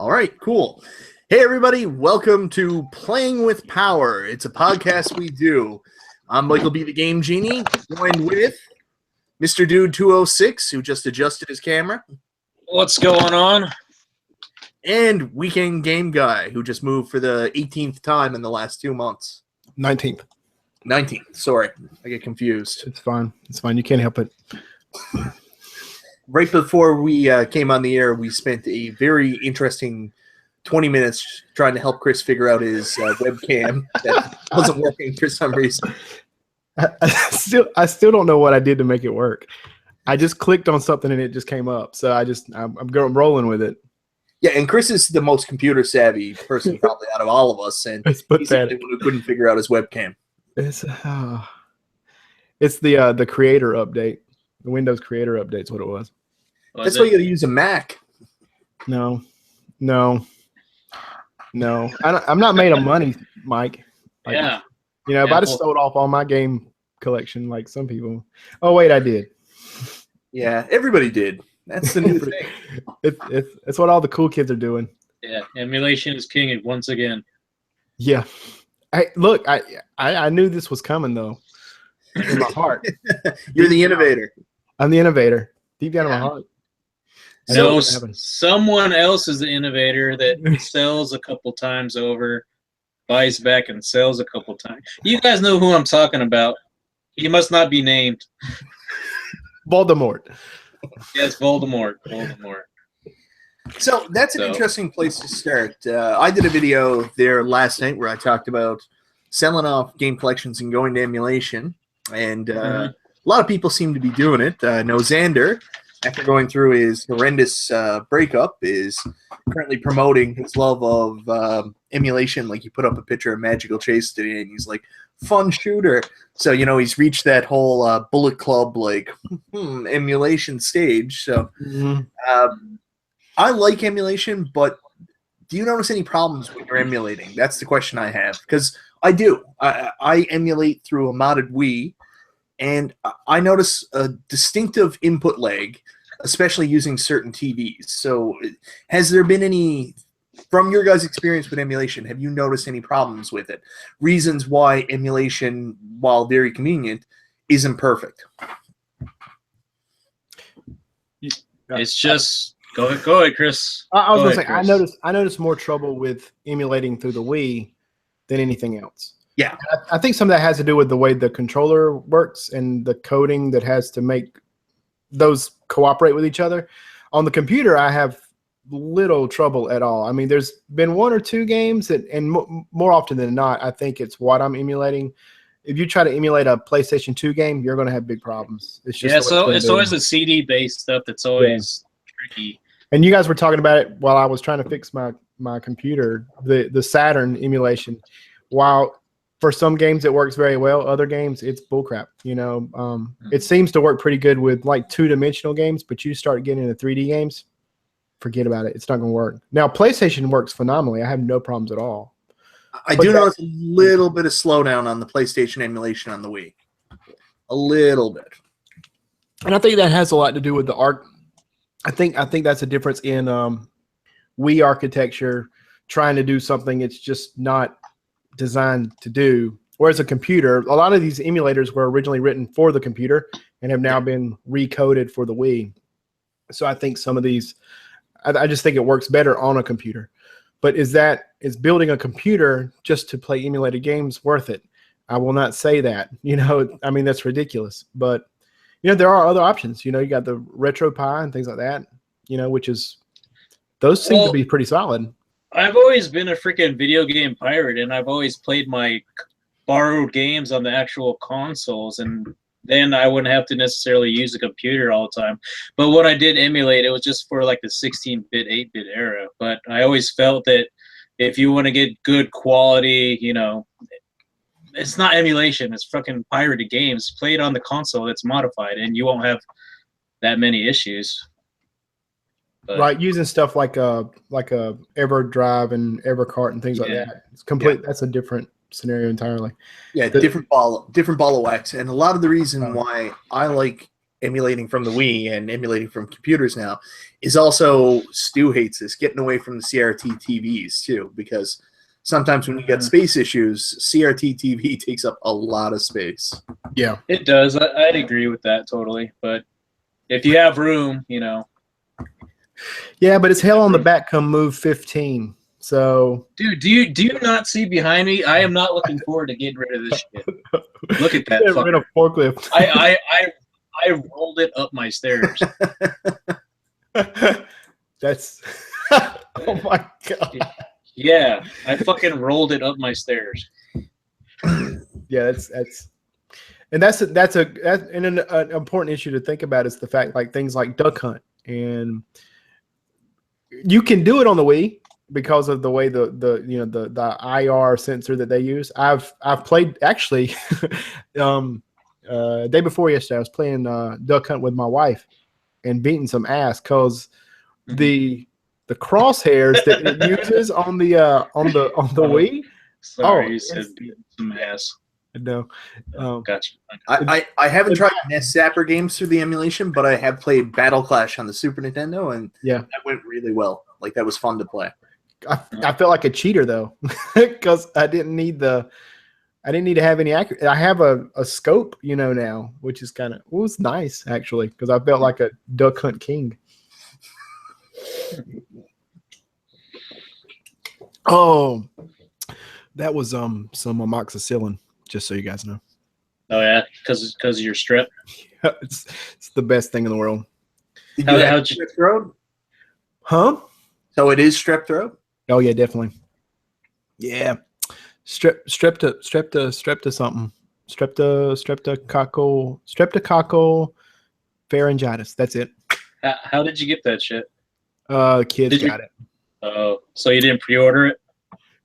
All right, cool. Hey, everybody. Welcome to Playing with Power. It's a podcast we do. I'm Michael B. the Game Genie, joined with Mr. Dude 206, who just adjusted his camera, What's going on? and Weekend Game Guy, who just moved for the 18th time in the last 2 months. 19th. 19th. Sorry, I get confused. It's fine. It's fine. You can't help it. Right before we came on the air, we spent a very interesting 20 minutes trying to help Chris figure out his webcam that wasn't working for some reason. I still don't know what I did to make it work. I just clicked on something and it just came up. So I'm rolling with it. Yeah, and Chris is the most computer savvy person probably out of all of us, and It's he's the pathetic. one who couldn't figure out his webcam. It's the creator update. The Windows creator update's what it was. That's why you got to use a Mac. No. I'm not made of money, Mike. Like, Yeah. You know, if I just sold off all my game collection like some people. Oh wait, I did. Yeah, everybody did. That's the new thing. It's what all the cool kids are doing. Yeah. Emulation is king once again. Yeah. I knew this was coming though. In my heart. You're the innovator. I'm the innovator. Deep down in my heart. I know No, what's happening. someone else is the innovator that sells a couple times over, buys back and sells a couple times. You guys know who I'm talking about. He must not be named. Voldemort. Yes, Voldemort. Voldemort. So that's an interesting place to start. I did a video there last night where I talked about selling off game collections and going to emulation, and a lot of people seem to be doing it. No Xander, after going through his horrendous breakup, is currently promoting his love of emulation. Like, he put up a picture of Magical Chase today, and he's like, fun shooter. So, you know, he's reached that whole Bullet Club, like, emulation stage. So I like emulation, but do you notice any problems when you're emulating? That's the question I have, because I do. I emulate through a modded Wii, and I notice a distinctive input lag, especially using certain TVs. So has there been any, from your guys' experience with emulation, have you noticed any problems with it? Reasons why emulation, while very convenient, isn't perfect? It's just go ahead, Chris. I was Go gonna say ahead, Chris. I noticed more trouble with emulating through the Wii than anything else. Yeah. I think some of that has to do with the way the controller works and the coding that has to make those cooperate with each other. On the computer, I have little trouble at all. I mean, there's been one or two games that, and more often than not, I think it's what I'm emulating. If you try to emulate a PlayStation 2 game, you're going to have big problems. It's just It's always the CD-based stuff that's always tricky. And you guys were talking about it while I was trying to fix my computer, the Saturn emulation. While for some games it works very well, other games it's bullcrap. You know, it seems to work pretty good with like 2-dimensional games, but you start getting into 3D games, forget about it. It's not going to work. Now PlayStation works phenomenally. I have no problems at all. I do notice a little bit of slowdown on the PlayStation emulation on the Wii. A little bit. And I think that has a lot to do with the art. I think that's a difference in Wii architecture, trying to do something it's just not designed to do. Whereas a computer, a lot of these emulators were originally written for the computer and have now been recoded for the Wii. So I think some of these, I just think it works better on a computer. But is building a computer just to play emulated games worth it? I will not say that. You know, I mean, that's ridiculous. But you know, there are other options. You know, you got the RetroPie and things like that, you know, those seem to be pretty solid. I've always been a freaking video game pirate, and I've always played my borrowed games on the actual consoles, and then I wouldn't have to necessarily use a computer all the time. But when I did emulate, it was just for like the 16-bit, 8-bit era. But I always felt that if you want to get good quality, you know, it's not emulation, it's fucking pirated games. Play it on the console that's modified, and you won't have that many issues. But, right, using stuff like a EverDrive and EverCart and things like that. It's complete. Yeah. That's a different scenario entirely. Yeah, different ball of wax. And a lot of the reason why I like emulating from the Wii and emulating from computers now, is also Stu hates this, getting away from the CRT TVs too, because sometimes when you get space issues, CRT TV takes up a lot of space. Yeah, it does. I'd agree with that totally. But if you have room, yeah, but it's hell on the back come Move 15. So, dude, do you not see behind me? I am not looking forward to getting rid of this shit. Look at that. Get rid of forklift. I rolled it up my stairs. That's oh my god. Yeah, I fucking rolled it up my stairs. Yeah, and that's an important issue to think about is the fact like things like Duck Hunt, and you can do it on the Wii because of the way the IR sensor that they use. I've played actually day before yesterday I was playing Duck Hunt with my wife and beating some ass because the crosshairs that it uses on the Wii. Sorry, you said beating some ass. No, gotcha. I haven't tried NES Zapper games through the emulation, but I have played Battle Clash on the Super Nintendo, and that went really well. Like that was fun to play. I felt like a cheater though, because I didn't need to have any accurate. I have a scope, now, which is was nice actually, because I felt like a Duck Hunt king. Oh, that was some amoxicillin, just so you guys know. Oh yeah, because of your strep. Yeah, it's the best thing in the world. Did you have strep throat? Huh? So it is strep throat? Oh yeah, definitely. Yeah, streptococcal pharyngitis. That's it. How did you get that shit? Kids got it. Oh, so you didn't pre-order it?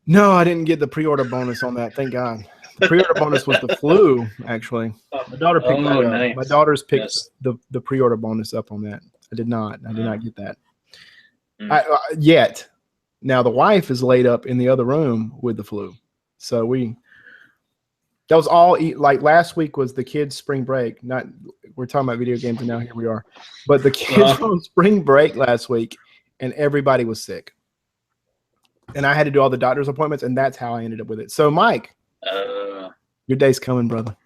No, I didn't get the pre-order bonus on that. Thank God. The pre-order bonus was the flu. Actually, my daughter picked that up. Nice. My daughter's picked the pre-order bonus up on that. I did not get that yet. Now the wife is laid up in the other room with the flu, so that was all. Like last week was the kids' spring break. We're talking about video games, and now here we are. But the kids were on spring break last week, and everybody was sick. And I had to do all the doctor's appointments, and that's how I ended up with it. So, Mike, your day's coming, brother.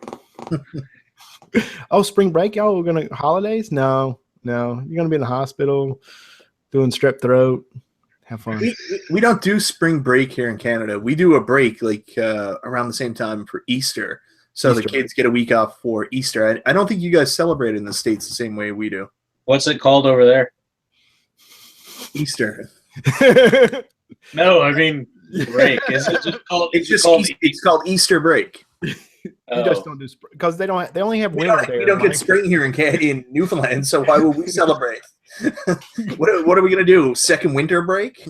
Oh, spring break, y'all? We're gonna holidays? No. You're gonna be in the hospital doing strep throat. Have fun. We don't do spring break here in Canada. We do a break like around the same time for Easter. So the kids get a week off for Easter. I don't think you guys celebrate in the States the same way we do. What's it called over there? Easter. No, I mean break. Is it just called? It's called Easter break. You just don't do because they only have winter there. We don't get spring here in Newfoundland, so why would we celebrate? What are we gonna do? Second winter break?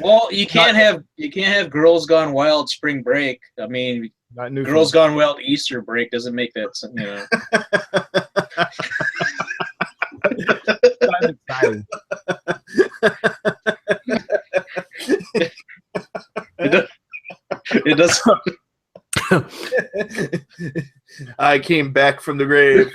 Well, you can't have Girls Gone Wild spring break. I mean, Girls Gone Wild Easter break doesn't make that. I'm excited. It does. I came back from the grave.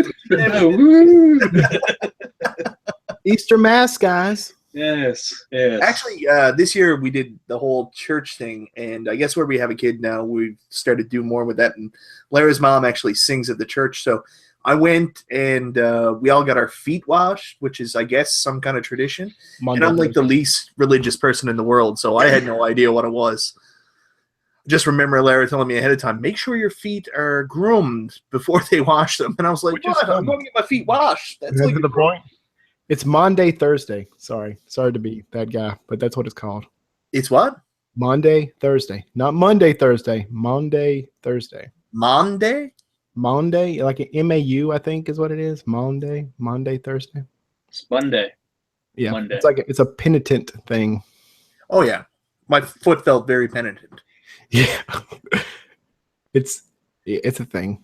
Easter Mass, guys. Yes. Actually, this year we did the whole church thing, and I guess where we have a kid now, we've started to do more with that. And Lara's mom actually sings at the church, so I went and we all got our feet washed, which is, I guess, some kind of tradition. And I'm like the least religious person in the world, so I had no idea what it was. Just remember Lara telling me ahead of time, make sure your feet are groomed before they wash them. And I was like, what? I'm going to get my feet washed. That's like the point. It's Maundy Thursday. Sorry to be that guy, but that's what it's called. It's what? Maundy Thursday. Not Monday Thursday. Maundy Thursday. Maundy? Maundy, like an MAU, I think is what it is. Maundy Thursday. It's Monday. Yeah, Monday. It's a penitent thing. Oh yeah, my foot felt very penitent. Yeah, it's a thing.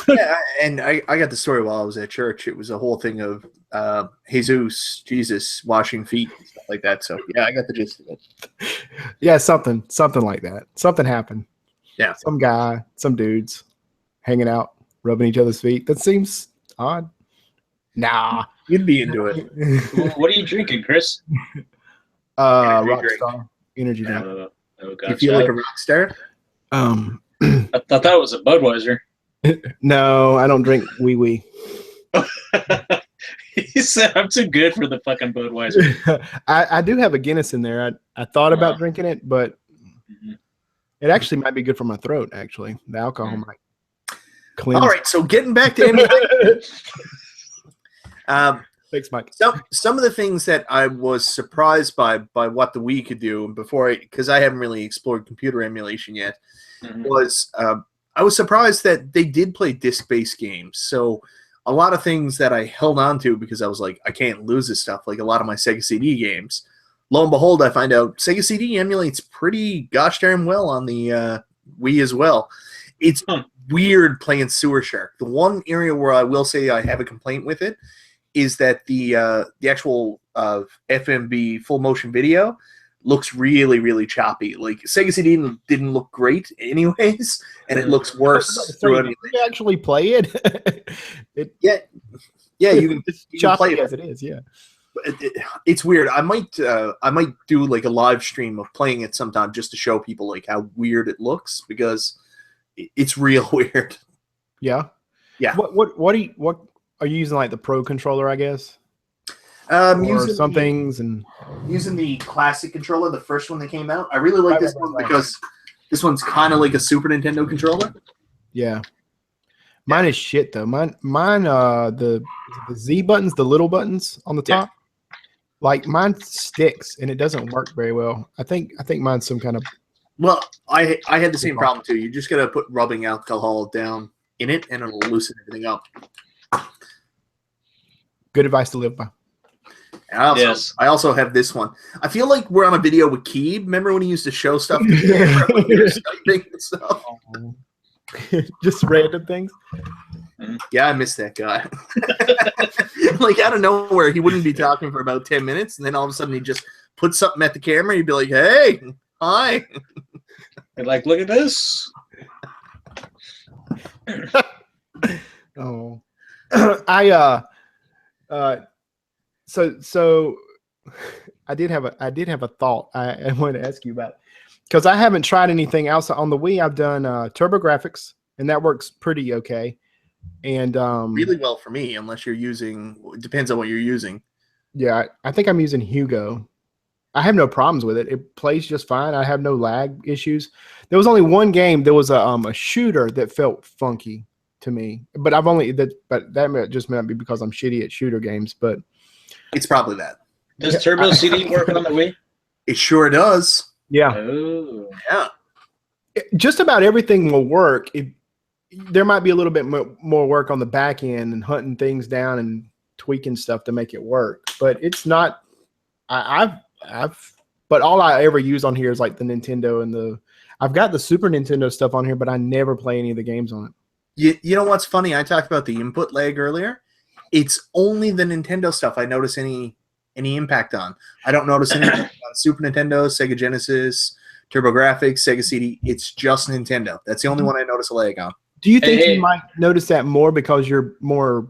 Yeah, and I got the story while I was at church. It was a whole thing of Jesus washing feet and stuff like that. So yeah, I got the gist of it. Yeah, something like that. Something happened. Yeah, some guy, some dudes hanging out, rubbing each other's feet. That seems odd. Nah. You'd be into it. What are you drinking, Chris? Rockstar energy drink. Oh, You gotcha. feel like a rock star? I thought that was a Budweiser. No, I don't drink wee wee. He said, I'm too good for the fucking Budweiser. I do have a Guinness in there. I thought about drinking it, but it actually might be good for my throat. Actually, the alcohol might cleanse. All right, so getting back to emulation. Thanks, Mike. Some of the things that I was surprised by what the Wii could do before, because I haven't really explored computer emulation yet, was I was surprised that they did play disc-based games. So a lot of things that I held on to because I was like, I can't lose this stuff, like a lot of my Sega CD games. Lo and behold, I find out Sega CD emulates pretty gosh darn well on the Wii as well. It's weird playing Sewer Shark. The one area where I will say I have a complaint with it is that the actual FMV full motion video looks really, really choppy. Like Sega CD didn't look great anyways, and it looks worse. You actually play it? Yeah, you can choppy play it as it is. Yeah, it's weird. I might do like a live stream of playing it sometime just to show people like how weird it looks, because it's real weird. Yeah. What are you using, like the Pro controller, I guess? Using some things and using the classic controller, the first one that came out. I really like this one because this one's kind of like a Super Nintendo controller. Yeah. Mine is shit though. Mine the Z buttons, the little buttons on the top. Yeah. Like mine sticks and it doesn't work very well. I think mine's some kind of. Well, I had the same problem too. You just gotta put rubbing alcohol down in it and it'll loosen everything up. Good advice to live by. I also have this one. I feel like we're on a video with Keeb. Remember when he used to show stuff to Skyping and stuff? Just random things. Yeah, I miss that guy. Like out of nowhere, he wouldn't be talking for about 10 minutes, and then all of a sudden he'd just put something at the camera. He'd be like, "Hey, hi." And like, look at this. Oh, So I did have a thought I wanted to ask you about, because I haven't tried anything else on the Wii. I've done TurboGrafx, and that works pretty okay, and really well for me. Unless you're using, it depends on what you're using. Yeah, I think I'm using Hugo. I have no problems with it. It plays just fine. I have no lag issues. There was only one game. There was a shooter that felt funky to me, but that just might be because I'm shitty at shooter games, but. It's probably that. Does Turbo CD work on the Wii? It sure does. Yeah. Oh. Yeah. Just about everything will work. There might be a little bit more work on the back end and hunting things down and tweaking stuff to make it work. But it's not. But all I ever use on here is like the Nintendo and I've got the Super Nintendo stuff on here, but I never play any of the games on it. You know what's funny? I talked about the input lag earlier. It's only the Nintendo stuff I notice any impact on. I don't notice anything on Super Nintendo, Sega Genesis, TurboGrafx, Sega CD. It's just Nintendo. That's the only one I notice a lag on. Do you think you might notice that more because you're more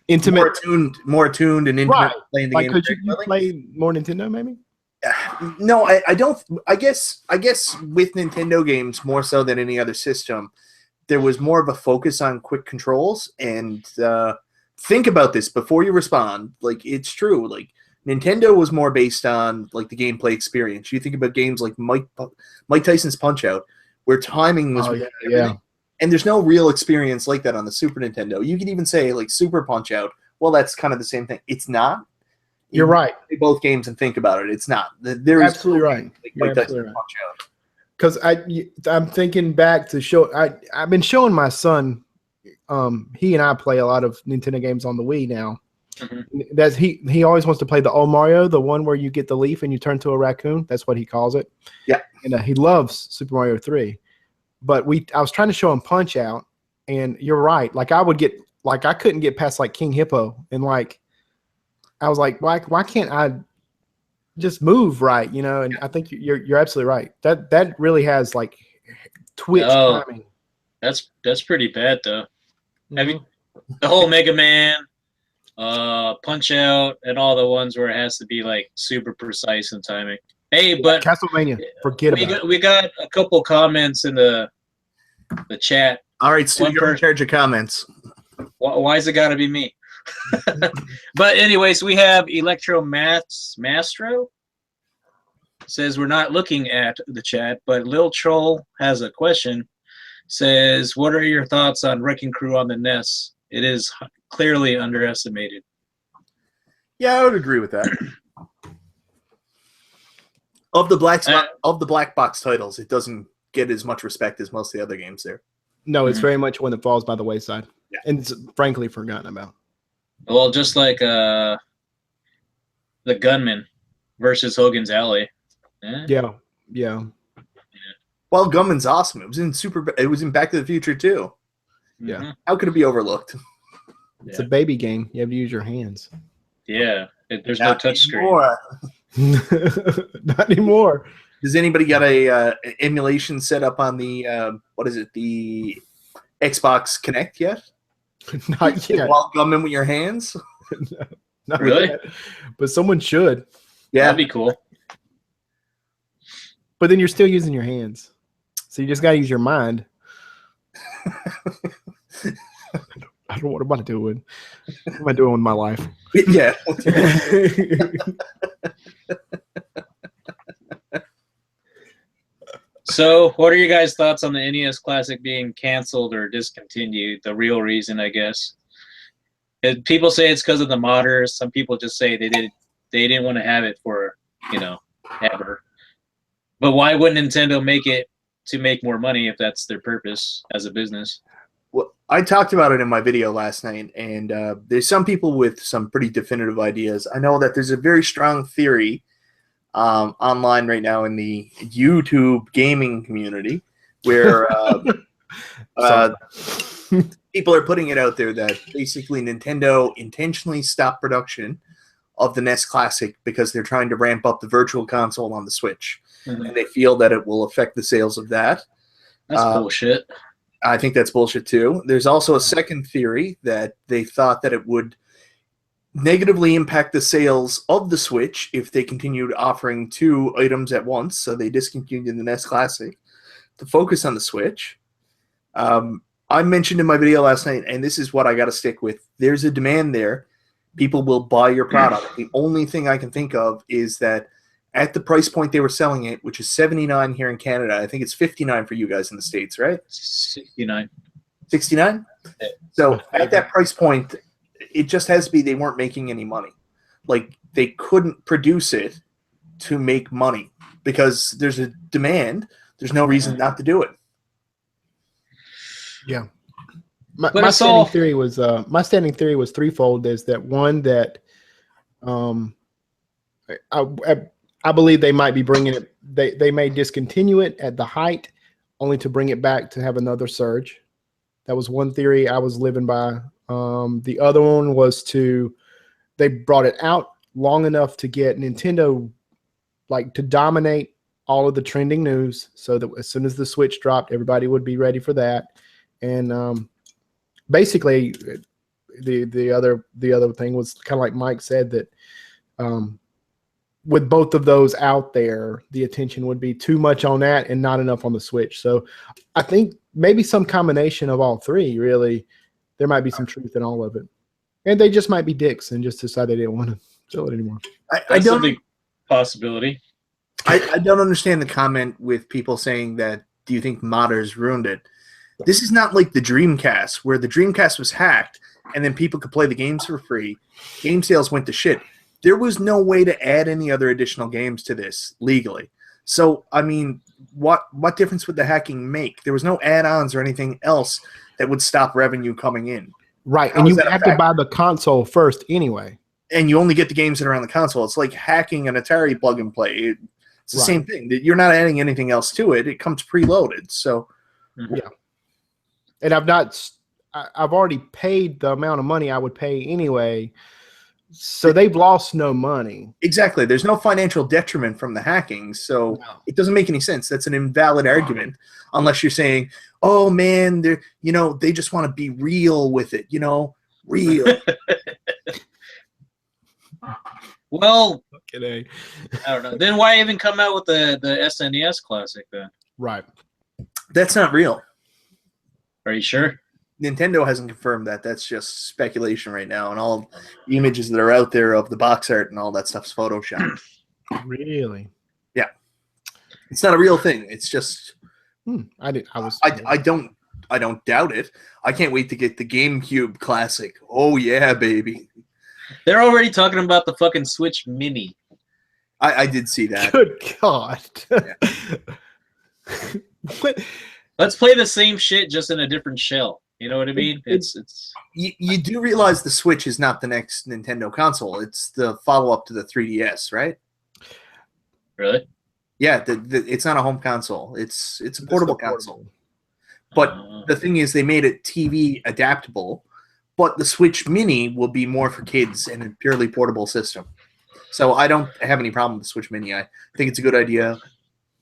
intimate, more attuned and intimate, right? Playing the game? Because you play more Nintendo, maybe? No, I don't. I guess with Nintendo games more so than any other system, there was more of a focus on quick controls and. Think about this before you respond. Like, it's true. Like, Nintendo was more based on like the gameplay experience. You think about games like Mike Tyson's Punch-Out, where timing was and there's no real experience like that on the Super Nintendo. You could even say like Super Punch-Out. Well, that's kind of the same thing. It's not. You're right. Play both games and think about it. It's not. There is absolutely right. Like Mike Tyson's Punch-Out. Because I'm thinking back to show. I've been showing my son. He and I play a lot of Nintendo games on the Wii now. Mm-hmm. He always wants to play the old Mario, the one where you get the leaf and you turn to a raccoon. That's what he calls it. Yeah. And he loves Super Mario 3. But I was trying to show him Punch-Out, and you're right. Like I couldn't get past like King Hippo, and like I was like, why can't I just move right? You know, and I think you're absolutely right. That really has like Twitch timing. That's pretty bad though. Have you the whole Mega Man Punch Out, and all the ones where it has to be like super precise in timing. Hey, but Castlevania, forget about it. We got a couple comments in the chat. All right, Stu, you're in charge of comments. Why's it got to be me? But anyways, we have Electro Mastro says we're not looking at the chat, but Lil Troll has a question. Says, what are your thoughts on Wrecking Crew on the NES? It is clearly underestimated. Yeah, I would agree with that. Of the black box titles, it doesn't get as much respect as most of the other games there. No, it's very much one that falls by the wayside, and it's frankly forgotten about. Well, just like the Gunman versus Hogan's Alley. Yeah. Well, Gunman's awesome. It was in Back to the Future too. Yeah. How could it be overlooked? It's a baby game. You have to use your hands. Yeah. There's no touch screen. Not anymore. Does anybody got a emulation set up on the the Xbox Kinect yet? Not yet. While Gunman with your hands? No, not really? yet. But someone should. Yeah, that'd be cool. But then you're still using your hands, so you just got to use your mind. I don't know what am I doing. What am I doing with my life? Yeah. So, what are your guys' thoughts on the NES Classic being canceled or discontinued? The real reason, I guess. People say it's because of the modders. Some people just say they didn't want to have it for, ever. But why wouldn't Nintendo make it to make more money if that's their purpose as a business? Well, I talked about it in my video last night, and there's some people with some pretty definitive ideas. I know that there's a very strong theory online right now in the YouTube gaming community where people are putting it out there that basically Nintendo intentionally stopped production of the NES Classic because they're trying to ramp up the Virtual Console on the Switch. Mm-hmm. And they feel that it will affect the sales of that. That's bullshit. I think that's bullshit too. There's also a second theory that they thought that it would negatively impact the sales of the Switch if they continued offering 2 items at once. So they discontinued the NES Classic to focus on the Switch. I mentioned in my video last night, and this is what I got to stick with. There's a demand there. People will buy your product. The only thing I can think of is that at the price point they were selling it, which is $79 here in Canada, I think it's $59 for you guys in the States, right? $69. $69? Yeah. So at that price point, it just has to be they weren't making any money. Like, they couldn't produce it to make money because there's a demand. There's no reason not to do it. Yeah. My standing theory was threefold. There's that one that I believe they might be bringing it. They may discontinue it at the height, only to bring it back to have another surge. That was one theory I was living by. The other one was they brought it out long enough to get Nintendo to dominate all of the trending news, so that as soon as the Switch dropped, everybody would be ready for that. And basically, the other thing was kind of like Mike said, that with both of those out there, the attention would be too much on that and not enough on the Switch. So I think maybe some combination of all three. Really, there might be some truth in all of it, and they just might be dicks and just decide they didn't want to sell it anymore. That's a big possibility. I don't understand the comment with people saying that, do you think modders ruined it? This is not like the Dreamcast, where the Dreamcast was hacked and then people could play the games for free. Game sales went to shit. There was no way to add any other additional games to this legally. So, I mean, what difference would the hacking make? There was no add-ons or anything else that would stop revenue coming in. Right, and you have to buy the console first anyway. And you only get the games that are on the console. It's like hacking an Atari plug-and-play. It's the same thing. You're not adding anything else to it. It comes preloaded. So, yeah. And I've already paid the amount of money I would pay anyway. So they've lost no money. Exactly. There's no financial detriment from the hacking. So it doesn't make any sense. That's an invalid argument unless you're saying, oh man, they just want to be real with it, real. Well, Today. I don't know. Then why even come out with the SNES Classic then? Right. That's not real. Are you sure? Nintendo hasn't confirmed that. That's just speculation right now, and all the images that are out there of the box art and all that stuff's Photoshop. Really? Yeah, it's not a real thing. It's just I don't doubt it. I can't wait to get the GameCube Classic. Oh yeah, baby. They're already talking about the fucking Switch Mini. I did see that. Good God. What? Let's play the same shit just in a different shell. You know what I mean? It's You do realize the Switch is not the next Nintendo console. It's the follow-up to the 3DS, right? really. Yeah, it's not a home console. It's a portable console. But the thing is, they made it TV adaptable. But the Switch Mini will be more for kids and a purely portable system. So I don't have any problem with the Switch Mini. I think it's a good idea.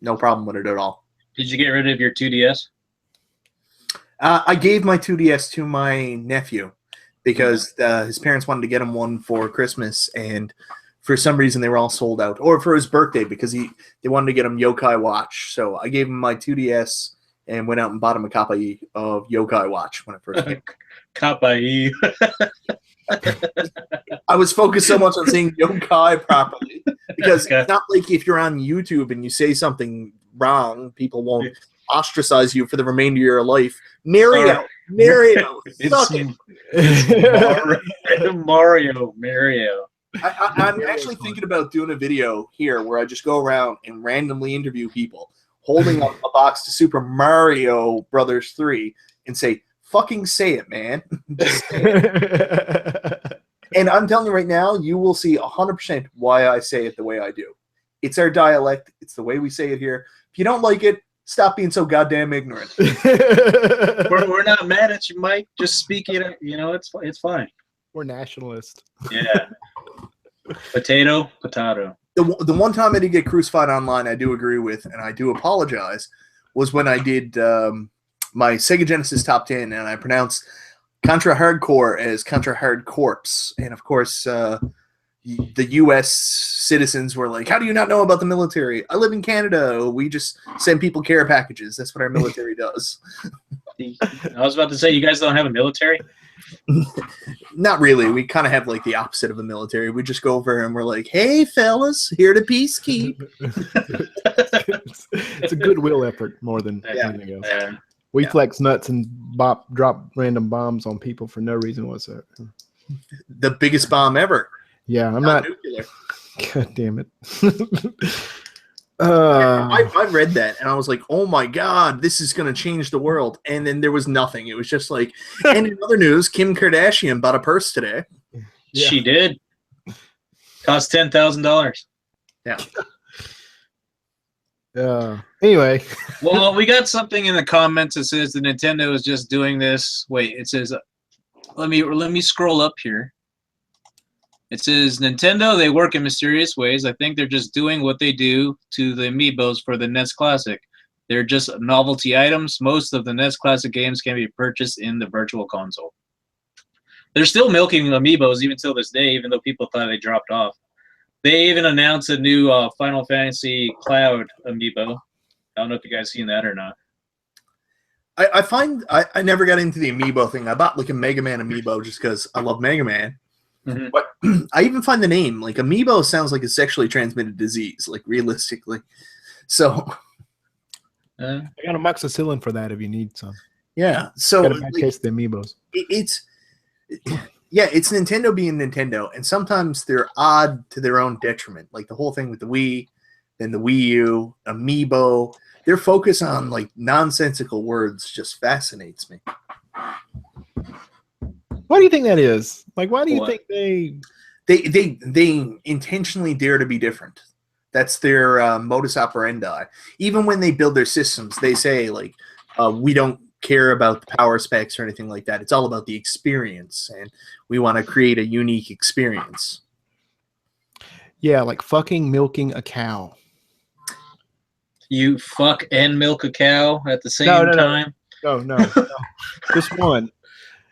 No problem with it at all. Did you get rid of your 2DS? I gave my 2DS to my nephew because his parents wanted to get him one for Christmas, and for some reason they were all sold out. Or for his birthday because they wanted to get him Yokai Watch. So I gave him my 2DS and went out and bought him a copy of Yokai Watch when it first came. Kapai. I was focused so much on saying Yokai properly because Okay. it's not like if you're on YouTube and you say something wrong, people won't ostracize you for the remainder of your life. Mario, suck it. Mario. I'm actually thinking about doing a video here where I just go around and randomly interview people holding up a box to Super Mario Brothers 3 and say, fucking say it, man. Just say it. And I'm telling you right now, you will see 100% why I say it the way I do. It's our dialect. It's the way we say it here. If you don't like it, stop being so goddamn ignorant. We're not mad at you, Mike. Just speak it. You know, it's fine. We're nationalists. Yeah. Potato. The one time I did get crucified online, I do agree with, and I do apologize, was when I did my Sega Genesis Top 10, and I pronounced Contra Hardcore as Contra Hard Corpse. And of course, the U.S. citizens were like, how do you not know about the military? I live in Canada. We just send people care packages. That's what our military does. I was about to say, you guys don't have a military? Not really. We kind of have like the opposite of a military. We just go over and we're like, hey, fellas, here to peacekeep. It's a goodwill effort more than anything else. Yeah. We flex nuts and drop random bombs on people for no reason whatsoever. The biggest bomb ever. Yeah, I'm not. Nuclear. God damn it. I read that and I was like, oh my God, this is going to change the world. And then there was nothing. It was just like, and in other news, Kim Kardashian bought a purse today. Yeah. She did. Cost $10,000. Yeah. Anyway. Well, we got something in the comments that says the Nintendo is just doing this. Wait, it says, let me scroll up here. It says, Nintendo, they work in mysterious ways. I think they're just doing what they do to the Amiibos for the NES Classic. They're just novelty items. Most of the NES Classic games can be purchased in the Virtual Console. They're still milking Amiibos even till this day, even though people thought they dropped off. They even announced a new Final Fantasy Cloud Amiibo. I don't know if you guys seen that or not. I find I never got into the Amiibo thing. I bought like a Mega Man Amiibo just because I love Mega Man. Mm-hmm. But I even find the name, like Amiibo sounds like a sexually transmitted disease, like realistically. So I got a moxicillin for that if you need some. yeah. So Got a bad case of the Amiibos. it's Nintendo being Nintendo, and sometimes they're odd to their own detriment. Like the whole thing with the Wii, then the Wii U, Amiibo. Their focus on like nonsensical words just fascinates me. Why do you think that is? Like, why do you think they intentionally dare to be different? That's their modus operandi. Even when they build their systems, they say like, we don't care about the power specs or anything like that. It's all about the experience, and we want to create a unique experience. Yeah, like fucking milking a cow. You fuck and milk a cow at the same time? No. Just one.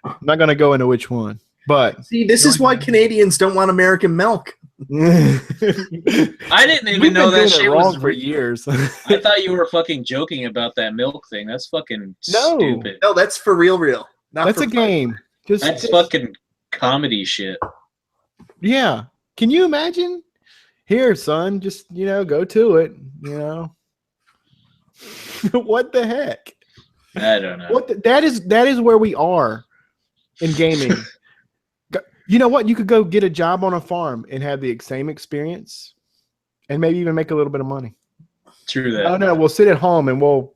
I'm not going to go into which one. But see, this is why Canadians don't want American milk. I didn't even know that shit wrong was for years. I thought you were fucking joking about that milk thing. That's fucking stupid. No, that's for real. Not That's for a game. That's fucking comedy shit. Yeah. Can you imagine? Here, son, just go to it. What the heck? I don't know. That is where we are in gaming. You know what? You could go get a job on a farm and have the same experience, and maybe even make a little bit of money. True that. No, we'll sit at home and we'll.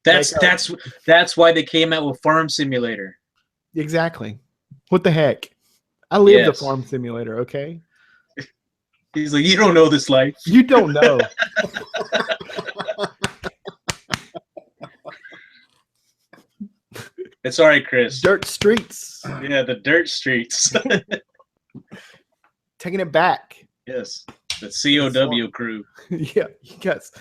That's why they came out with Farm Simulator. Exactly. What the heck? I lived the Farm Simulator. Okay. He's like, you don't know this life. You don't know. It's all right, Chris. Dirt streets. Yeah, the dirt streets. Taking it back. Yes, the COW crew. Yeah, yes.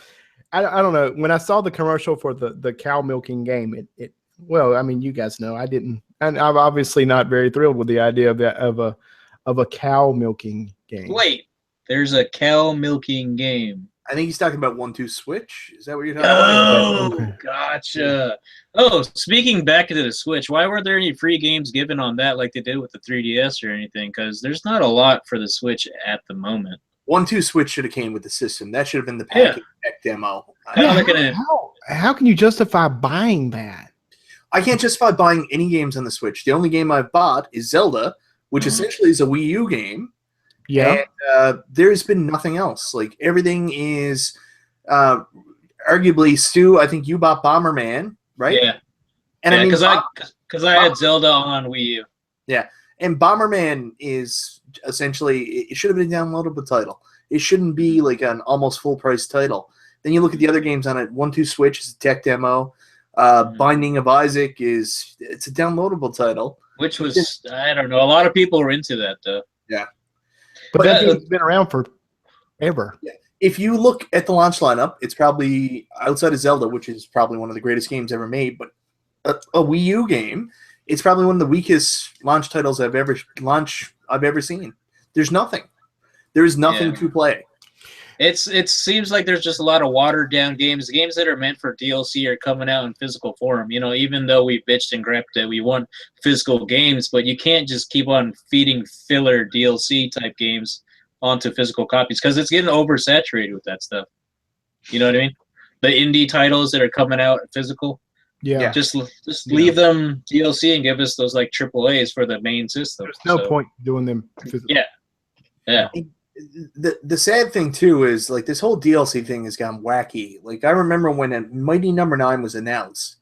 I don't know. When I saw the commercial for the cow milking game, it well, I mean, you guys know I didn't, and I'm obviously not very thrilled with the idea of a cow milking game. Wait, there's a cow milking game. I think he's talking about 1-2 Switch. Is that what you're talking about? Oh, gotcha. Oh, speaking back into the Switch, why weren't there any free games given on that like they did with the 3DS or anything? Because there's not a lot for the Switch at the moment. 1-2 Switch should have came with the system. That should have been the package tech demo. How can you justify buying that? I can't justify buying any games on the Switch. The only game I've bought is Zelda, which essentially is a Wii U game. Yeah. And there's been nothing else. Like, everything is arguably, Stu, I think you bought Bomberman, right? Yeah. And I mean, because I had Zelda on Wii U. Yeah. And Bomberman is essentially, it should have been a downloadable title. It shouldn't be like an almost full price title. Then you look at the other games on it. 1-2 Switch is a tech demo. Binding of Isaac it's a downloadable title. Which was, I don't know, a lot of people were into that though. Yeah. But that game's been around for ever. Yeah. If you look at the launch lineup, it's probably, outside of Zelda, which is probably one of the greatest games ever made, but a Wii U game, it's probably one of the weakest launch titles I've ever seen. There's nothing. There is nothing to play. It seems like there's just a lot of watered down games. Games that are meant for DLC are coming out in physical form. Even though we bitched and griped that we want physical games, but you can't just keep on feeding filler DLC type games onto physical copies because it's getting oversaturated with that stuff. You know what I mean? The indie titles that are coming out physical. Yeah. Just leave them DLC and give us those like AAAs for the main system. There's no point doing them physical. Yeah. The sad thing too is, like, this whole DLC thing has gone wacky. Like, I remember when Mighty Number 9 was announced,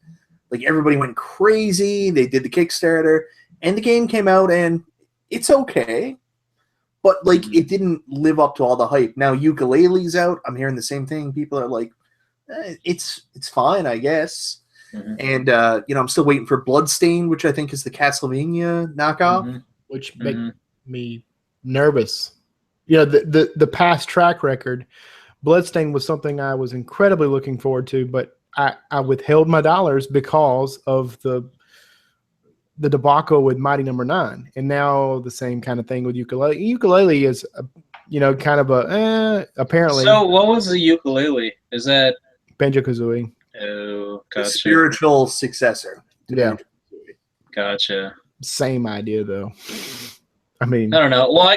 like, everybody went crazy. They did the Kickstarter, and the game came out, and it's okay, but like, it didn't live up to all the hype. Now Yooka-Laylee's out. I'm hearing the same thing. People are like, it's fine, I guess. And I'm still waiting for Bloodstained, which I think is the Castlevania knockoff, which make me nervous. The past track record, Bloodstained was something I was incredibly looking forward to, but I withheld my dollars because of the debacle with Mighty Number 9, and now the same kind of thing with Yooka-Laylee. Yooka-Laylee is, kind of a apparently. So what was the Yooka-Laylee? Is that Banjo-Kazooie? Oh, gotcha. The spiritual successor. Yeah, gotcha. Same idea though. I mean, I don't know. Well,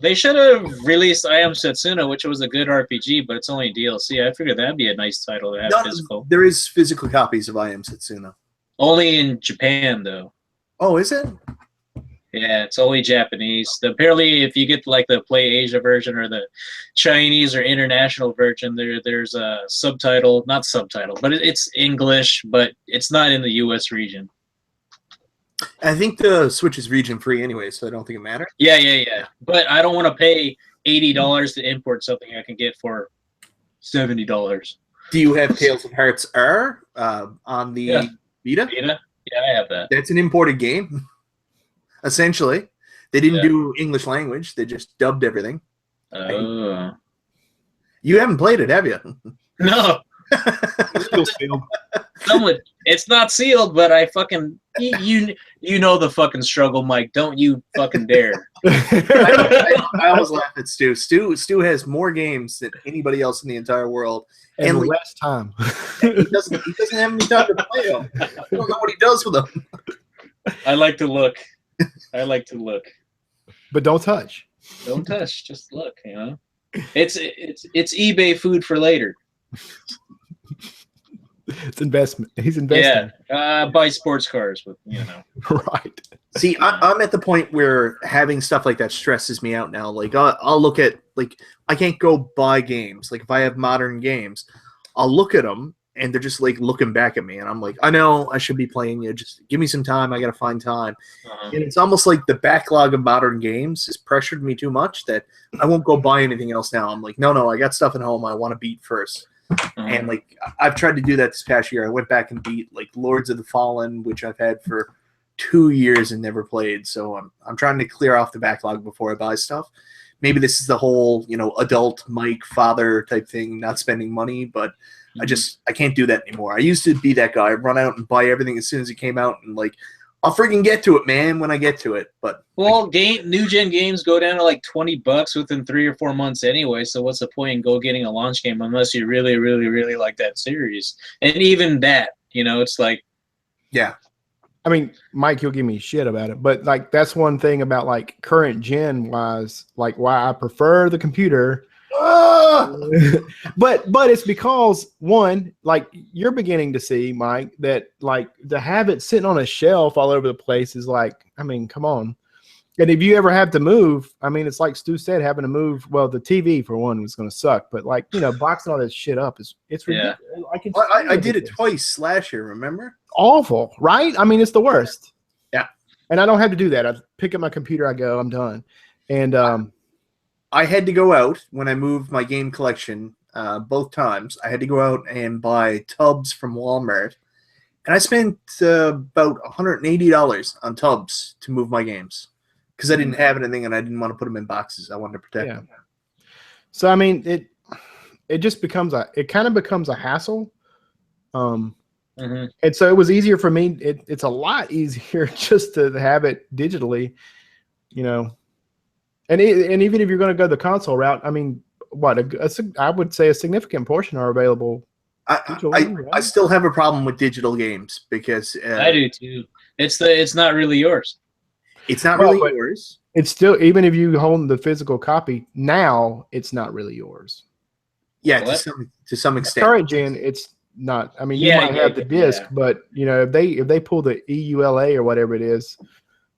they should have released I Am Setsuna, which was a good RPG, but it's only DLC. I figured that'd be a nice title to have physical. There is physical copies of I Am Setsuna. Only in Japan, though. Oh, is it? Yeah, it's only Japanese. Apparently, if you get like the Play Asia version or the Chinese or international version, there's a subtitle, not subtitle, but it's English, but it's not in the U.S. region. I think the Switch is region free anyway, so I don't think it matters. Yeah. But I don't want to pay $80 to import something I can get for $70. Do you have Tales of Hearts R on the Vita? Yeah, I have that. That's an imported game. Essentially, they didn't do English language; they just dubbed everything. Oh, you haven't played it, have you? No. Still sealed. Someone, it's not sealed, but I fucking you know the fucking struggle, Mike. Don't you fucking dare. I always laugh at Stu. Stu has more games than anybody else in the entire world, and less time. he doesn't have any time to play them. I don't know what he does with them. I like to look. I like to look. But don't touch. Don't touch. Just look. You know, it's eBay food for later. It's investment. He's investing. Yeah, buy sports cars with, you know. Right. See, I'm at the point where having stuff like that stresses me out now. Like, I'll look at, like, I can't go buy games. Like, if I have modern games, I'll look at them, and they're just, like, looking back at me. And I'm like, I know I should be playing you. Just give me some time. I got to find time. And it's almost like the backlog of modern games has pressured me too much that I won't go buy anything else now. I'm like, no, I got stuff at home I want to beat first. And like I've tried to do that this past year. I went back and beat like Lords of the Fallen, which I've had for 2 years and never played. So I'm trying to clear off the backlog before I buy stuff. Maybe this is the whole, you know, adult Mike father type thing, not spending money, but I can't do that anymore. I used to be that guy. I'd run out and buy everything as soon as it came out, and like I'll freaking get to it, man, when I get to it. But new gen games go down to like $20 within 3 or 4 months anyway. So what's the point in getting a launch game unless you really, really, really like that series? And even that, you know, it's like, yeah. I mean, Mike, you'll give me shit about it, but like that's one thing about like current gen wise, like why I prefer the computer. But it's because one, like you're beginning to see, Mike, that like to have it sitting on a shelf all over the place is like, I mean, come on. And if you ever have to move, I mean, it's like Stu said, having to move. Well, the TV for one was going to suck, but like, you know, boxing all that shit up it's ridiculous. I did it twice last year. Remember? Awful, right? I mean, it's the worst. Yeah. And I don't have to do that. I pick up my computer, I go, I'm done. And I had to go out when I moved my game collection both times. I had to go out and buy tubs from Walmart. And I spent about $180 on tubs to move my games because I didn't have anything and I didn't want to put them in boxes. I wanted to protect them. So, I mean, it just becomes it kind of becomes a hassle. And so it was easier for me. It's a lot easier just to have it digitally, you know. And even if you're going to go the console route, I mean, I would say a significant portion are available. I still have a problem with digital games because I do too. It's not really yours. It's not really yours. It's still, even if you hold the physical copy now, it's not really yours. Yeah, to some extent. Current gen, it's not. I mean, you might have the disc, but you know, if they pull the EULA or whatever it is.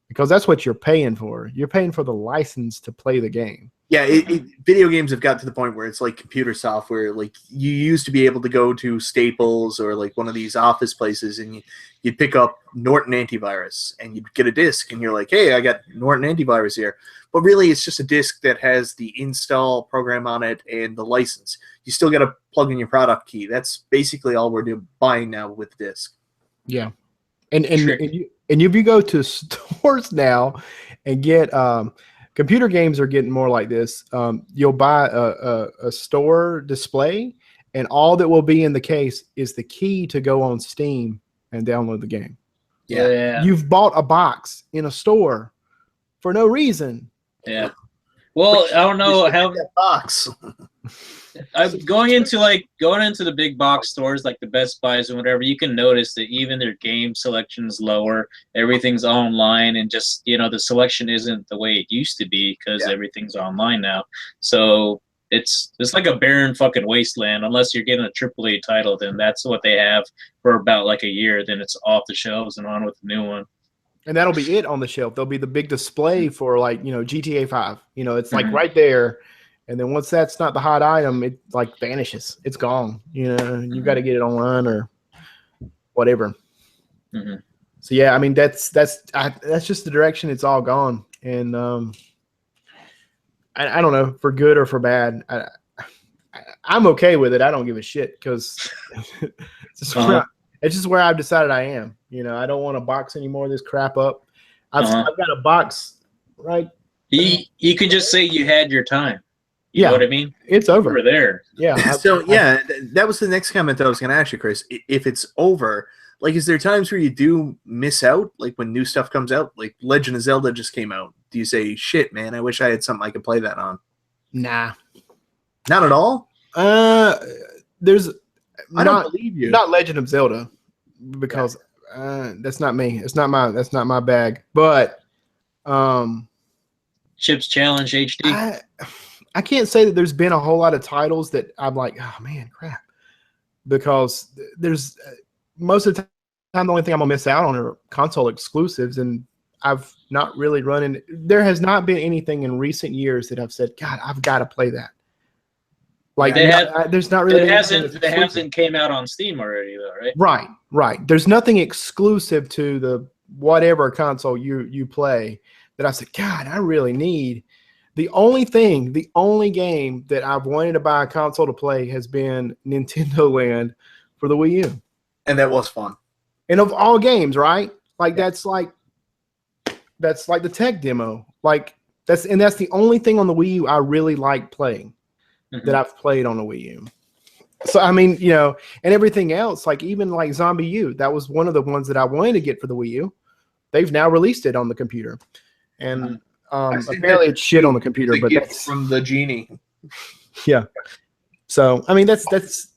Because that's what you're paying for. You're paying for the license to play the game. Yeah, video games have got to the point where it's like computer software. Like you used to be able to go to Staples or like one of these office places and you'd pick up Norton Antivirus and you'd get a disc and you're like, hey, I got Norton Antivirus here. But really it's just a disc that has the install program on it and the license. You still got to plug in your product key. That's basically all we're buying now with the disc. Yeah. And if you go to stores now and get computer games are getting more like this. You'll buy a store display, and all that will be in the case is the key to go on Steam and download the game. Yeah. You've bought a box in a store for no reason. Yeah. Well, I don't know how that box. I'm going into the big box stores like the Best Buys and whatever. You can notice that even their game selection is lower. Everything's online, and just the selection isn't the way it used to be because everything's online now. So it's like a barren fucking wasteland unless you're getting a AAA title. Then that's what they have for about like a year. Then it's off the shelves and on with the new one. And that'll be it on the shelf. There'll be the big display for GTA 5. It's like right there. And then once that's not the hot item, it like vanishes. It's gone. You got to get it online or whatever. Mm-hmm. So yeah, I mean that's just the direction it's all gone. And I don't know, for good or for bad. I'm okay with it. I don't give a shit because it's just where I've decided I am. I don't want to box any more of this crap up. I've got a box, right? You can just say you had your time. You know what I mean? It's over. Over there. Yeah. So that was the next comment that I was going to ask you, Chris. If it's over, like, is there times where you do miss out, like when new stuff comes out? Like Legend of Zelda just came out. Do you say, shit, man, I wish I had something I could play that on? Nah. Not at all? There's I don't believe you. Not Legend of Zelda, because that's not me. That's not my bag. But Chips Challenge HD. I can't say that there's been a whole lot of titles that I'm like, oh man, crap. Because there's most of the time the only thing I'm gonna miss out on are console exclusives, and I've not really run in. There has not been anything in recent years that I've said, God, I've got to play that. Like there's not really. It hasn't came out on Steam already though, right? Right. There's nothing exclusive to the whatever console you play that I said, God, I really need. The only game that I've wanted to buy a console to play has been Nintendo Land for the Wii U. And that was fun. And of all games, right? Like that's like the tech demo. Like that's the only thing on the Wii U I really like playing that I've played on the Wii U. So I mean, and everything else, like even like Zombie U, that was one of the ones that I wanted to get for the Wii U. They've now released it on the computer. And apparently it's shit on the computer, but that's from the genie. Yeah. So I mean that's that's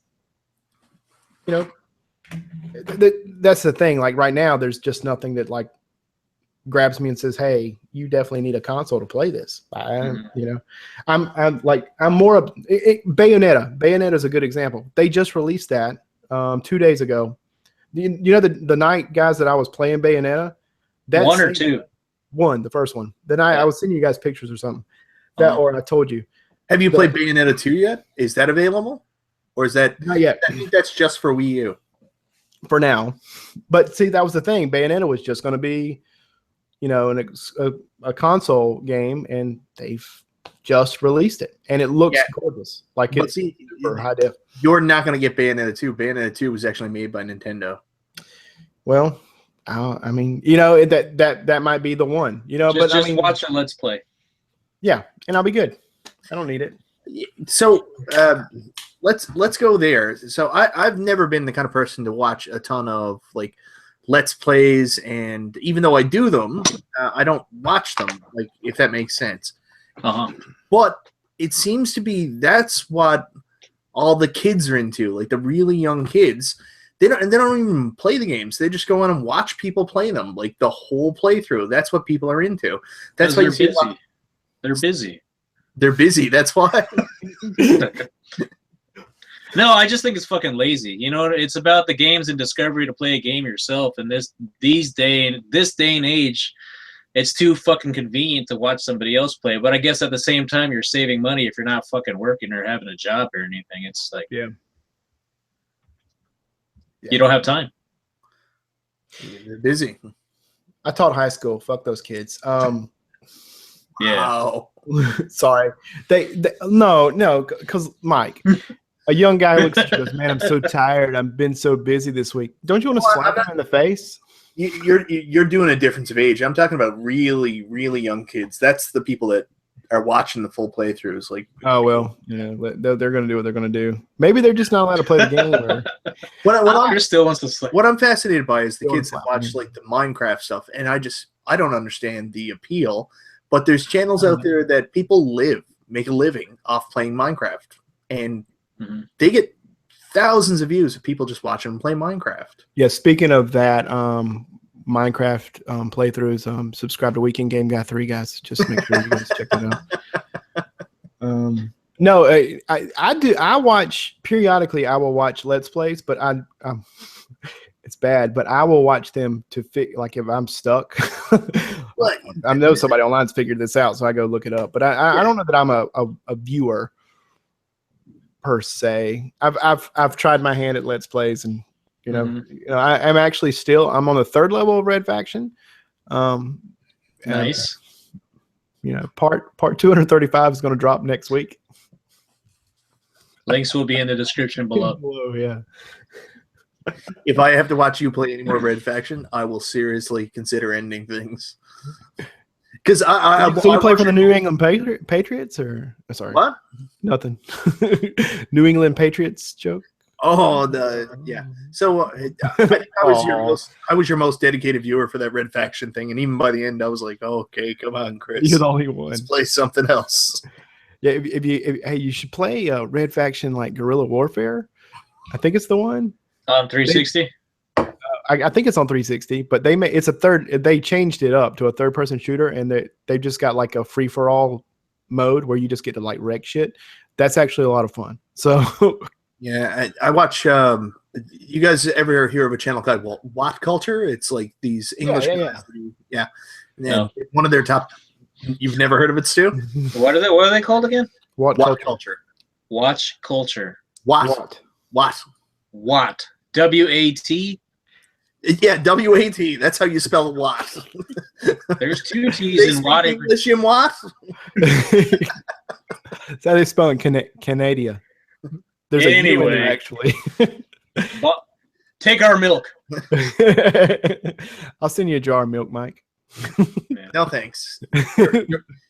the thing. Like right now, there's just nothing that like grabs me and says, "Hey, you definitely need a console to play this." I'm more of Bayonetta. Bayonetta is a good example. They just released that 2 days ago. The night, guys, that I was playing Bayonetta. One or two. One, the first one. Then I was sending you guys pictures or something. Or I told you. Have you played Bayonetta 2 yet? Is that available? Or is that not yet? I think that's just for Wii U. For now. But see, that was the thing. Bayonetta was just going to be, a console game, and they've just released it. And it looks gorgeous. Like it's for high def. You're not going to get Bayonetta 2. Bayonetta 2 was actually made by Nintendo. Well, I mean, that might be the one, just watch a Let's Play. Yeah, and I'll be good. I don't need it. So let's go there. So I've never been the kind of person to watch a ton of like Let's Plays, and even though I do them, I don't watch them. Like if that makes sense. But it seems to be that's what all the kids are into, like the really young kids. They don't even play the games. They just go on and watch people play them, like the whole playthrough. That's what people are into. That's why they're busy. They're busy. They're busy. That's why. No, I just think it's fucking lazy. It's about the games and discovery to play a game yourself. And this day and age, it's too fucking convenient to watch somebody else play. But I guess at the same time, you're saving money if you're not fucking working or having a job or anything. It's like you don't have time. They're busy. I taught high school. Fuck those kids. Wow. Sorry. No, because Mike, a young guy looks at you and goes, "Man, I'm so tired. I've been so busy this week." Don't you want to slap him in the face? You're doing a difference of age. I'm talking about really, really young kids. That's the people that are watching the full playthroughs. Like, oh well, they're going to do what they're going to do. Maybe they're just not allowed to play the game. Or... What I'm fascinated by is the kids that watch like the Minecraft stuff, and I don't understand the appeal. But there's channels out there that people make a living off playing Minecraft, and they get thousands of views of people just watching them play Minecraft. Yeah, speaking of that, Minecraft playthroughs, subscribe to Weekend Game Guy 3, guys. Just make sure you guys check it out. No, I do. I watch periodically. I will watch Let's Plays, but it's bad. But I will watch them to like if I'm stuck. I know somebody online's figured this out, so I go look it up. But I don't know that I'm a viewer per se. I've tried my hand at Let's Plays, and I'm actually I'm on the 3rd level of Red Faction. Nice. Part 235 is going to drop next week. Links will be in the description below. Yeah. If I have to watch you play any more Red Faction, I will seriously consider ending things. Because So you play for the New England Patriots, or sorry, what? Nothing. New England Patriots joke. Oh, yeah. So I think I was your most dedicated viewer for that Red Faction thing, and even by the end, I was like, oh, okay, come on, Chris, You're the only one. Let's play something else. Yeah, hey, you should play Red Faction like Guerrilla Warfare. I think it's the one on 360. I think it's on 360, but they changed it up to a third-person shooter, and they just got like a free-for-all mode where you just get to like wreck shit. That's actually a lot of fun. So yeah, I watch. You guys ever hear of a channel called Watt Culture? It's like these English guys. Yeah. No. One of their top. You've never heard of it, Stu? What are they called again? Watt Culture. Watch Culture. Watt. WAT. W-A-T. Yeah, W-A-T. That's how you spell Watt. There's 2 T's in Watt. English in Watt? That's how they spell in Canada. There's a U in there, actually. Well, take our milk. I'll send you a jar of milk, Mike. No, thanks.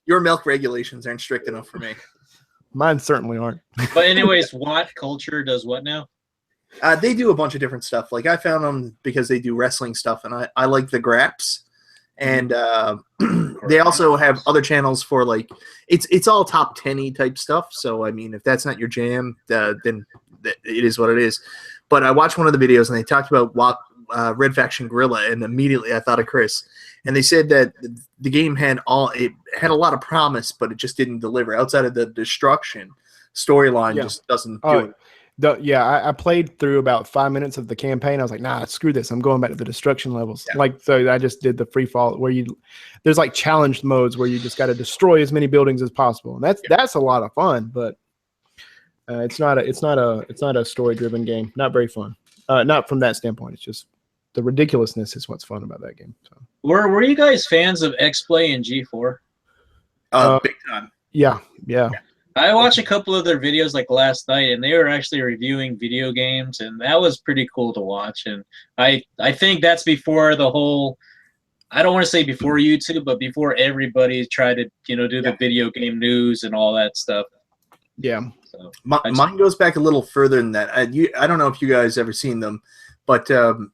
Your milk regulations aren't strict enough for me. Mine certainly aren't. But anyways, Watt Culture does what now? They do a bunch of different stuff. Like I found them because they do wrestling stuff, and I like the graps. And they also have other channels for like it's all top 10-y type stuff. So I mean, if that's not your jam, then it is what it is. But I watched one of the videos and they talked about Red Faction Guerrilla, and immediately I thought of Chris. And they said that the game had a lot of promise, but it just didn't deliver. Outside of the destruction storyline, just doesn't do it. I played through about 5 minutes of the campaign. I was like, nah, screw this. I'm going back to the destruction levels. Yeah. So I just did the free fall where there's like challenged modes where you just got to destroy as many buildings as possible. And that's a lot of fun, but it's not a story driven game. Not very fun. Not from that standpoint. It's just the ridiculousness is what's fun about that game. So. Were you guys fans of X-Play and G4? Big time. Yeah. I watched a couple of their videos like last night, and they were actually reviewing video games, and that was pretty cool to watch. And I think that's before the whole, I don't want to say before YouTube, but before everybody tried to do the video game news and all that stuff. Yeah. So, mine goes back a little further than that. I don't know if you guys ever seen them, but do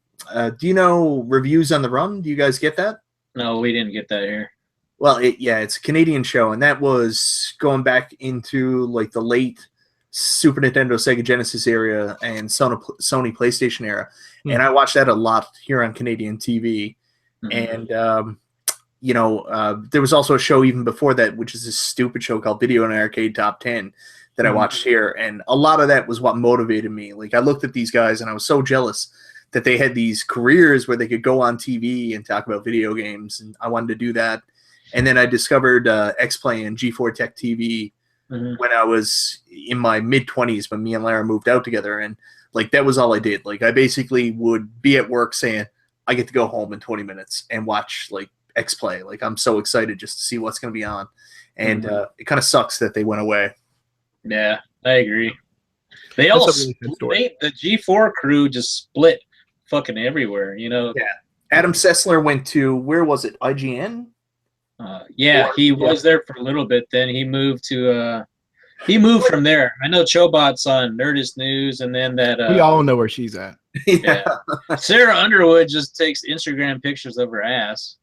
you know Reviews on the Run? Do you guys get that? No, we didn't get that here. Well, it's a Canadian show, and that was going back into like the late Super Nintendo, Sega Genesis era and Sony PlayStation era. Mm-hmm. And I watched that a lot here on Canadian TV. Mm-hmm. And, there was also a show even before that, which is this stupid show called Video and Arcade Top 10 that I watched here. And a lot of that was what motivated me. Like I looked at these guys and I was so jealous that they had these careers where they could go on TV and talk about video games. And I wanted to do that. And then I discovered X-Play and G4 Tech TV when I was in my mid-20s when me and Lara moved out together. And, like, that was all I did. Like, I basically would be at work saying, I get to go home in 20 minutes and watch, like, X-Play. Like, I'm so excited just to see what's going to be on. And it kind of sucks that they went away. Yeah, I agree. They all the G4 crew just split fucking everywhere, Yeah. Adam Sessler went to, where was it, IGN? He was there for a little bit. Then he moved to he moved from there. I know Chobot's on Nerdist News, and then that we all know where she's at. Yeah. Sarah Underwood just takes Instagram pictures of her ass.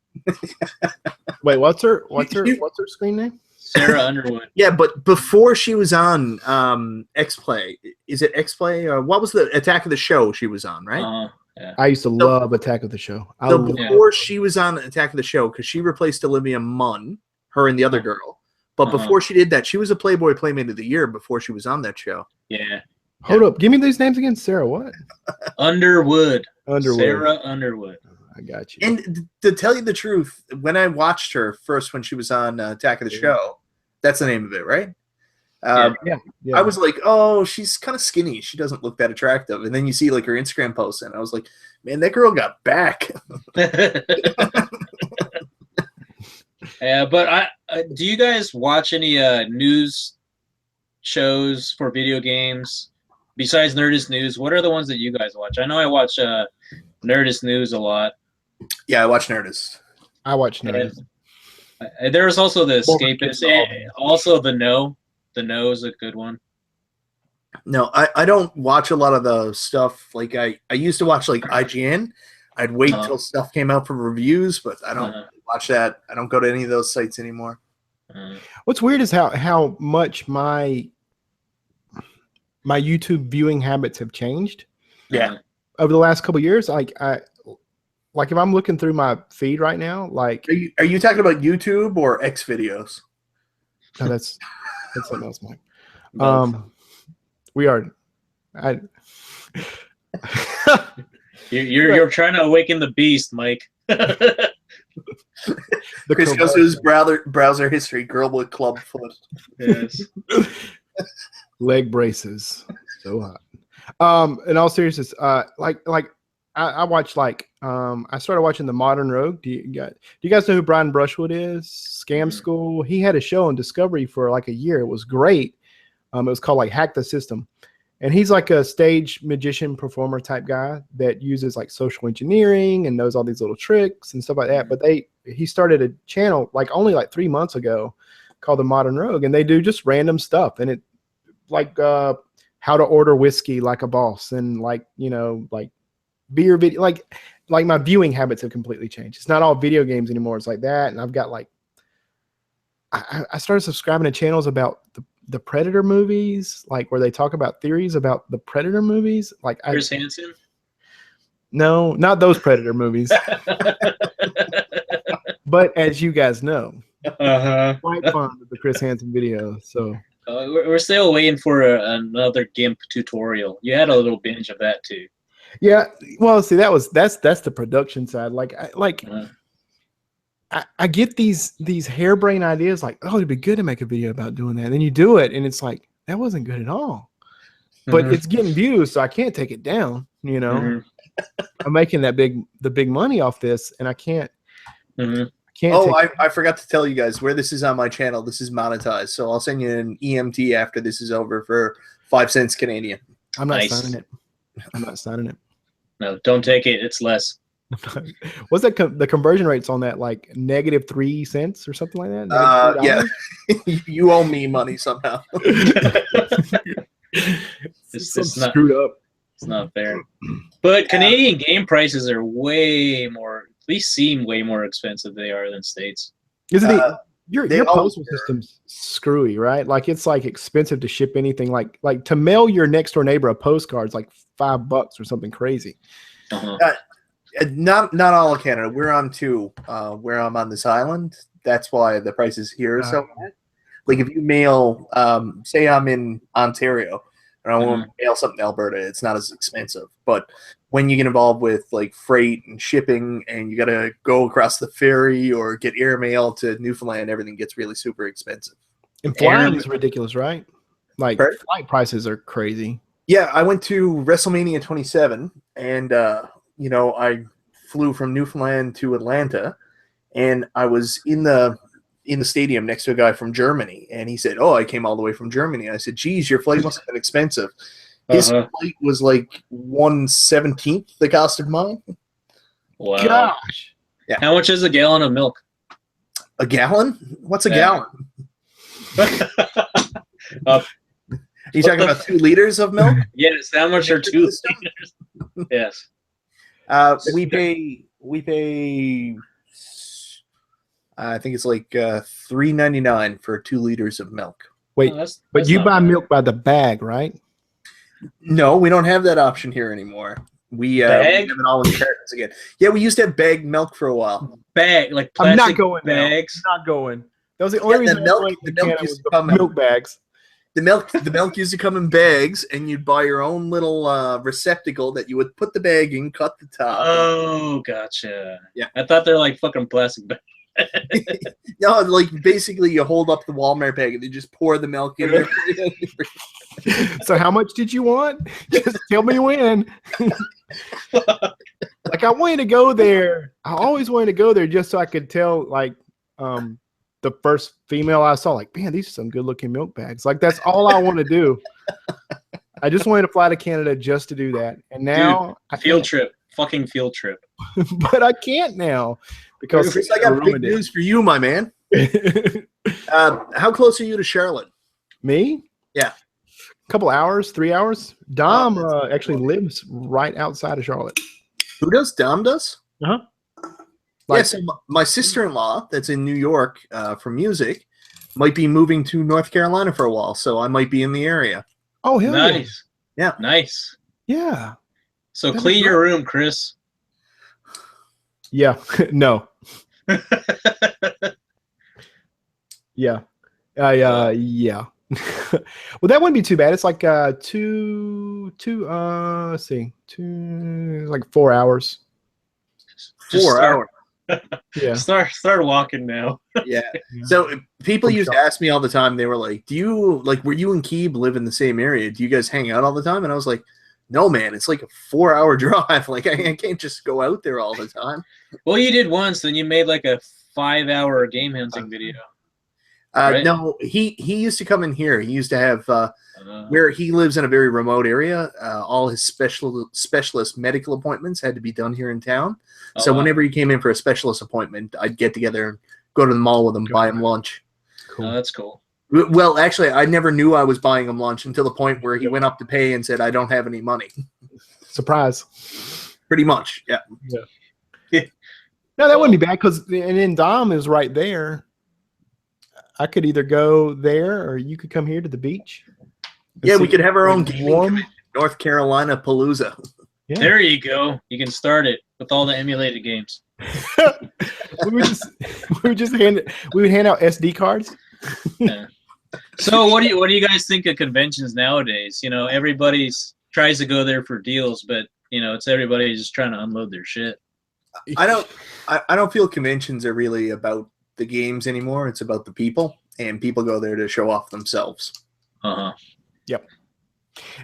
Wait, what's her screen name? Sarah Underwood. Yeah, but before she was on X-Play, is it X-Play? What was the Attack of the Show she was on, right? Yeah. I used to love Attack of the Show. Before she was on Attack of the Show, because she replaced Olivia Munn, her and the other girl. But before she did that, she was a Playboy Playmate of the Year before she was on that show. Yeah. Hold up. Give me these names again. Sarah what? Underwood. Sarah Underwood. I got you. And to tell you the truth, when I watched her first when she was on Attack of the Show, that's the name of it, right? Yeah. I was like, oh, she's kind of skinny. She doesn't look that attractive. And then you see like her Instagram post, and I was like, man, that girl got back. Yeah, but do you guys watch any news shows for video games besides Nerdist News? What are the ones that you guys watch? I know I watch Nerdist News a lot. Yeah, I watch Nerdist. I watch Nerdist. There's also the More Escapist. kids. Also the No. The No is a good one. No, I don't watch a lot of the stuff. Like I used to watch like IGN. I'd wait till stuff came out for reviews, but I don't watch that. I don't go to any of those sites anymore. What's weird is how much my YouTube viewing habits have changed. Yeah. Over the last couple of years, like if I'm looking through my feed right now, like Are you talking about YouTube or X videos? no, that's something else, Mike. Both. We are. You're trying to awaken the beast, Mike. Chris goes to his browser history. Girl with club foot. Yes. Leg braces, so hot. In all seriousness, I watched I started watching The Modern Rogue. Do you guys know who Brian Brushwood is? Scam School. He had a show on Discovery for like a year. It was great. It was called like Hack the System, and he's like a stage magician performer type guy that uses like social engineering and knows all these little tricks and stuff like that. But he started a channel only 3 months ago called The Modern Rogue, and they do just random stuff, and it like how to order whiskey like a boss, and beer video, like my viewing habits have completely changed. It's not all video games anymore. It's like that, and I've got I started subscribing to channels about the Predator movies, where they talk about theories about the Predator movies. Chris Hansen? No, not those Predator movies. But as you guys know, quite fond of the Chris Hansen video. So we're still waiting for another GIMP tutorial. You had a little binge of that too. Yeah, well, see, that's the production side. I get these harebrained ideas it'd be good to make a video about doing that. And then you do it, and it's like, that wasn't good at all. But it's getting views, so I can't take it down. I'm making the big money off this, and I can't. I forgot to tell you guys where this is on my channel. This is monetized, so I'll send you an EMT after this is over for 5 cents Canadian. I'm not signing it. I'm not signing it. No, don't take it. It's less. What's that? The conversion rates on that -3 cents or something like that? Yeah, you owe me money somehow. It's not screwed up. It's not fair. But Canadian game prices are way more. At least seem way more expensive they are than States. Isn't it? Your postal system's screwy, right? It's expensive to ship anything. Like to mail your next door neighbor a postcard is $5 or something crazy. Not all of Canada. We're on 2. Where I'm on this island, that's why the prices here are so high. If you mail, say I'm in Ontario and I want to mail something to Alberta, it's not as expensive. But when you get involved with freight and shipping, and you got to go across the ferry or get airmail to Newfoundland, everything gets really super expensive. And flying is ridiculous, right? Flight prices are crazy. Yeah, I went to WrestleMania 27, and I flew from Newfoundland to Atlanta, and I was in the stadium next to a guy from Germany, and he said, "Oh, I came all the way from Germany." I said, "Geez, your flight must have been expensive." His flight was 1/17 the cost of mine. Wow. Gosh. Yeah. How much is a gallon of milk? A gallon? What's a gallon? You talking about 2 liters of milk? Yes. How much are 2 liters? Yes. We pay. I think it's $3.99 for 2 liters of milk. Wait, but you buy milk by the bag, right? No, we don't have that option here anymore. We have it all in cartons again. Yeah, we used to have bagged milk for a while. Plastic I'm not going bags. I'm not going. That was the only reason the milk used to come milk bags. The milk used to come in bags, and you'd buy your own little receptacle that you would put the bag in, cut the top. Oh, gotcha. Yeah, I thought they're fucking plastic bags. No, basically you hold up the Walmart bag and they just pour the milk in there. So how much did you want? Just tell me when. I wanted to go there. I always wanted to go there just so I could tell the first female I saw, man, these are some good looking milk bags. That's all I want to do. I just wanted to fly to Canada just to do that. And now field trip. Fucking field trip. But I can't now because I got big news for you, my man. How close are you to Charlotte? Me? Yeah. A couple hours, 3 hours. Dom Oh, actually lives right outside of Charlotte. Who does? Dom does? Uh-huh. Like, yes, my sister-in-law that's in New York for music might be moving to North Carolina for a while, so I might be in the area. Oh, hell nice. Yeah. Nice. Yeah. So clean your room, Chris. Yeah. No. Yeah. Yeah. Well, that wouldn't be too bad. It's like let's see, like 4 hours. Just 4 hours. Yeah. Start walking now. Yeah. So people used to ask me all the time, they were like, were you and Keeb live in the same area? Do you guys hang out all the time? And I was like, no, man, it's like a 4-hour drive. Like I can't just go out there all the time. Well, you did once, then you made like a 5-hour game hunting video. Right? No, he used to come in here. He used to have where he lives in a very remote area. All his specialist medical appointments had to be done here in town. So whenever he came in for a specialist appointment, I'd get together and go to the mall with him, buy him lunch. Cool. Oh, that's cool. Well, actually, I never knew I was buying him lunch until the point where he went up to pay and said, "I don't have any money." Surprise. Pretty much, yeah. No, that wouldn't be bad because and then Dom is right there. I could either go there or you could come here to the beach. Yeah, we could have our own gaming North Carolina Palooza. Yeah. There you go. You can start it with all the emulated games. we would hand out SD cards. Yeah. So what do you guys think of conventions nowadays? You know, everybody's tries to go there for deals, but you know, it's everybody just trying to unload their shit. I don't feel conventions are really about the games anymore. It's about the people, and people go there to show off themselves. Yep.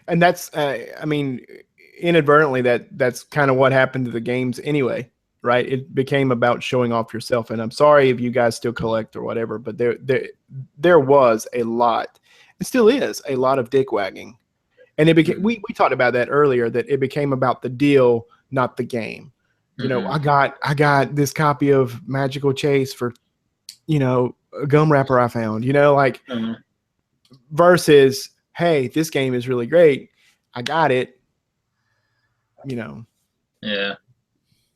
And that's I mean, inadvertently that's kind of what happened to the games anyway, right? It became about showing off yourself. And I'm sorry if you guys still collect or whatever, but there was a lot, it still is a lot of dick wagging. And it became we talked about that earlier, that it became about the deal, not the game. You know, I got this copy of Magical Chase for, you know, a gum wrapper I found, you know, like versus, hey, this game is really great. I got it. You know. Yeah.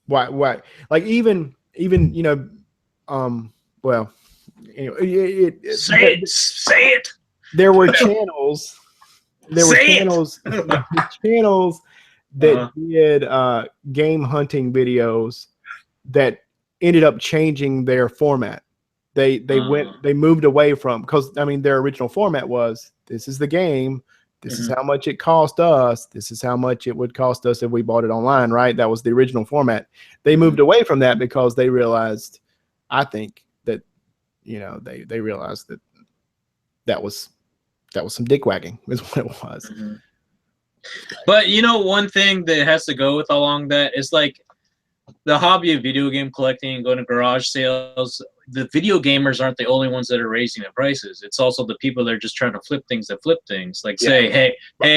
Why? Like even, you know, well, anyway, say it. There were channels. Channels that did game hunting videos that ended up changing their format. They moved away from, because I mean their original format was, this is the game, this is how much it cost us, this is how much it would cost us if we bought it online, right? That was the original format. They moved away from that because they realized, I think that, you know, they realized that was some dick wagging is what it was. But you know, one thing that has to go with along that is like the hobby of video game collecting and going to garage sales. The video gamers aren't the only ones that are raising the prices. It's also the people that are just trying to flip things that flip things. Like say, hey,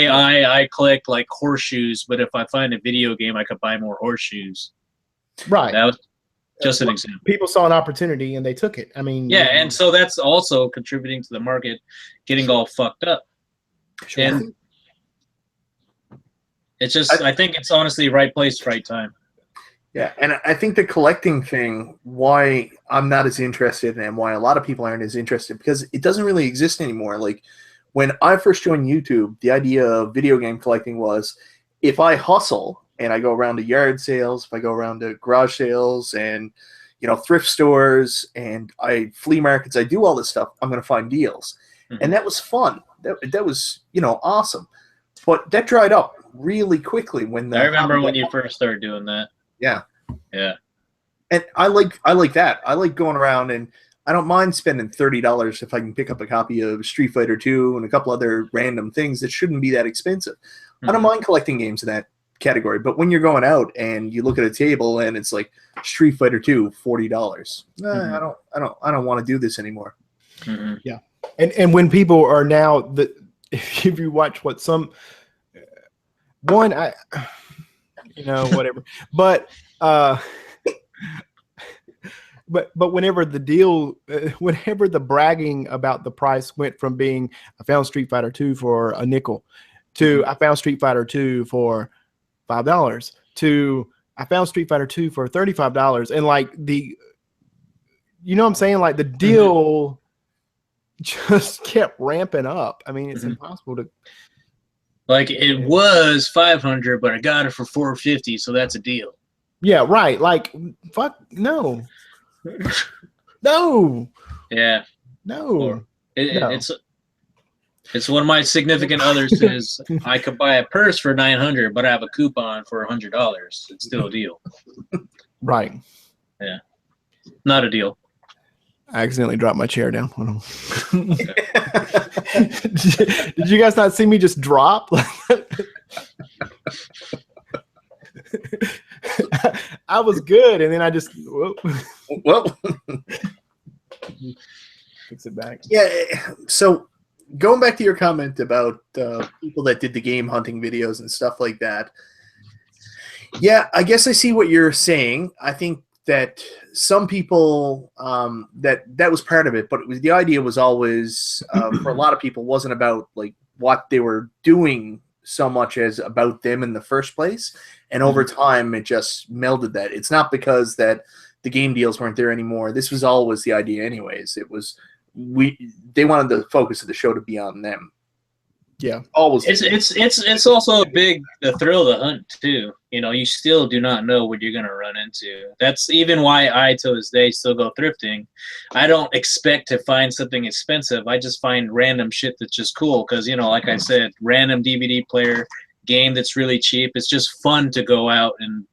I collect like horseshoes, but if I find a video game, I could buy more horseshoes. Right. That was just an example. People saw an opportunity and they took it. I mean, yeah, and so that's also contributing to the market getting all fucked up. Sure. And it's just, I think it's honestly right place, right time. Yeah, and I think the collecting thing, why I'm not as interested and why a lot of people aren't as interested, because it doesn't really exist anymore. Like when I first joined YouTube, the idea of video game collecting was, if I hustle and I go around to yard sales, if I go around to garage sales and, you know, thrift stores and flea markets, I do all this stuff, I'm going to find deals. And that was fun. That was, you know, awesome. But that dried up really quickly when I remember when you first started doing that. Yeah. Yeah. And I like that. I like going around, and I don't mind spending $30 if I can pick up a copy of Street Fighter 2 and a couple other random things that shouldn't be that expensive. I don't mind collecting games in that category. But when you're going out and you look at a table and it's like Street Fighter 2, $40. I don't want to do this anymore. Yeah. And when people are now, if you watch what some one, you know, whatever, but but whenever the deal, whenever the bragging about the price went from being I found Street Fighter 2 for a nickel to I found Street Fighter 2 for $5 to I found Street Fighter 2 for $35, and like you know what I'm saying? Like the deal just kept ramping up. I mean, it's impossible to. Like it was 500, but I got it for 450, so that's a deal. Yeah, right. Like, fuck, no. No. Yeah. No. It's one of my significant others says I could buy a purse for 900, but I have a coupon for $100. It's still a deal. Right. Yeah. Not a deal. I accidentally dropped my chair down. Did you guys not see me just drop? I was good, and then I just well fix it back. Yeah. So going back to your comment about people that did the game hunting videos and stuff like that. Yeah, I guess I see what you're saying. I think that some people that was part of it, but the idea was always for a lot of people wasn't about like what they were doing so much as about them in the first place, and over time it just melded that. It's not because that the game deals weren't there anymore. This was always the idea anyways. It was they wanted the focus of the show to be on them. Yeah, always. It's also the thrill of the hunt too. You know, you still do not know what you're gonna run into. That's even why I to this day still go thrifting. I don't expect to find something expensive. I just find random shit that's just cool because, you know, like I said, random DVD player game that's really cheap. It's just fun to go out and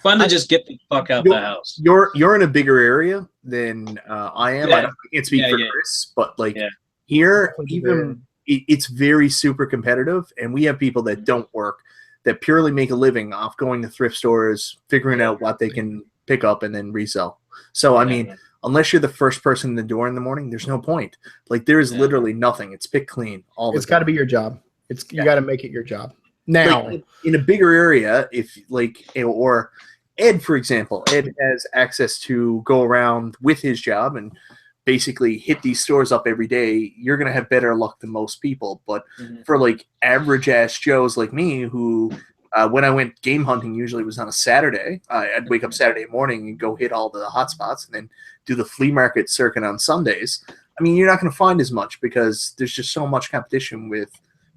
fun to just get the fuck out the house. You're in a bigger area than I am. Yeah. I can't speak for Chris, but like here, even it's very super competitive, and we have people that don't work, that purely make a living off going to thrift stores, figuring out what they can pick up and then resell. So, I mean, unless you're the first person in the door in the morning, there's no point. Like, there is literally nothing. It's pick clean all the time. It's got to be your job. You got to make it your job. Now, like, in a bigger area, if like, or Ed, for example, Ed has access to go around with his job and basically hit these stores up every day. You're going to have better luck than most people. But for like average ass Joes like me, who when I went game hunting, usually was on a Saturday, I'd wake up Saturday morning and go hit all the hot spots and then do the flea market circuit on Sundays. I mean, you're not going to find as much because there's just so much competition with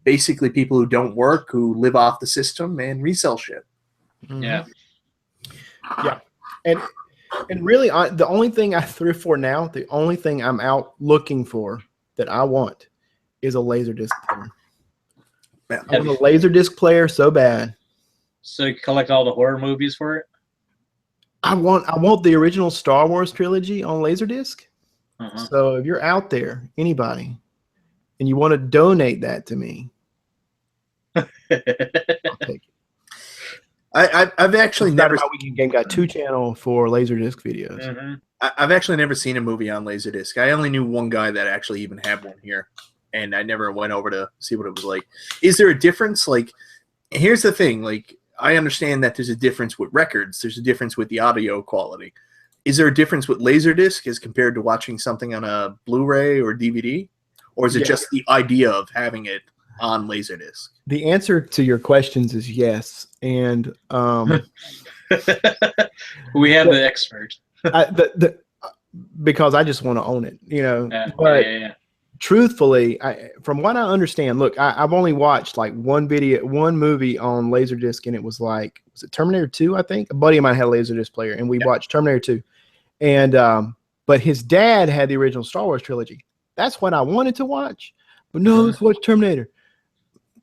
basically people who don't work, who live off the system and resell shit. Yeah. Yeah. And really, the only thing I thrift for now, the only thing I'm out looking for that I want is a Laserdisc player. Yeah. I want a Laserdisc player so bad. So you collect all the horror movies for it? I want the original Star Wars trilogy on Laserdisc. So if you're out there, anybody, and you want to donate that to me, I'll take it. I've actually never. My Weekend Game got 2-channel for Laserdisc videos. I've actually never seen a movie on Laserdisc. I only knew one guy that actually even had one here, and I never went over to see what it was like. Is there a difference? Like, here's the thing. Like, I understand that there's a difference with records. There's a difference with the audio quality. Is there a difference with Laserdisc as compared to watching something on a Blu-ray or DVD? Or is it just the idea of having it on Laserdisc? The answer to your questions is yes. And we have the expert. Because I just want to own it, you know. But truthfully, from what I understand, look, I've only watched like one movie on Laserdisc, and it was it Terminator 2, I think? A buddy of mine had a Laserdisc player, and we watched Terminator 2. And but his dad had the original Star Wars trilogy. That's what I wanted to watch. But no, let's watch Terminator.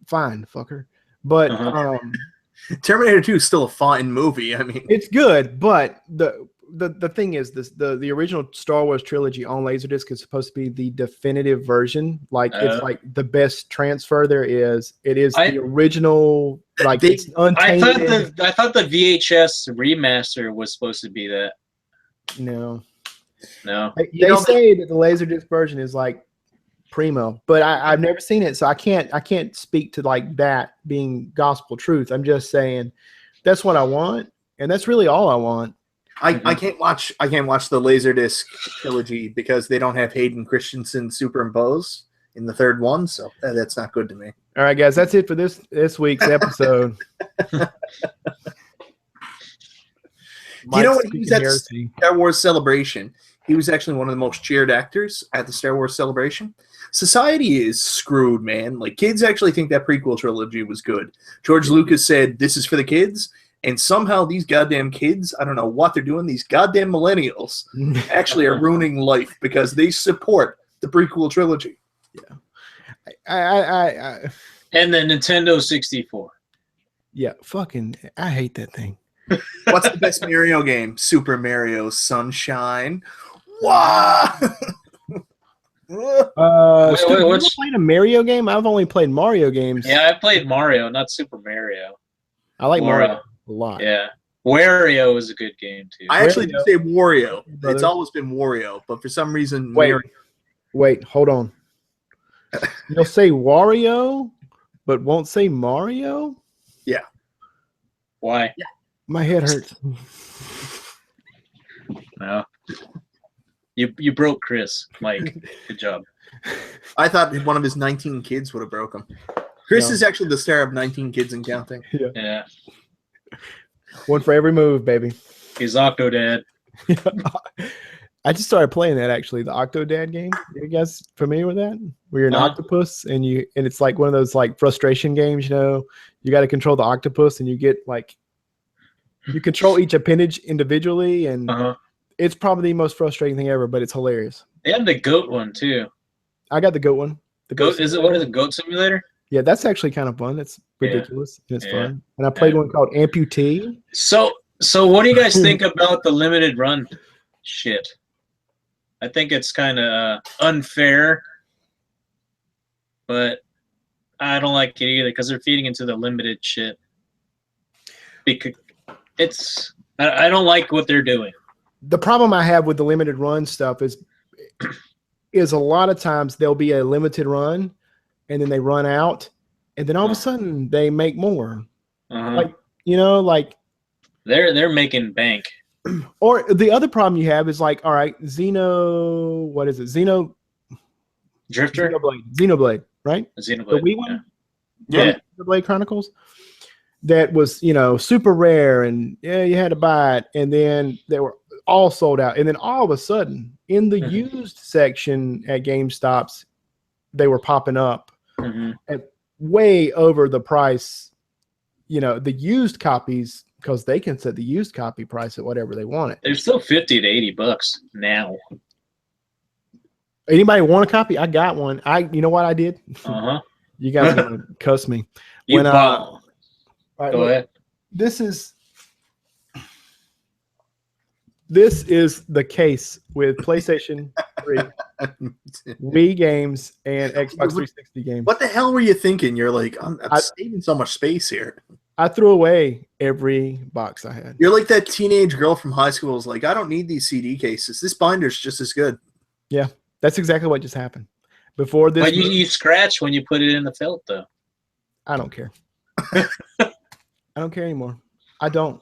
Fine, fucker. But Terminator 2 is still a fine movie. I mean, it's good, but the thing is, the original Star Wars trilogy on Laserdisc is supposed to be the definitive version. Like it's like the best transfer there is. It is the original. Like it's untainted. I thought the VHS remaster was supposed to be that. No. They say that the Laserdisc version is like primo, but I've never seen it, so I can't speak to like that being gospel truth. I'm just saying that's what I want, and that's really all I want. I can't watch the Laserdisc trilogy because they don't have Hayden Christensen superimposed in the third one, so that's not good to me. All right, guys, that's it for this week's episode. You know what? He was at the Star Wars Celebration. He was actually one of the most cheered actors at the Star Wars Celebration. Society is screwed, man. Like, kids actually think that prequel trilogy was good. George Lucas said, this is for the kids. And somehow these goddamn kids, I don't know what they're doing, these goddamn millennials actually are ruining life because they support the prequel trilogy. Yeah. I And the Nintendo 64. Yeah, fucking, I hate that thing. What's the best Mario game? Super Mario Sunshine. Wow. Have you played a Mario game? I've only played Mario games. Yeah, I played Mario, not Super Mario. I like Mario a lot. Yeah. Wario is a good game, too. I actually do say Wario. It's always been Wario, but for some reason, Wait, hold on. You'll say Wario, but won't say Mario? Yeah. Why? Yeah. My head hurts. No. You broke Chris, Mike. Good job. I thought one of his 19 kids would have broke him. Chris is actually the star of 19 Kids and Counting. Yeah. One for every move, baby. He's Octodad. I just started playing that actually, the Octodad game. Are you guys familiar with that? Where you're an octopus and it's like one of those like frustration games, you know. You got to control the octopus and you get like you control each appendage individually and it's probably the most frustrating thing ever, but it's hilarious. They have the goat one too. I got the goat one. The goat is it? What is it? Goat Simulator? Yeah, that's actually kind of fun. It's ridiculous and it's fun. And I played one called Amputee. So what do you guys think about the limited run shit? I think it's kind of unfair, but I don't like it either because they're feeding into the limited shit. Because I don't like what they're doing. The problem I have with the limited run stuff is a lot of times there'll be a limited run and then they run out and then all of a sudden they make more. Like, you know, like they're making bank. Or the other problem you have is like, all right, Xeno, what is it? Drifter? Xenoblade, right? Xenoblade. The Wii one? Yeah. Xenoblade Chronicles. That was, you know, super rare and you had to buy it. And then they were all sold out. And then all of a sudden, in the used section at GameStops, they were popping up at way over the price, you know, the used copies, because they can set the used copy price at whatever they want it. They're still $50 to $80 now. Anybody want a copy? I got one. You know what I did? You guys are gonna cuss me. Go ahead. This is the case with PlayStation 3, Wii games, and Xbox 360 games. What the hell were you thinking? You're like, I'm saving so much space here. I threw away every box I had. You're like that teenage girl from high school is like, I don't need these CD cases. This binder's just as good. Yeah, that's exactly what just happened. Before this, but you scratch when you put it in the felt, though. I don't care. I don't care anymore. I don't.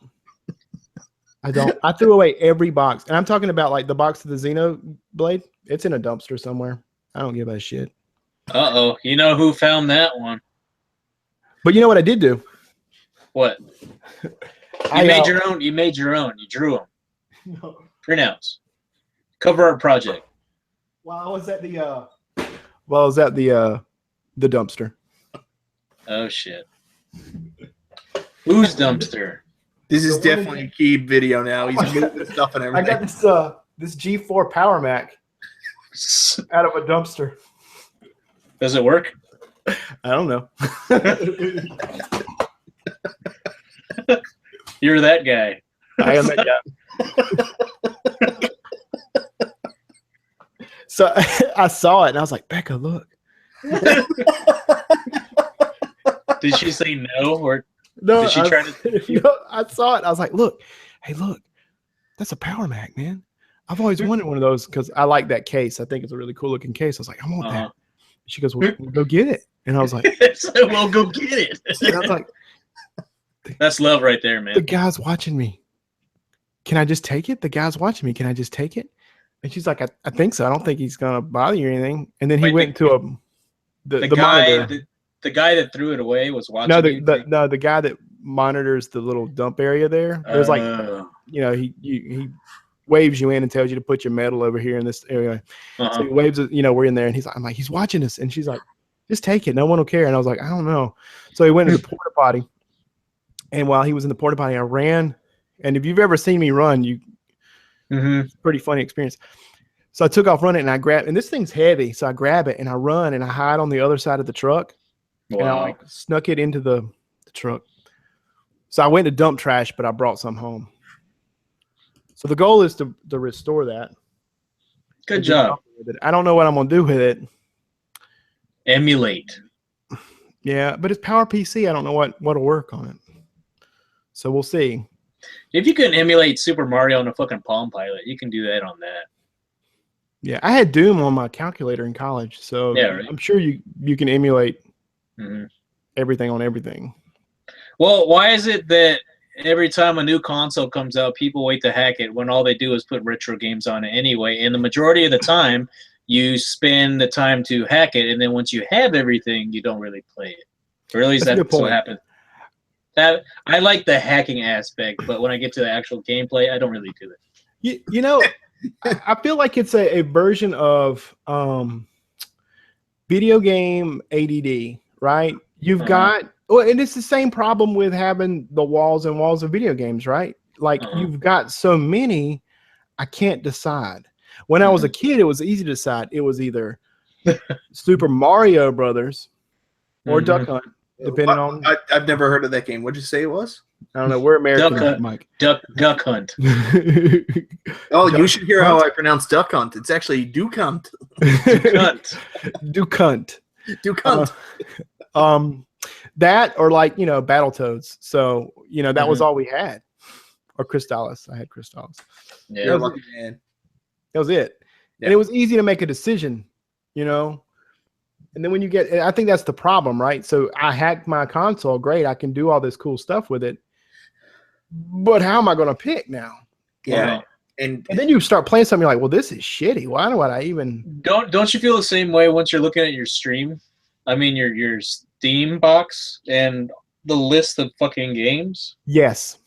I threw away every box, and I'm talking about like the box of the Xenoblade. It's in a dumpster somewhere. I don't give a shit. You know who found that one? But you know what I did do? What? You made your own. You made your own. You drew them. No. Printouts. Cover art project. Well, I was at the the dumpster. Oh shit. Whose dumpster? This is definitely a key video now. He's moving stuff and everything. I got this G4 Power Mac out of a dumpster. Does it work? I don't know. You're that guy. I am that guy. So I saw it and I was like, Becca, look. Did she say no or no? Did she try to? No, I saw it. I was like, look, hey, look, that's a Power Mac, man. I've always wanted one of those because I like that case. I think it's a really cool looking case. I was like, I want that. She goes, well, go get it. And I was like, well, go get it. And I was like, that's love right there, man. The guy's watching me. can I just take it? The guy's watching me. Can I just take it? And she's like, I think so. I don't think he's going to bother you or anything. And then he went to the guy, monitor. The guy that threw it away was watching. No, the guy that monitors the little dump area there. There's like, he waves you in and tells you to put your metal over here in this area. So he waves it, we're in there, and I'm like, he's watching us. And she's like, just take it. No one will care. And I was like, I don't know. So he went to the porta potty. And while he was in the porta potty, I ran. And if you've ever seen me run, it's a pretty funny experience. So I took off running, and I grabbed, and this thing's heavy. So I grab it and I run and I hide on the other side of the truck. Wow. And I snuck it into the truck. So I went to dump trash, but I brought some home. So the goal is to restore that. Good job. I don't know what I'm going to do with it. Emulate. Yeah, but it's PowerPC. I don't know what'll work on it. So we'll see. If you can emulate Super Mario on a fucking Palm Pilot, you can do that on that. Yeah, I had Doom on my calculator in college, so yeah, right. I'm sure you can emulate everything on everything. Well, why is it that every time a new console comes out, people wait to hack it when all they do is put retro games on it anyway? And the majority of the time, you spend the time to hack it, and then once you have everything, you don't really play it. Really, that's what happens. That I like the hacking aspect, but when I get to the actual gameplay, I don't really do it. You know, I feel like it's a version of video game ADD, right? You've got, well, and it's the same problem with having the walls and walls of video games, right? Like you've got so many, I can't decide. When I was a kid, it was easy to decide. It was either Super Mario Brothers or Duck Hunt, depending on. I've never heard of that game. What'd you say it was? I don't know. We're American, Duck Hunt, Mike. Duck Hunt. Oh, you should hear how I pronounce Duck Hunt. It's actually Duke Hunt. Duke Hunt. Duke Hunt. Duke Hunt. That or like, Battletoads. So, that was all we had. Or Crystalis. I had Crystalis. Yeah, you're lucky, man. That was it. Yeah. And it was easy to make a decision, And then when you get, I think that's the problem, right? So I hacked my console. Great. I can do all this cool stuff with it. But how am I going to pick now? Yeah. And then you start playing something, you're like, well, this is shitty. Why do I even? Don't you feel the same way once you're looking at your stream? I mean, your Steam box and the list of fucking games? Yes.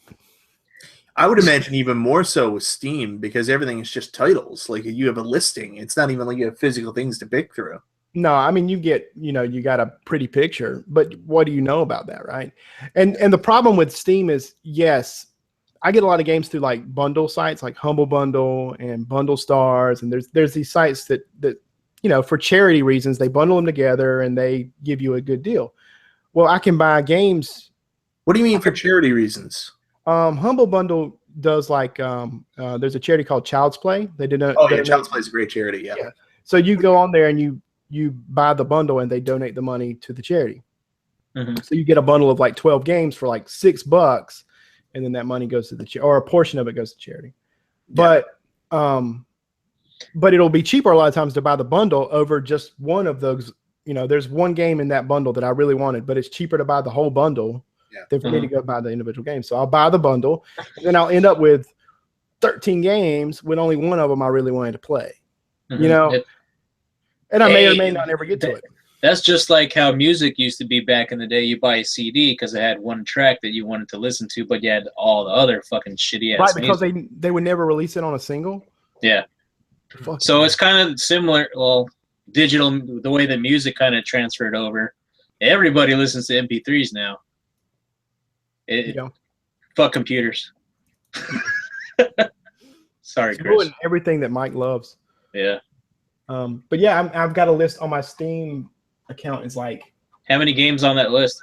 I would imagine even more so with Steam because everything is just titles. Like you have a listing. It's not even like you have physical things to pick through. No, I mean, you get, you got a pretty picture, but what do you know about that, right? And the problem with Steam is, yes, I get a lot of games through like bundle sites like Humble Bundle and Bundle Stars, and there's these sites that for charity reasons, they bundle them together and they give you a good deal. Well, I can buy games. What do you mean for charity reasons? Humble Bundle does like there's a charity called Child's Play. They did Child's Play is a great charity. Yeah. So you go on there and you buy the bundle and they donate the money to the charity. So you get a bundle of like 12 games for like $6, and then that money goes to the charity, or a portion of it goes to charity. Yeah. But it'll be cheaper a lot of times to buy the bundle over just one of those. There's one game in that bundle that I really wanted, but it's cheaper to buy the whole bundle than for me to go buy the individual games. So I'll buy the bundle, and then I'll end up with 13 games when only one of them I really wanted to play. And I may or may not ever get to it. That's just like how music used to be back in the day. You buy a CD because it had one track that you wanted to listen to, but you had all the other fucking shitty ass music. Right, because they would never release it on a single? Yeah. So it's kind of similar, digital, the way the music kind of transferred over. Everybody listens to MP3s now. Fuck computers. Sorry, Chris. Everything that Mike loves. Yeah. But yeah, I've got a list on my Steam account. It's like, how many games on that list?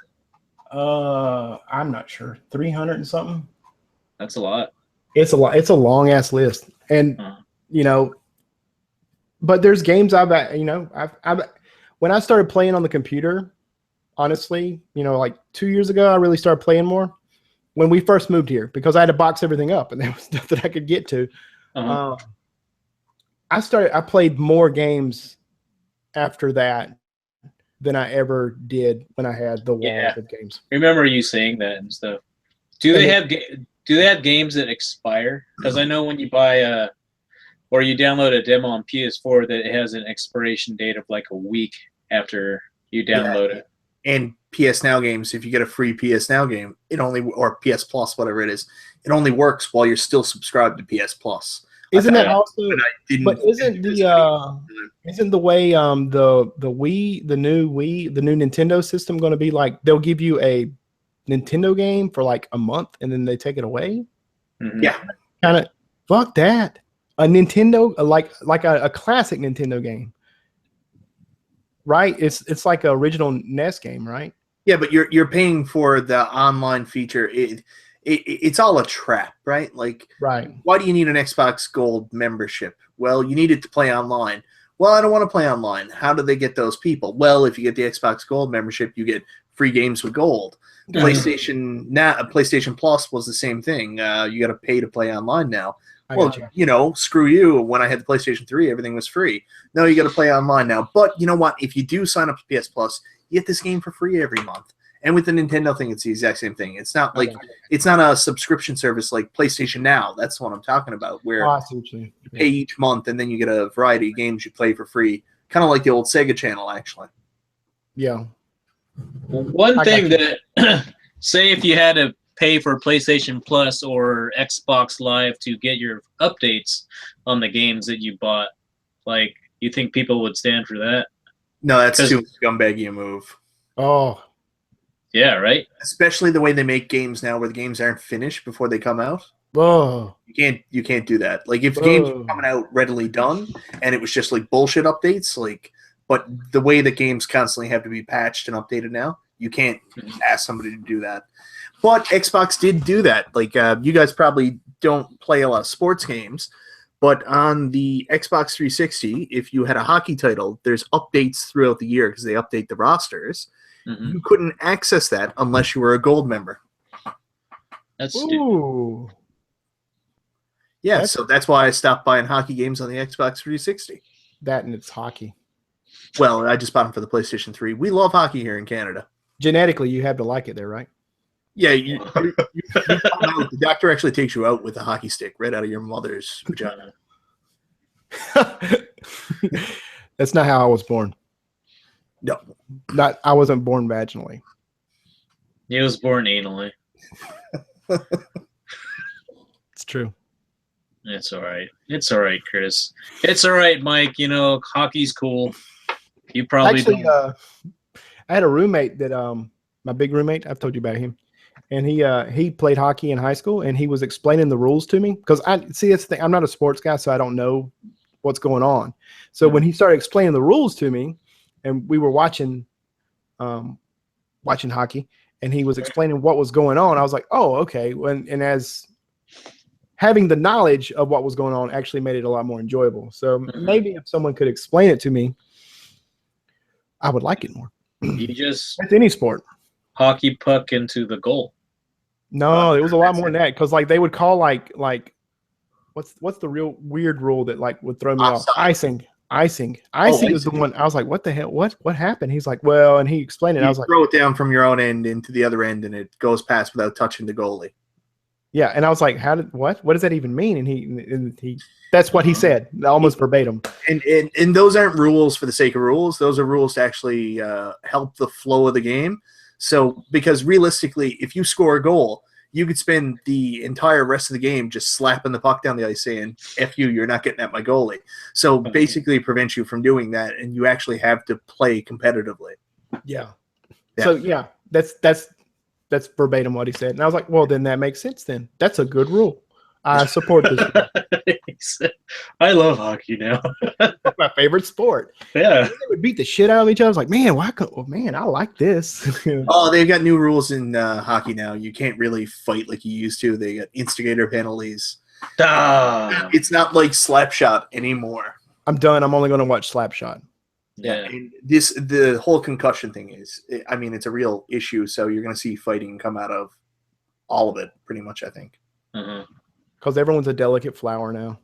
I'm not sure. 300 and something. That's a lot. It's a lot. It's a long ass list, and but there's games I've when I started playing on the computer, honestly, like 2 years ago, I really started playing more when we first moved here because I had to box everything up and there was stuff that I could get to. I played more games after that than I ever did when I had the wall of games. Remember you saying that and stuff. Do they have Do they have games that expire? Because I know when you buy or you download a demo on PS4 that it has an expiration date of like a week after you download it. And PS Now games, if you get a free PS Now game, it only, or PS Plus, whatever it is, it only works while you're still subscribed to PS Plus. Isn't that also? But isn't the way the Wii, the new Nintendo system going to be like? They'll give you a Nintendo game for like a month and then they take it away. Yeah, kind of fuck that. A Nintendo, like a classic Nintendo game, right? It's like an original NES game, right? Yeah, but you're paying for the online feature. It's all a trap, right? Like, right. Why do you need an Xbox Gold membership? Well, you need it to play online. Well, I don't want to play online. How do they get those people? Well, if you get the Xbox Gold membership, you get free games with gold. PlayStation Plus was the same thing. You got to pay to play online now. Screw you. When I had the PlayStation 3, everything was free. No, you got to play online now. But you know what? If you do sign up to PS Plus, you get this game for free every month. And with the Nintendo thing, it's the exact same thing. It's not like it's not a subscription service like PlayStation Now. That's what I'm talking about, where you pay each month and then you get a variety of games you play for free. Kind of like the old Sega channel, actually. Yeah. One thing that, say if you had to pay for PlayStation Plus or Xbox Live to get your updates on the games that you bought, like, you think people would stand for that? No, that's too scumbaggy a move. Oh. Yeah, right? Especially the way they make games now where the games aren't finished before they come out. Oh. You can't do that. Like, if games are coming out readily done and it was just like bullshit updates, like, but the way that games constantly have to be patched and updated now, you can't ask somebody to do that. But Xbox did do that. Like, you guys probably don't play a lot of sports games, but on the Xbox 360, if you had a hockey title, there's updates throughout the year because they update the rosters. You couldn't access that unless you were a gold member. That's stupid. Yeah, so that's why I stopped buying hockey games on the Xbox 360. That and it's hockey. Well, I just bought them for the PlayStation 3. We love hockey here in Canada. Genetically, you have to like it there, right? Yeah, you the doctor actually takes you out with a hockey stick right out of your mother's vagina. That's not how I was born. No. I wasn't born vaginally. He was born anally. It's true. It's all right. It's all right, Chris. It's all right, Mike. You know, hockey's cool. You probably actually. I had a roommate that my big roommate. I've told you about him, and he played hockey in high school, and he was explaining the rules to me because that's the thing. I'm not a sports guy, so I don't know what's going on. So when he started explaining the rules to me, and we were watching hockey, and he was explaining what was going on, I was like, oh, okay. And as having the knowledge of what was going on actually made it a lot more enjoyable. So maybe if someone could explain it to me, I would like it more. You just it's any sport. Hockey puck into the goal. No, it was a lot more than that because like they would call like what's the real weird rule that like would throw me off? Icing is the one. I was like, what the hell? What happened? He's like, well, and he explained it. I was like, throw it down from your own end into the other end, and it goes past without touching the goalie. Yeah, and I was like, what does that even mean? And he that's what he said, almost verbatim. And those aren't rules for the sake of rules. Those are rules to actually help the flow of the game. So, because realistically, if you score a goal, you could spend the entire rest of the game just slapping the puck down the ice saying, F you, you're not getting at my goalie. So basically it prevents you from doing that, and you actually have to play competitively. Yeah. So, yeah, that's verbatim what he said. And I was like, well, then that makes sense then. That's a good rule. I support this. I love hockey now. It's my favorite sport. Yeah. They would beat the shit out of each other. I was like, man, man, I like this. Oh, they've got new rules in hockey now. You can't really fight like you used to. They got instigator penalties. It's not like Slapshot anymore. I'm done. I'm only going to watch Slapshot. Yeah. And the whole concussion thing it's a real issue. So you're going to see fighting come out of all of it pretty much, I think. Because everyone's a delicate flower now.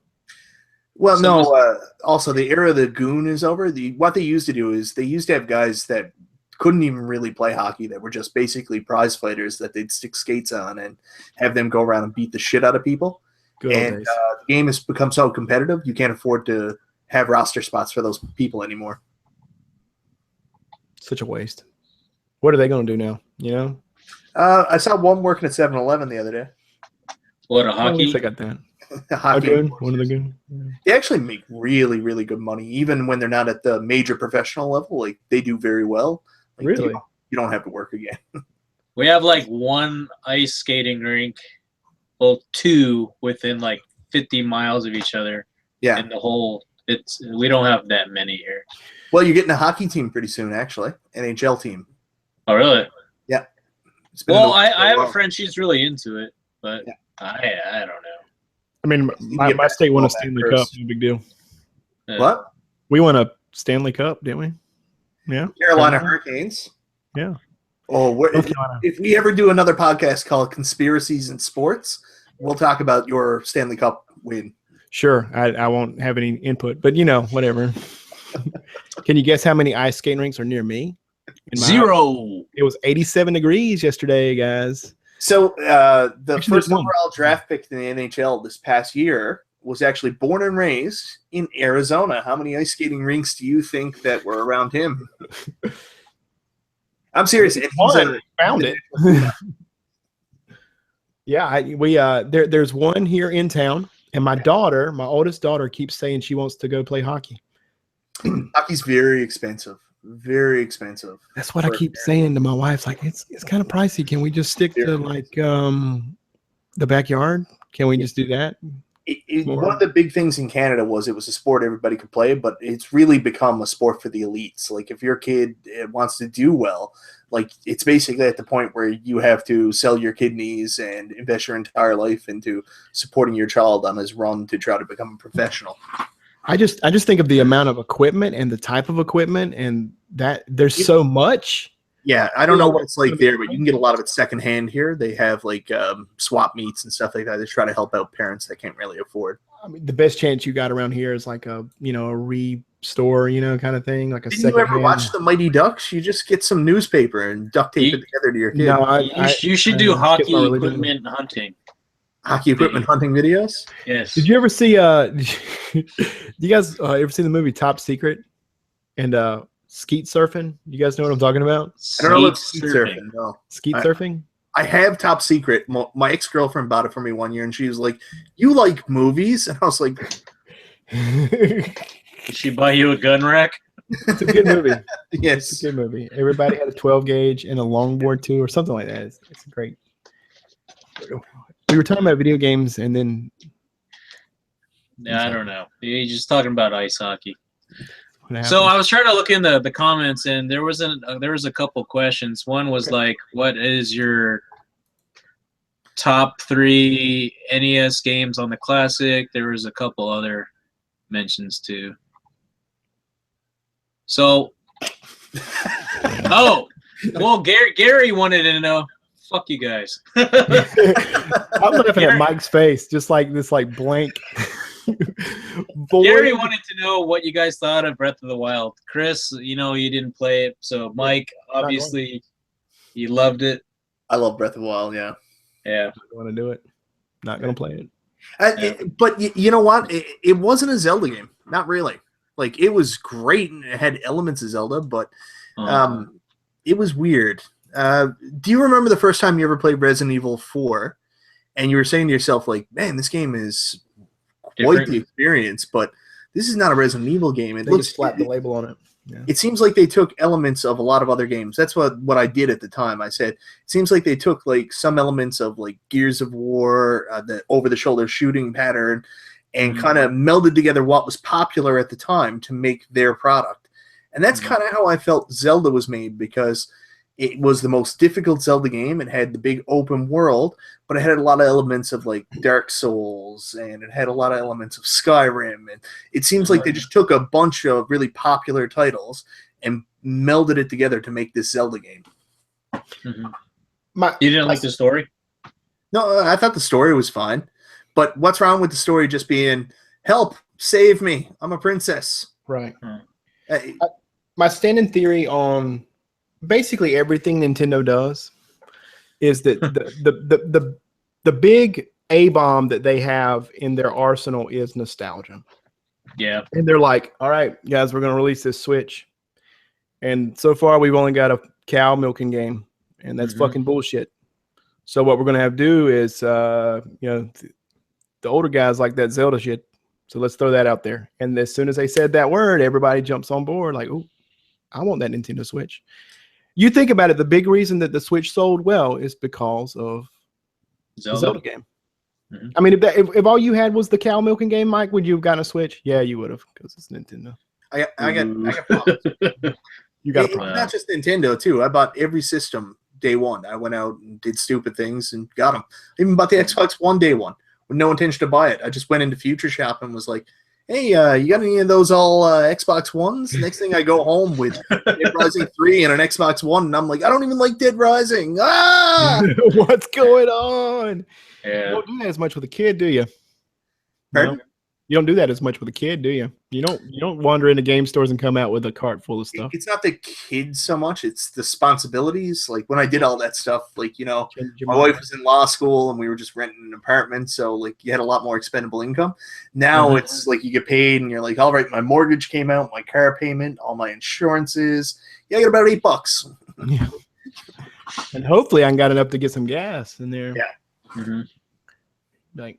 Well, also the era of the goon is over. What they used to do is they used to have guys that couldn't even really play hockey, that were just basically prize fighters that they'd stick skates on and have them go around and beat the shit out of people. Good old And days. the game has become so competitive, you can't afford to have roster spots for those people anymore. Such a waste. What are they going to do now? You know? I saw one working at 7-Eleven the other day. What, a At least hockey? I got that. Hockey. Good. One of the good. Yeah. They actually make really, really good money, even when they're not at the major professional level. Like, they do very well. Like, Really? You don't have to work again. We have like one ice skating rink, well, two within like 50 miles of each other. Yeah. And the whole, we don't have that many here. Well, you're getting a hockey team pretty soon, actually. NHL team. Oh, really? Yeah. It's been in Well, the works for I a have a while. friend, she's really into it, but Yeah. I don't know. I mean, my state won a Stanley Cup. first. No big deal. What? We won a Stanley Cup, didn't we? Yeah. Carolina Hurricanes. Yeah. Oh, North Carolina. if we ever do another podcast called Conspiracies in Sports, we'll talk about your Stanley Cup win. Sure. I won't have any input, but whatever. Can you guess how many ice skating rinks are near me? In my- 0. It was 87 degrees yesterday, guys. So the Actually, there's first one. overall draft pick in the NHL this past year was actually born and raised in Arizona. How many ice skating rinks do you think that were around him? I'm serious. And he's Found it. Yeah, there's one here in town, and my oldest daughter, keeps saying she wants to go play hockey. Hockey's very expensive. Very expensive. That's what I keep saying to my wife. Like, it's kind of pricey. Can we just stick to like the backyard? Can we just do that? One of the big things in Canada was it was a sport everybody could play, but it's really become a sport for the elites. Like, if your kid wants to do well, like, it's basically at the point where you have to sell your kidneys and invest your entire life into supporting your child on his run to try to become a professional. I just think of the amount of equipment and the type of equipment, and that there's so much. Yeah, I don't know what it's like there, but you can get a lot of it secondhand here. They have like swap meets and stuff like that. They try to help out parents that can't really afford. I mean, the best chance you got around here is like a restore, kind of thing, like a Didn't you ever watch the Mighty Ducks? You just get some newspaper and duct tape it together to your kid. No, You should do hockey skip my religion. equipment hunting. Hockey equipment hunting videos? Yes. Did you ever see? You guys ever seen the movie Top Secret and skeet surfing? You guys know what I'm talking about? I don't know what skeet surfing. No. Skeet surfing. I have Top Secret. My ex-girlfriend bought it for me one year, and she was like, "You like movies?" And I was like, Did she buy you a gun rack? It's a good movie. "Yes." It's a good movie. Everybody had a 12 gauge and a longboard too, or something like that. It's great. We were talking about video games, and then Yeah, I don't know. You're just talking about ice hockey. what So happened? I was trying to look in the comments, and there was a couple questions. One was like, "What is your top 3 NES games on the Classic?" There was a couple other mentions too. So, oh, well, Gary wanted to know. Fuck you guys. I'm laughing at Mike's face, just like this, like blank. void. Gary wanted to know what you guys thought of Breath of the Wild. Chris, you didn't play it, so Mike, obviously, you loved it. I love Breath of the Wild. Yeah. Yeah. I want to do it. Not gonna play it. But you know what? It wasn't a Zelda game. Not really. Like, it was great and it had elements of Zelda, but it was weird. Do you remember the first time you ever played Resident Evil 4 and you were saying to yourself, like, man, this game is quite Different. the experience, but this is not a Resident Evil game. It They looks just slapped the label on it. Yeah. It seems like they took elements of a lot of other games. That's what I did at the time. I said, it seems like they took like some elements of like Gears of War, the over-the-shoulder shooting pattern, and kind of melded together what was popular at the time to make their product. And that's kind of how I felt Zelda was made, because it was the most difficult Zelda game. It had the big open world, but it had a lot of elements of like Dark Souls, and it had a lot of elements of Skyrim. And it seems like they just took a bunch of really popular titles and melded it together to make this Zelda game. You didn't like the story? No, I thought the story was fine. But what's wrong with the story just being, help, save me, I'm a princess? Right. Hey, My standing theory on basically everything Nintendo does is that the big A-bomb that they have in their arsenal is nostalgia. Yeah. And they're like, all right, guys, we're going to release this Switch. And so far, we've only got a cow milking game, and that's fucking bullshit. So what we're going to have to do is, the older guys like that Zelda shit. So let's throw that out there. And as soon as they said that word, everybody jumps on board like, oh, I want that Nintendo Switch. You think about it, the big reason that the Switch sold well is because of the Zelda game. I mean, if all you had was the cow milking game, Mike, would you have gotten a Switch? Yeah, you would have, because it's Nintendo. I got problems. You got a problem. Not just Nintendo too. I bought every system day one. I went out and did stupid things and got them. I even bought the Xbox One day one with no intention to buy it. I just went into Future Shop and was like, hey, you got any of those all Xbox Ones? Next thing I go home with Dead Rising 3 and an Xbox One, and I'm like, I don't even like Dead Rising. Ah! What's going on? Yeah. You don't do that as much with a kid, do you? Pardon? No? You don't do that as much with a kid, do you? You don't wander into game stores and come out with a cart full of stuff. It's not the kids so much; it's the responsibilities. Like when I did all that stuff, like my wife was in law school and we were just renting an apartment, so like you had a lot more expendable income. Now it's like you get paid and you're like, all right, my mortgage came out, my car payment, all my insurances. Yeah, I got about $8. Yeah. And hopefully I got enough to get some gas in there. Yeah. Like.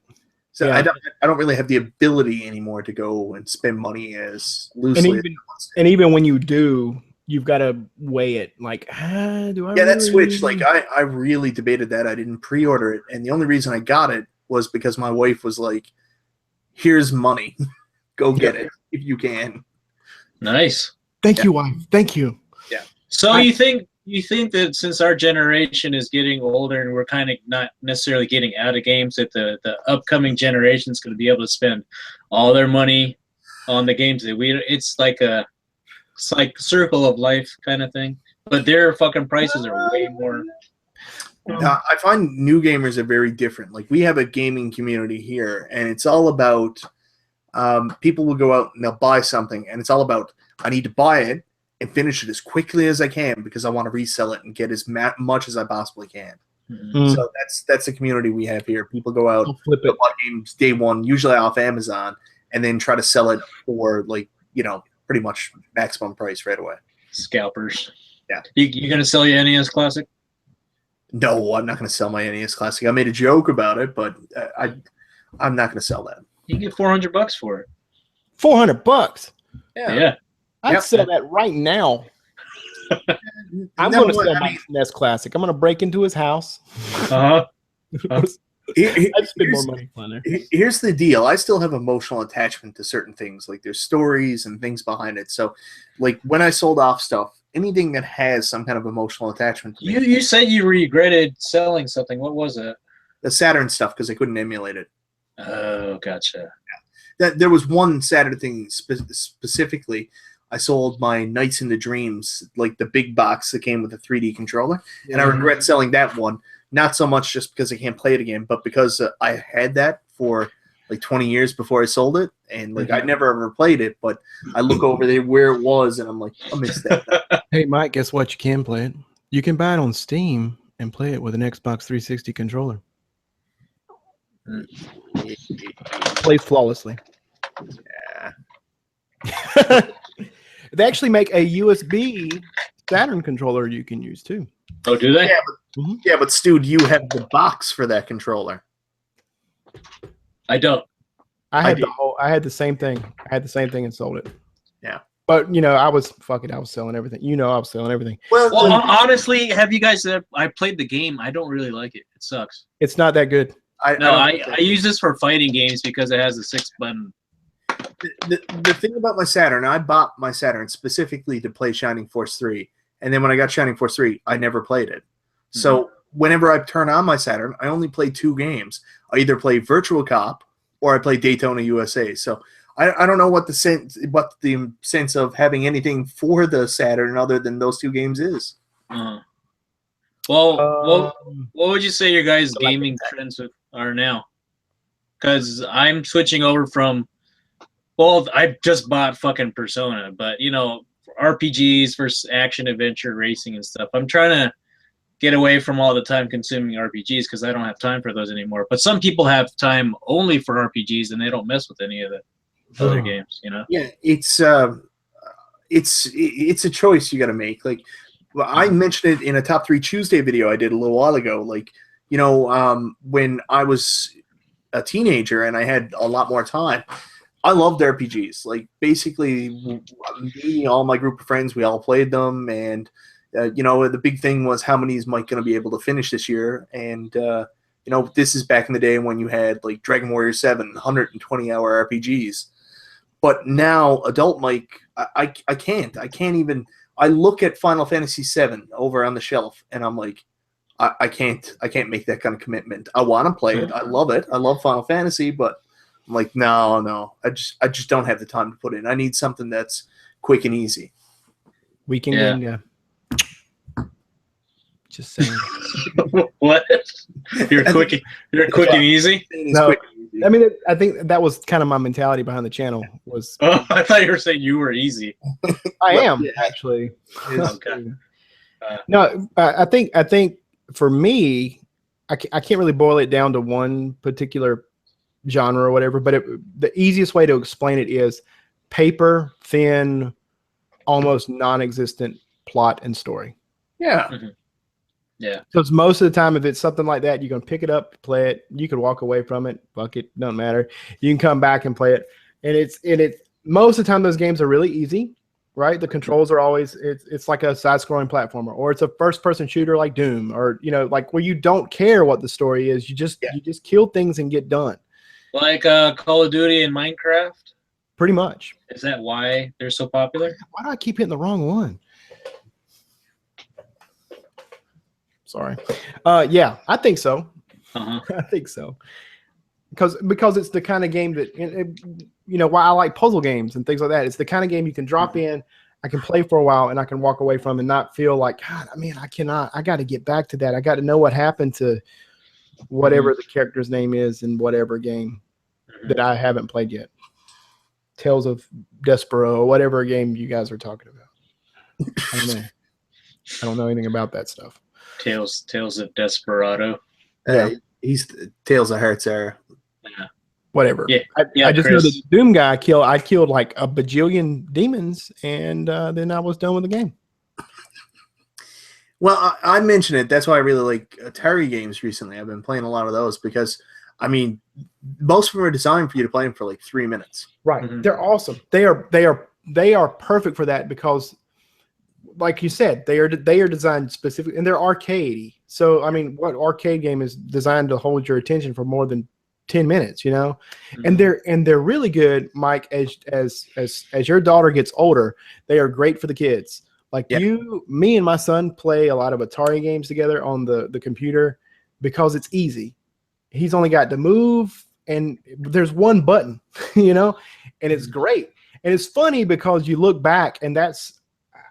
So Yeah. I don't really have the ability anymore to go and spend money as loosely. And even when you do, you've got to weigh it. Like, do I? Yeah, really that Switch. Like, I really debated that. I didn't pre-order it, and the only reason I got it was because my wife was like, "Here's money, go get it if you can." Nice. Thank you, wife. Thank you. Yeah. So you think that since our generation is getting older and we're kind of not necessarily getting out of games, that the upcoming generation is going to be able to spend all their money on the games that it's like circle of life kind of thing, but their fucking prices are way more. I find new gamers are very different. Like, we have a gaming community here, and it's all about people will go out and they'll buy something, and it's all about, I need to buy it and finish it as quickly as I can because I want to resell it and get as much as I possibly can. So that's the community we have here. People go out, Flip it. buy games day one, usually off Amazon, and then try to sell it for pretty much maximum price right away. Scalpers. Yeah. You gonna sell your NES Classic? No, I'm not going to sell my NES Classic. I made a joke about it, but I'm not going to sell that. You can get $400 for it. $400. Yeah. I'd sell that right now. I'm going to sell my NES Classic. I'm going to break into his house. Uh-huh. I'd spend more money on there. Here's the deal. I still have emotional attachment to certain things. Like, there's stories and things behind it. So, like, when I sold off stuff, anything that has some kind of emotional attachment to me. You said you regretted selling something. What was it? The Saturn stuff, because I couldn't emulate it. Oh, gotcha. There was one Saturn thing specifically. I sold my Nights into Dreams, like the big box that came with a 3D controller, and I regret selling that one. Not so much just because I can't play it again, but because I had that for like 20 years before I sold it, and like I never ever played it. But I look over there where it was, and I'm like, I missed that. Hey, Mike, guess what? You can play it. You can buy it on Steam and play it with an Xbox 360 controller. Plays flawlessly. Yeah. They actually make a USB Saturn controller you can use too. Oh, do they? Yeah, but Stu, do you have the box for that controller? I don't. I had the same thing. I had the same thing and sold it. Yeah. But I was selling everything. I was selling everything. Well, honestly, have you guys? I played the game. I don't really like it. It sucks. It's not that good. I use this for fighting games because it has a 6-button. The thing about my Saturn, I bought my Saturn specifically to play Shining Force 3, and then when I got Shining Force 3, I never played it. So whenever I turn on my Saturn, I only play 2 games. I either play Virtual Cop or I play Daytona USA. So I don't know what the sense of having anything for the Saturn other than those 2 games is. Well, what would you say your guys' gaming trends are now? Because I'm switching over from. Well, I just bought fucking Persona, but RPGs versus action, adventure, racing, and stuff. I'm trying to get away from all the time-consuming RPGs because I don't have time for those anymore. But some people have time only for RPGs and they don't mess with any of the other games. You know? Yeah, it's a choice you got to make. Like I mentioned it in a Top 3 Tuesday video I did a little while ago. Like, you know, when I was a teenager and I had a lot more time, I loved RPGs. Like basically, me, all my group of friends, we all played them, and you know, the big thing was how many is Mike going to be able to finish this year. And you know, this is back in the day when you had like Dragon Warrior 7, 120-hour RPGs. But now, adult Mike, I can't even. I look at Final Fantasy 7 over on the shelf, and I'm like, I can't make that kind of commitment. I want to play it. I love it. I love Final Fantasy, but I'm like, no. I just don't have the time to put in. I need something that's quick and easy. Weekend game, yeah. Just saying. What? You're quick and easy? No, I mean, I think that was kind of my mentality behind the channel. Was I thought you were saying you were easy. I am actually. Okay. No, I think for me, I can't really boil it down to one particular genre or whatever. But the easiest way to explain it is paper thin, almost non-existent plot and story. Yeah. Mm-hmm. Yeah. Because most of the time, if it's something like that, you're going to pick it up, play it. You could walk away from it. Fuck it. Doesn't matter. You can come back and play it. And it's most of the time, those games are really easy, right? The controls are always, it's like a side-scrolling platformer, or it's a first-person shooter like Doom, or, you know, like where you don't care what the story is. You just kill things and get done. Like Call of Duty and Minecraft? Pretty much. Is that why they're so popular? Why do I keep hitting the wrong one? Sorry. Yeah, I think so. I think so. Because it's the kind of game that, you know, why I like puzzle games and things like that. It's the kind of game you can drop in, I can play for a while, and I can walk away from and not feel like, God, I mean, I got to get back to that. I got to know what happened to whatever the character's name is in whatever game that I haven't played yet. Tales of Despero, or whatever game you guys are talking about. I don't know. I don't know anything about that stuff. Tales of Desperado. He's Tales of Hearts era. Yeah. Whatever. Yeah. I just know that the Doom guy I killed like a bajillion demons, and then I was done with the game. Well, I mentioned it. That's why I really like Atari games recently. I've been playing a lot of those because, I mean, most of them are designed for you to play them for like 3 minutes. Right. Mm-hmm. They're awesome. They are perfect for that because, like you said, they are designed specifically, and they're arcadey. So, I mean, what arcade game is designed to hold your attention for more than 10 minutes, you know? Mm-hmm. And they're really good, Mike, as your daughter gets older, they are great for the kids. Like me and my son play a lot of Atari games together on the computer because it's easy. He's only got to move, and there's one button, you know, and it's great. And it's funny because you look back, and that's,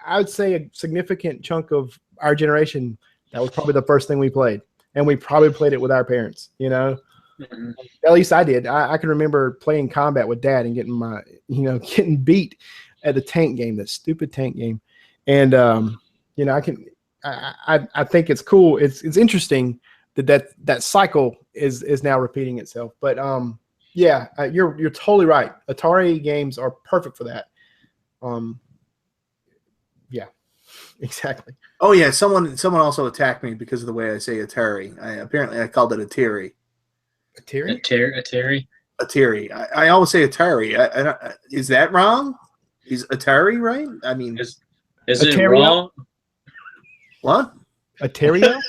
I would say, a significant chunk of our generation, that was probably the first thing we played. And we probably played it with our parents, you know. Mm-hmm. At least I did. I can remember playing combat with Dad and getting beat at the tank game, that stupid tank game. And you know, I think it's cool. It's interesting that cycle is now repeating itself. But yeah, you're totally right. Atari games are perfect for that. Yeah, exactly. Oh yeah, someone also attacked me because of the way I say Atari. Apparently I called it Atari. Atari. Atari. I always say Atari. Is that wrong? Is Atari right? I mean, is it wrong? What? Atari?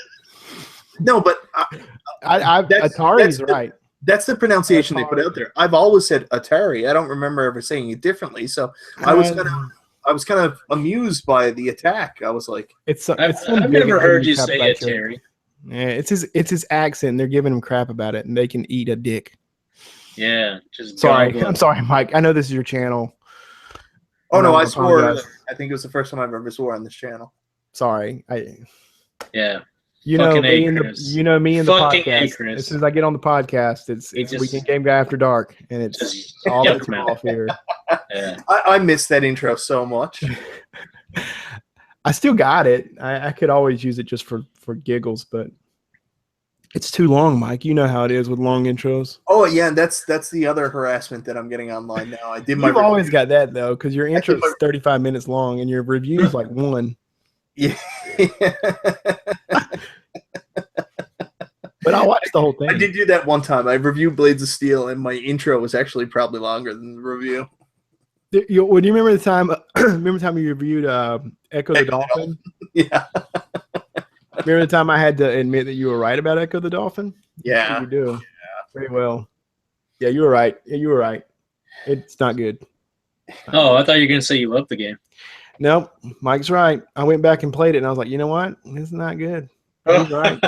No, but Atari's right. That's the pronunciation they put out there. I've always said Atari. I don't remember ever saying it differently. So I was kind of amused by the attack. I was like, I've never heard you say Atari. Yeah, it's his accent. They're giving him crap about it, and they can eat a dick. Yeah, just sorry. I'm sorry, Mike. I know this is your channel. Oh no, I swore. I think it was the first time I've ever swore on this channel. Sorry. Yeah. You know me and the podcast. As soon as I get on the podcast, it's Weekend Game Guy After Dark, and it's all that's off here. Yeah. I miss that intro so much. I still got it. I could always use it just for giggles, but it's too long, Mike. You know how it is with long intros. Oh yeah, that's the other harassment that I'm getting online now. I did my You've always got that though, because your intro is 35 minutes long and your review is like 1. Yeah. But I watched the whole thing. I did do that one time. I reviewed Blades of Steel, and my intro was actually probably longer than the review. Do you remember the time? Remember the time you reviewed Echo the Dolphin? Yeah. Remember the time I had to admit that you were right about Echo the Dolphin? Yeah. You do. Yeah. Very well. Yeah, you were right. Yeah, you were right. It's not good. Oh, I thought you were gonna say you loved the game. Nope, Mike's right. I went back and played it, and I was like, you know what? It's not good. He's right.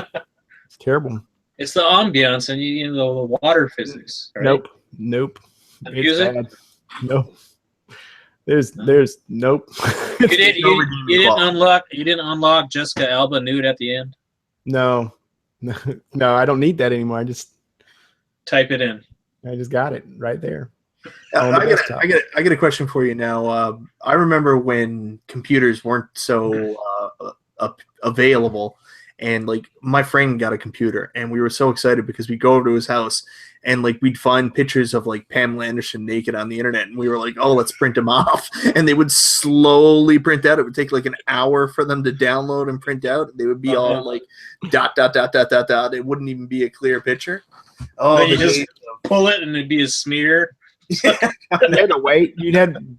It's terrible. It's the ambiance and the water physics. Right? Nope. The It's music? bad. Nope. There's nope. You didn't unlock Jessica Alba nude at the end. No, I don't need that anymore. I just Type it in. got it right there. I get a question for you now. I remember when computers weren't so available, and like my friend got a computer, and we were so excited because we'd go over to his house, and like we'd find pictures of like Pamela Anderson naked on the internet, and we were like, oh, let's print them off. And they would slowly print out. It would take like an hour for them to download and print out. They would be all like ... It wouldn't even be a clear picture. Oh, you just pull it and it'd be a smear. You had to wait.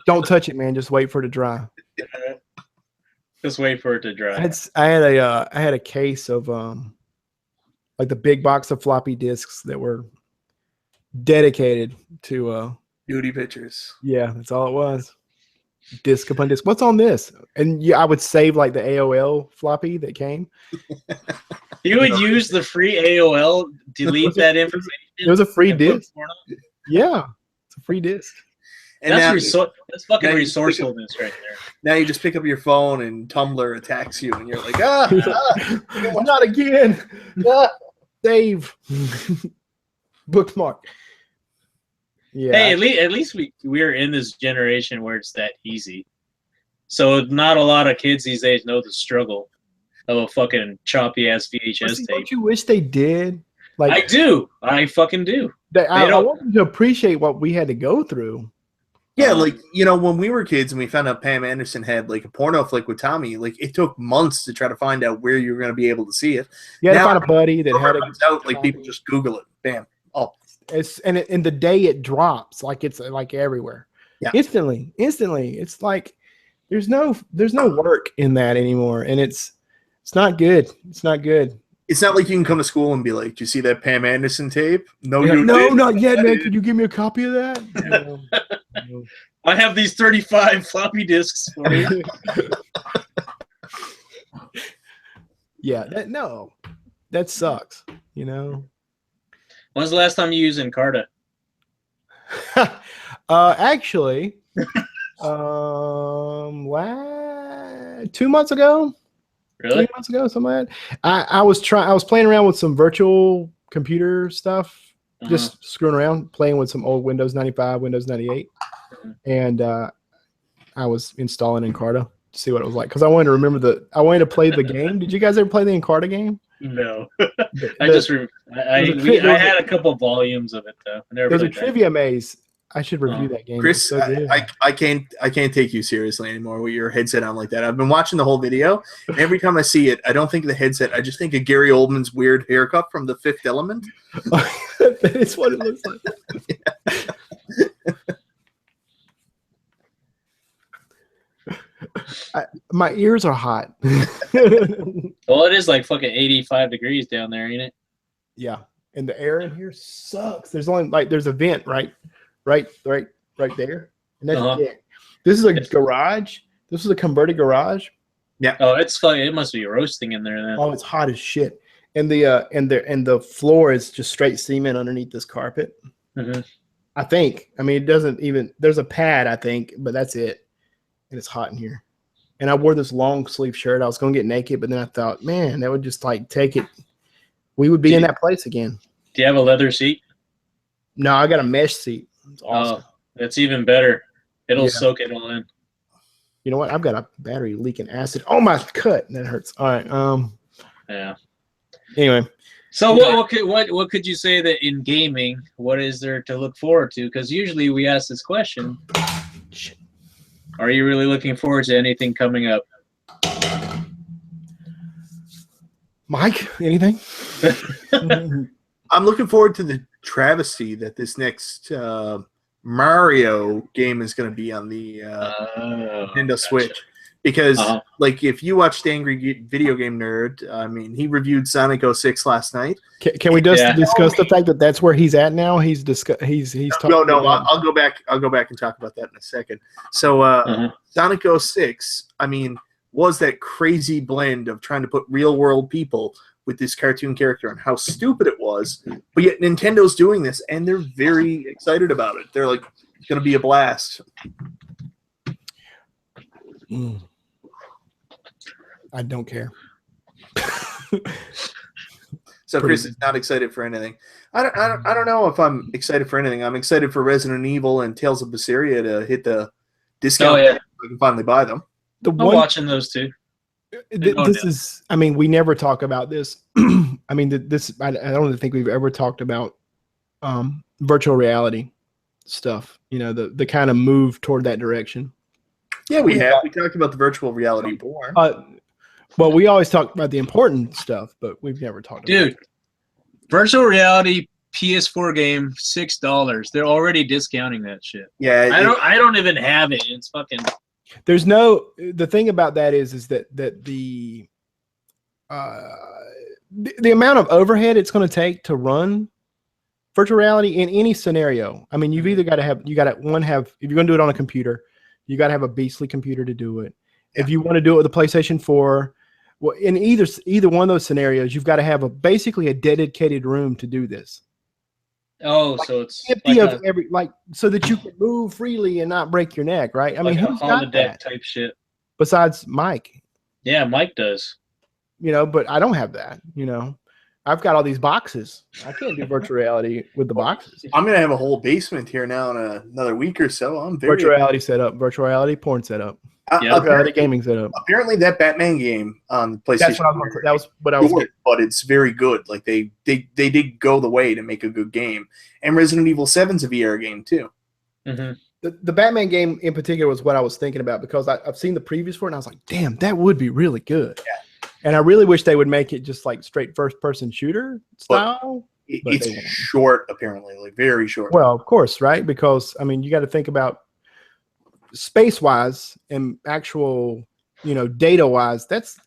Don't touch it, man. Just wait for it to dry. Just wait for it to dry. I had a case of like the big box of floppy disks that were dedicated to nudie pictures. Yeah, that's all it was. Disc upon disc. What's on this? And yeah, I would save like the AOL floppy that came. You would use the free AOL, delete that information. It was a free disc. Yeah, it's a free disc. And that's fucking resourcefulness right there. Now you just pick up your phone and Tumblr attacks you, and you're like, not again. Save. Bookmark. Yeah. Hey, at least we're in this generation where it's that easy. So not a lot of kids these days know the struggle of a fucking choppy ass VHS tape. Don't you wish they did? Like I do. I fucking do. I want them to appreciate what we had to go through. Yeah, like, when we were kids and we found out Pam Anderson had like a porno flick with Tommy, like it took months to try to find out where you were going to be able to see it. You had to find a buddy that had it out. Like people just Google it, bam. Oh, and the day it drops, like it's like everywhere. Yeah, instantly. It's like there's no work in that anymore, and it's not good. It's not good. It's not like you can come to school and be like, "Do you see that Pam Anderson tape?" No, not yet, man. Could you give me a copy of that? No. I have these 35 floppy disks for you. Yeah, that sucks. When's the last time you used Encarta? Actually, 2 months ago. Really? 3 months ago, something like that. I was playing around with some virtual computer stuff, just screwing around, playing with some old Windows 95, Windows 98, and I was installing Encarta to see what it was like because I wanted to play the game. Did you guys ever play the Encarta game? No, I had a couple volumes of it though. There's a trivia maze. I should review that game. Chris, I can't take you seriously anymore with your headset on like that. I've been watching the whole video, and every time I see it, I don't think of the headset. I just think of Gary Oldman's weird haircut from The Fifth Element. That is what it looks like. My ears are hot. Well, it is like fucking 85 degrees down there, ain't it? Yeah, and the air in here sucks. There's a vent right there, and that's it. This is a garage. This is a converted garage. Yeah. Oh, it's funny. It must be roasting in there then. Oh, it's hot as shit. And the floor is just straight cement underneath this carpet. Mm-hmm. I think. I mean, it doesn't even. There's a pad, I think, but that's it. And it's hot in here. And I wore this long sleeve shirt. I was going to get naked, but then I thought, man, that would just like take it. We would be in that place again. Do you have a leather seat? No, I got a mesh seat. It's awesome. Oh, that's even better. It'll soak it all in. You know what? I've got a battery leaking acid. Oh my cut. That hurts. All right. Yeah. Anyway. So what could you say that in gaming, what is there to look forward to? Because usually we ask this question. Are you really looking forward to anything coming up? Mike, anything? I'm looking forward to the travesty that this next Mario game is going to be on the Nintendo Switch. Because, like, if you watched Angry Video Game Nerd, I mean, he reviewed Sonic 06 last night. Can we just discuss the fact that that's where he's at now? He's talking. No. I'll go back and talk about that in a second. So, Sonic 06, I mean, was that crazy blend of trying to put real world people with this cartoon character and how stupid it was. But yet Nintendo's doing this, and they're very excited about it. They're like, it's going to be a blast. I don't care. So Chris is not excited for anything. I don't know if I'm excited for anything. I'm excited for Resident Evil and Tales of Berseria to hit the discount. So I can finally buy them. I'm watching those two. This is, I mean, we never talk about this. I mean, I don't think we've ever talked about virtual reality stuff. You know, the kind of move toward that direction. Yeah, we have. We talked about the virtual reality before. Well, we always talk about the important stuff, but we've never talked about it. Virtual reality PS4 game, $6. They're already discounting that shit. Yeah. I don't even have it. It's fucking. There's no. The thing about that is that the amount of overhead it's going to take to run virtual reality in any scenario. I mean, you've either got to have if you're going to do it on a computer, you got to have a beastly computer to do it. Yeah. If you want to do it with a PlayStation 4, well, in either one of those scenarios, you've got to have basically a dedicated room to do this. Oh, so it's empty of so that you can move freely and not break your neck, right? I mean, who's got that type shit? Besides Mike. Yeah, Mike does. You know, but I don't have that. You know, I've got all these boxes. I can't do virtual reality with the boxes. I'm gonna have a whole basement here now in another week or so. I'm virtual reality setup, virtual reality porn setup. Virtual reality gaming setup. Apparently, that Batman game on PlayStation. That was what I was. But it's very good. Like they did go the way to make a good game. And Resident Evil 7's a VR game too. Mm-hmm. The Batman game in particular was what I was thinking about because I've seen the previews for it and I was like, damn, that would be really good. Yeah. And I really wish they would make it just like straight first person shooter style. But it's short, apparently, like very short. Well, of course, right? Because I mean, you got to think about space wise and actual, data wise. That's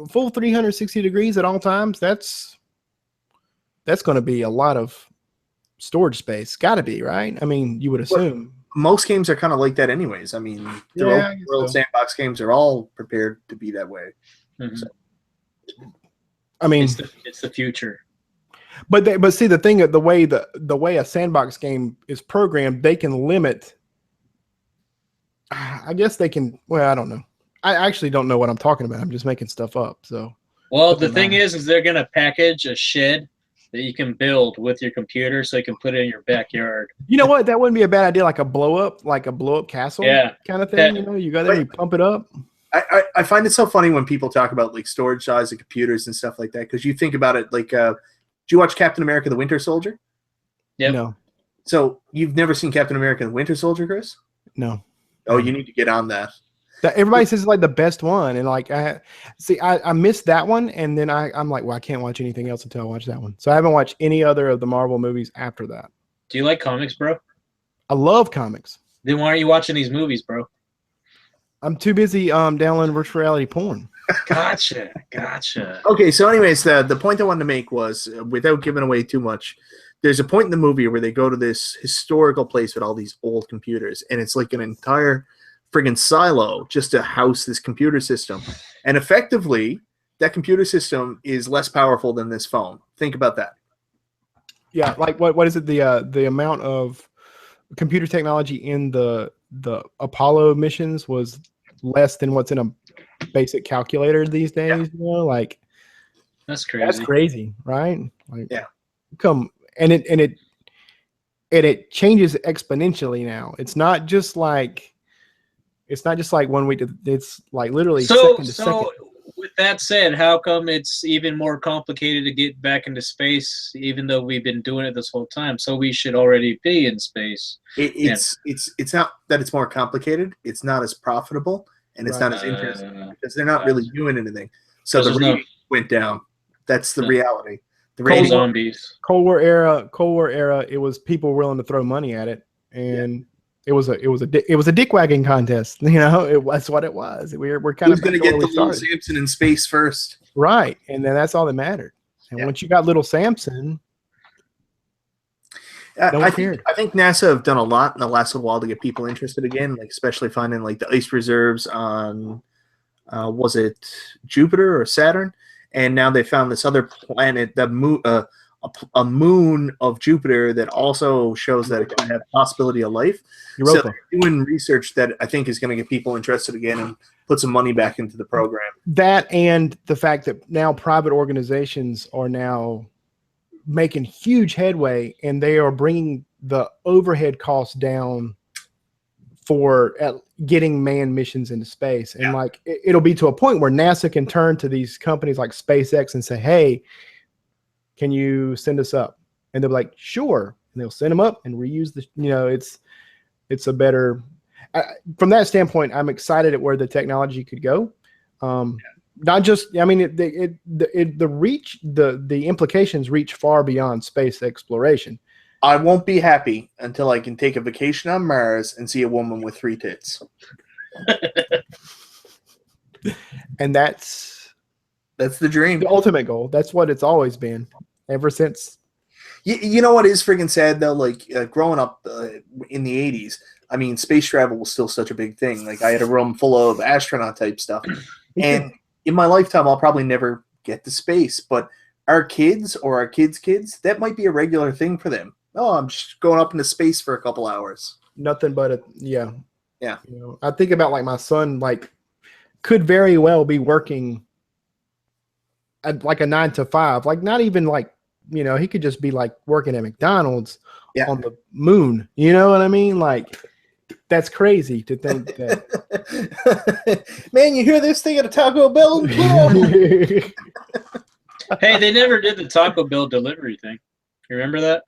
full 360 degrees at all times. That's going to be a lot of storage space. Got to be, right? I mean, you would assume. Most games are kind of like that, anyways. I mean, the world sandbox games are all prepared to be that way. Mm-hmm. So. I mean, it's the future. But see, the thing, the way a sandbox game is programmed, they can limit. I guess they can. Well, I don't know. I actually don't know what I'm talking about. I'm just making stuff up. So. Well, the thing is they're gonna package a shed that you can build with your computer, so you can put it in your backyard. You know what? That wouldn't be a bad idea. Like a blow up castle. Yeah. Kind of thing. You got to pump it up. I find it so funny when people talk about like storage size of computers and stuff like that because you think about it like, did you watch Captain America: The Winter Soldier? Yeah. No. So you've never seen Captain America: The Winter Soldier, Chris? No. Oh, you need to get on that. Everybody says it's like the best one, and like I missed that one, and then I'm like, well, I can't watch anything else until I watch that one. So I haven't watched any other of the Marvel movies after that. Do you like comics, bro? I love comics. Then why are you watching these movies, bro? I'm too busy downloading virtual reality porn. Gotcha. Okay, so anyways, the point I wanted to make was, without giving away too much, there's a point in the movie where they go to this historical place with all these old computers, and it's like an entire friggin' silo just to house this computer system. And effectively, that computer system is less powerful than this phone. Think about that. Yeah, like what is it? The amount of computer technology in the Apollo missions was less than what's in a basic calculator these days. Yeah. Like that's crazy. That's crazy, right? Like, yeah. And it changes exponentially now. It's not just like It's not just like 1 week. It's like literally So, second to second. with that said, how come it's even more complicated to get back into space, even though we've been doing it this whole time? So we should already be in space. It's not that it's more complicated. It's not as profitable, and it's not as interesting because they're not really doing anything. So the rating went down. That's the reality. The rating zombies. Cold War era. It was people willing to throw money at it, and it was a dick wagging contest. You know, that's what it was. We're kind Who's of going to get the little Samson in space first, right? And then that's all that mattered. And once you got little Samson, I think NASA have done a lot in the last little while to get people interested again, like especially finding like the ice reserves on was it Jupiter or Saturn, and now they found this other planet, the moon. A moon of Jupiter that also shows that it can have possibility of life. Europa. So they're doing research that I think is going to get people interested again and put some money back into the program. That and the fact that now private organizations are now making huge headway, and they are bringing the overhead costs down for getting manned missions into space. And like it'll be to a point where NASA can turn to these companies like SpaceX and say, hey, can you send us up? And they'll be like, sure. And they'll send them up and reuse the, you know, it's a better, from that standpoint, I'm excited at where the technology could go. Not just, I mean, the implications reach far beyond space exploration. I won't be happy until I can take a vacation on Mars and see a woman with 3 tits. And that's the dream. The ultimate goal. That's what it's always been ever since. You know what is friggin' sad though? Like growing up in the 80s, I mean, space travel was still such a big thing. Like I had a room full of astronaut type stuff. And in my lifetime, I'll probably never get to space. But our kids or our kids' kids, that might be a regular thing for them. Oh, I'm just going up into space for a couple hours. Nothing but yeah. You know, I think about like my son, like could very well be working at like a 9 to 5, like not even like, you know, he could just be like working at McDonald's on the moon. You know what I mean? Like that's crazy to think that. Man, you hear this thing at a Taco Bell? Hey, they never did the Taco Bell delivery thing. You remember that?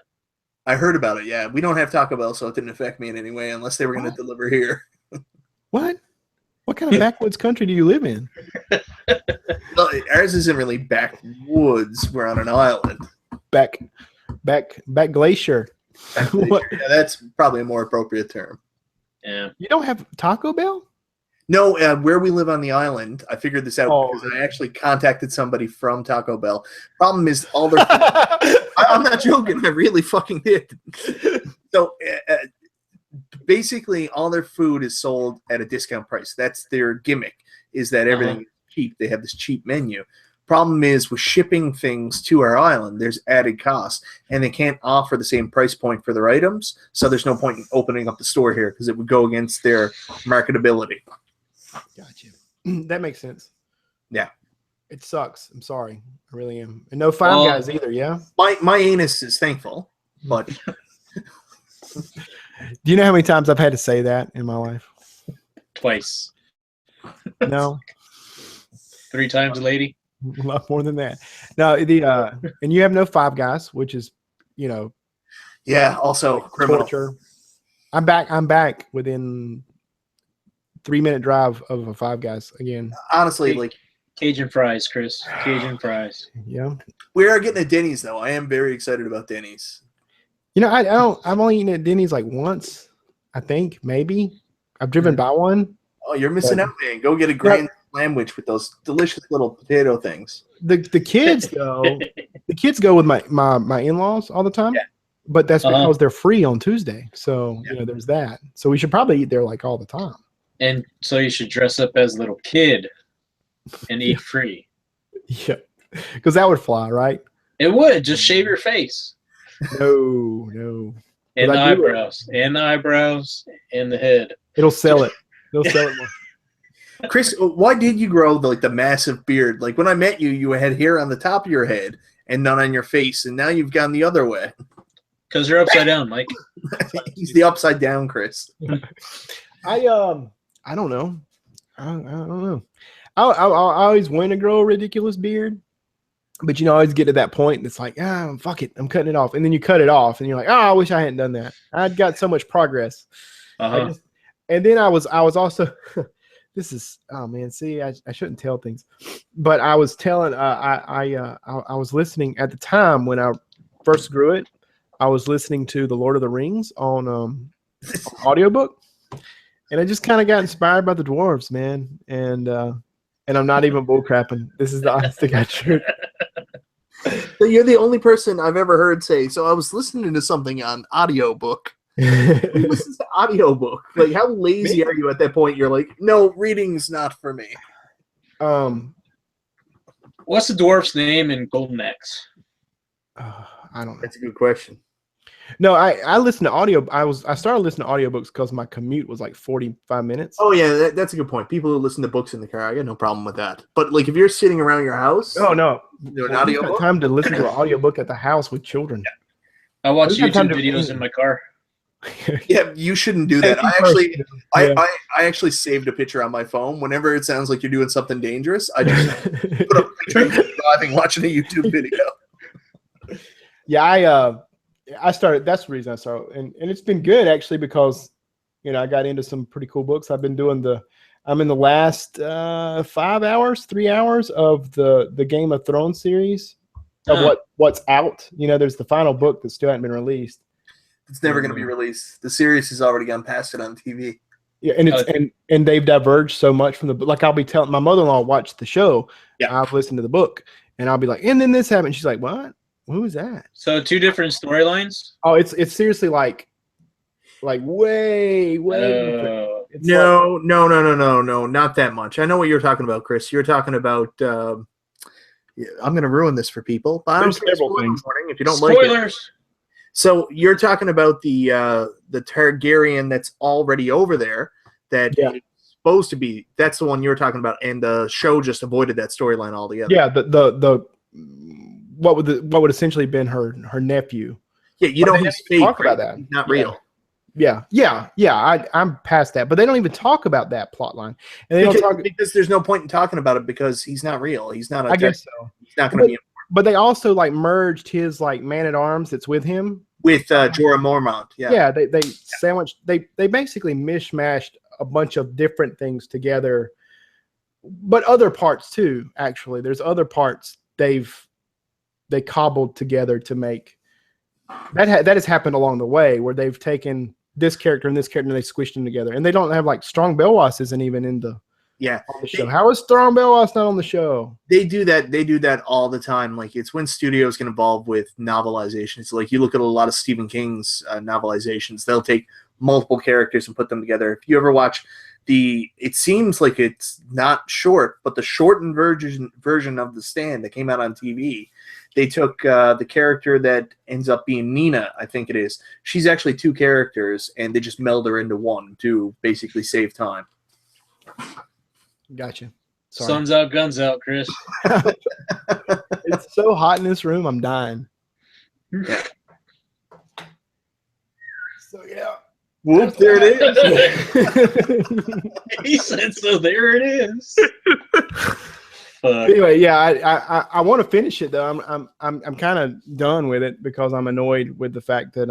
I heard about it. Yeah, we don't have Taco Bell, so it didn't affect me in any way unless they were going to deliver here. What kind of backwoods country do you live in? Well, ours isn't really backwoods. We're on an island. Back glacier. Yeah, that's probably a more appropriate term. Yeah. You don't have Taco Bell? No, where we live on the island, I figured this out because I actually contacted somebody from Taco Bell. Problem is, all their I'm not joking. I really fucking did. So basically, all their food is sold at a discount price. That's their gimmick, is that everything is cheap. They have this cheap menu. Problem is, with shipping things to our island, there's added cost, and they can't offer the same price point for their items, so there's no point in opening up the store here because it would go against their marketability. Gotcha. That makes sense. Yeah. It sucks. I'm sorry. I really am. And no Five Guys either, yeah? My anus is thankful, but... Do you know how many times I've had to say that in my life? Twice. No. 3 times, lady. A lot more than that. No, and you have no Five Guys, which is, you know... Yeah, also criminal. Torture. I'm back within 3-minute drive of a Five Guys again. Honestly, like Cajun fries, Chris. Cajun fries. Yeah. We are getting a Denny's though. I am very excited about Denny's. You know, I've only eaten at Denny's like once, I think, maybe. I've driven by one. Oh, you're missing out, man. Go get a grand sandwich with those delicious little potato things. The kids though, the kids go with my in-laws all the time. Yeah. But that's because they're free on Tuesday. So you know, there's that. So we should probably eat there like all the time. And so you should dress up as a little kid and eat free. Yeah, because that would fly, right? It would. Just shave your face. No. And the eyebrows. And the eyebrows. And the head. It'll sell it. It'll sell it more. Chris, why did you grow the massive beard? Like when I met you, you had hair on the top of your head and none on your face, and now you've gone the other way. Because you're upside down, Mike. He's the upside down, Chris. I don't know. I don't know. I always want to grow a ridiculous beard, but I always get to that point and it's like, fuck it, I'm cutting it off. And then you cut it off and you're like, I wish I hadn't done that. I'd got so much progress. And then I was also, this is, oh man, see, I shouldn't tell things, but I was telling, I was listening at the time when I first grew it. I was listening to The Lord of the Rings on audiobook, and I just kind of got inspired by the dwarves, man. And I'm not even bullcrapping. This is the honest to God truth. So you're the only person I've ever heard say, so I was listening to something on audiobook. Who listens to audiobook? Like, how lazy are you at that point? You're like, no, reading's not for me. What's the dwarf's name in Golden Axe? I don't know. That's a good question. No, I listened to audio. I started listening to audiobooks because my commute was like 45 minutes. Oh yeah, that's a good point. People who listen to books in the car, I got no problem with that. But like, if you're sitting around your house, oh no, an audiobook? Time to listen to an audiobook at the house with children. I watch YouTube videos in my car. Yeah, you shouldn't do that. I actually saved a picture on my phone. Whenever it sounds like you're doing something dangerous, I just put a picture of you driving, watching a YouTube video. Yeah, I started. That's the reason I started, and it's been good actually because I got into some pretty cool books. I've been doing I'm in the last 3 hours of the Game of Thrones series of what's out. There's the final book that still hasn't been released. It's never going to be released. The series has already gone past it on TV. Yeah, and it's and they've diverged so much from the book. Like, I'll be telling my mother-in-law watched the show. Yeah, I've listened to the book, and I'll be like, and then this happened. She's like, what? Who is that? So 2 different storylines? Oh, it's seriously like way. No, not that much. I know what you're talking about, Chris. You're talking about. I'm going to ruin this for people. But there's several things. If you don't Spoilers. like it. So you're talking about the Targaryen that's already over there that is supposed to be. That's the one you're talking about, and the show just avoided that storyline altogether. Yeah, the what would essentially been her nephew. Yeah, he's fake. Talk about that. He's not real. Yeah. I'm past that, but they don't even talk about that plot line, and they don't talk because there's no point in talking about it because he's not real. He's not. I guess so. He's not going to be. But they also merged his man at arms that's with him with Jorah Mormont. Yeah. They sandwiched. They basically mishmashed a bunch of different things together, but other parts too. Actually, there's other parts they cobbled together to make that has happened along the way where they've taken this character and this character and they squished them together, and they don't have Strong Belwas isn't even in the. Yeah. On the show. How is Strong Belwas not on the show? They do that. They do that all the time. Like, it's when studios get involved with novelizations. Like, you look at a lot of Stephen King's novelizations. They'll take multiple characters and put them together. If you ever watch it seems like it's not short, but the shortened version of The Stand that came out on TV, they took the character that ends up being Nina, I think it is. She's actually 2 characters, and they just meld her into one to basically save time. Gotcha. Sorry. Sun's out, guns out, Chris. It's so hot in this room, I'm dying. Yeah. So yeah. Whoop, there it is. He said so. There it is. Anyway, yeah, I want to finish it though. I'm kind of done with it because I'm annoyed with the fact that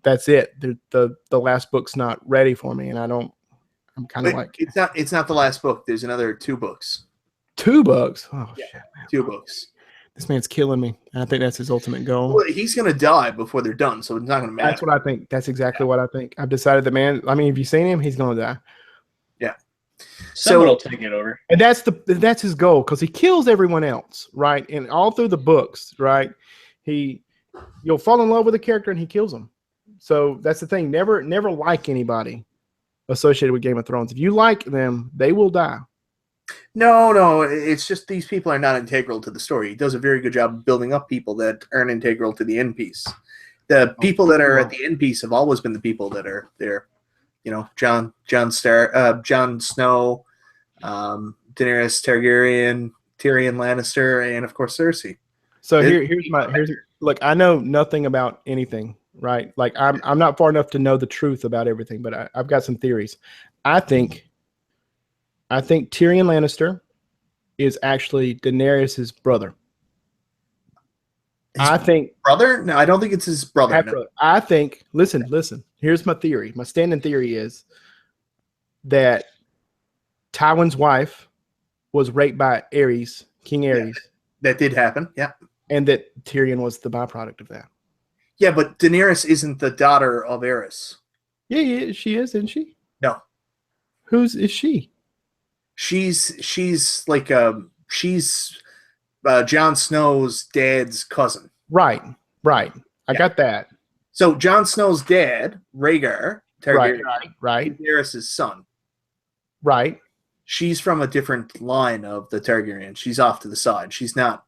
that's it. The last book's not ready for me, and I'm kind of like it's not the last book. There's another 2 books. 2 books. Oh yeah, shit, man. 2 books. This man's killing me. I think that's his ultimate goal. Well, he's gonna die before they're done, so it's not gonna matter. That's what I think. That's exactly what I think. I've decided that man. I mean, if you've seen him, he's gonna die. Yeah. Someone will take it over. And that's his goal because he kills everyone else, right? And all through the books, right? You'll fall in love with a character and he kills them. So that's the thing. Never like anybody associated with Game of Thrones. If you like them, they will die. No, it's just these people are not integral to the story. He does a very good job of building up people that aren't integral to the end piece. The people that are at the end piece have always been the people that are there. Jon Snow, Daenerys Targaryen, Tyrion Lannister, and of course Cersei. So look, I know nothing about anything, right? Like I'm not far enough to know the truth about everything, but I've got some theories. I think Tyrion Lannister is actually Daenerys's brother. I think brother. No, I don't think it's his brother. No. I think. Listen. Here's my theory. My standing theory is that Tywin's wife was raped by Aerys, King Aerys. Yeah, that did happen. Yeah, and that Tyrion was the byproduct of that. Yeah, but Daenerys isn't the daughter of Aerys. Yeah, she is, isn't she? No. Whose is she? She's like Jon Snow's dad's cousin. Right. I got that. So Jon Snow's dad, Rhaegar Targaryen, right. is Daenerys' son. Right. She's from a different line of the Targaryen. She's off to the side. She's not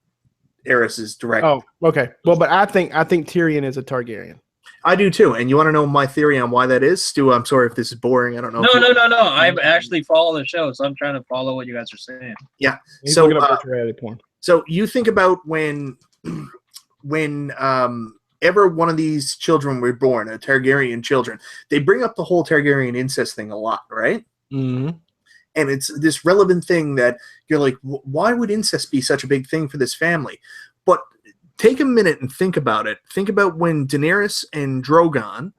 Aerys' direct. Oh, okay. Well, but I think Tyrion is a Targaryen. I do too. And you want to know my theory on why that is? Stu, I'm sorry if this is boring. I don't know. No. I actually follow the show, so I'm trying to follow what you guys are saying. Yeah. He's looking up virtual reality porn. So you think about when ever one of these children were born, a Targaryen children, they bring up the whole Targaryen incest thing a lot, right? Mm-hmm. And it's this relevant thing that you're like, why would incest be such a big thing for this family? But take a minute and think about it. Think about when Daenerys and Drogon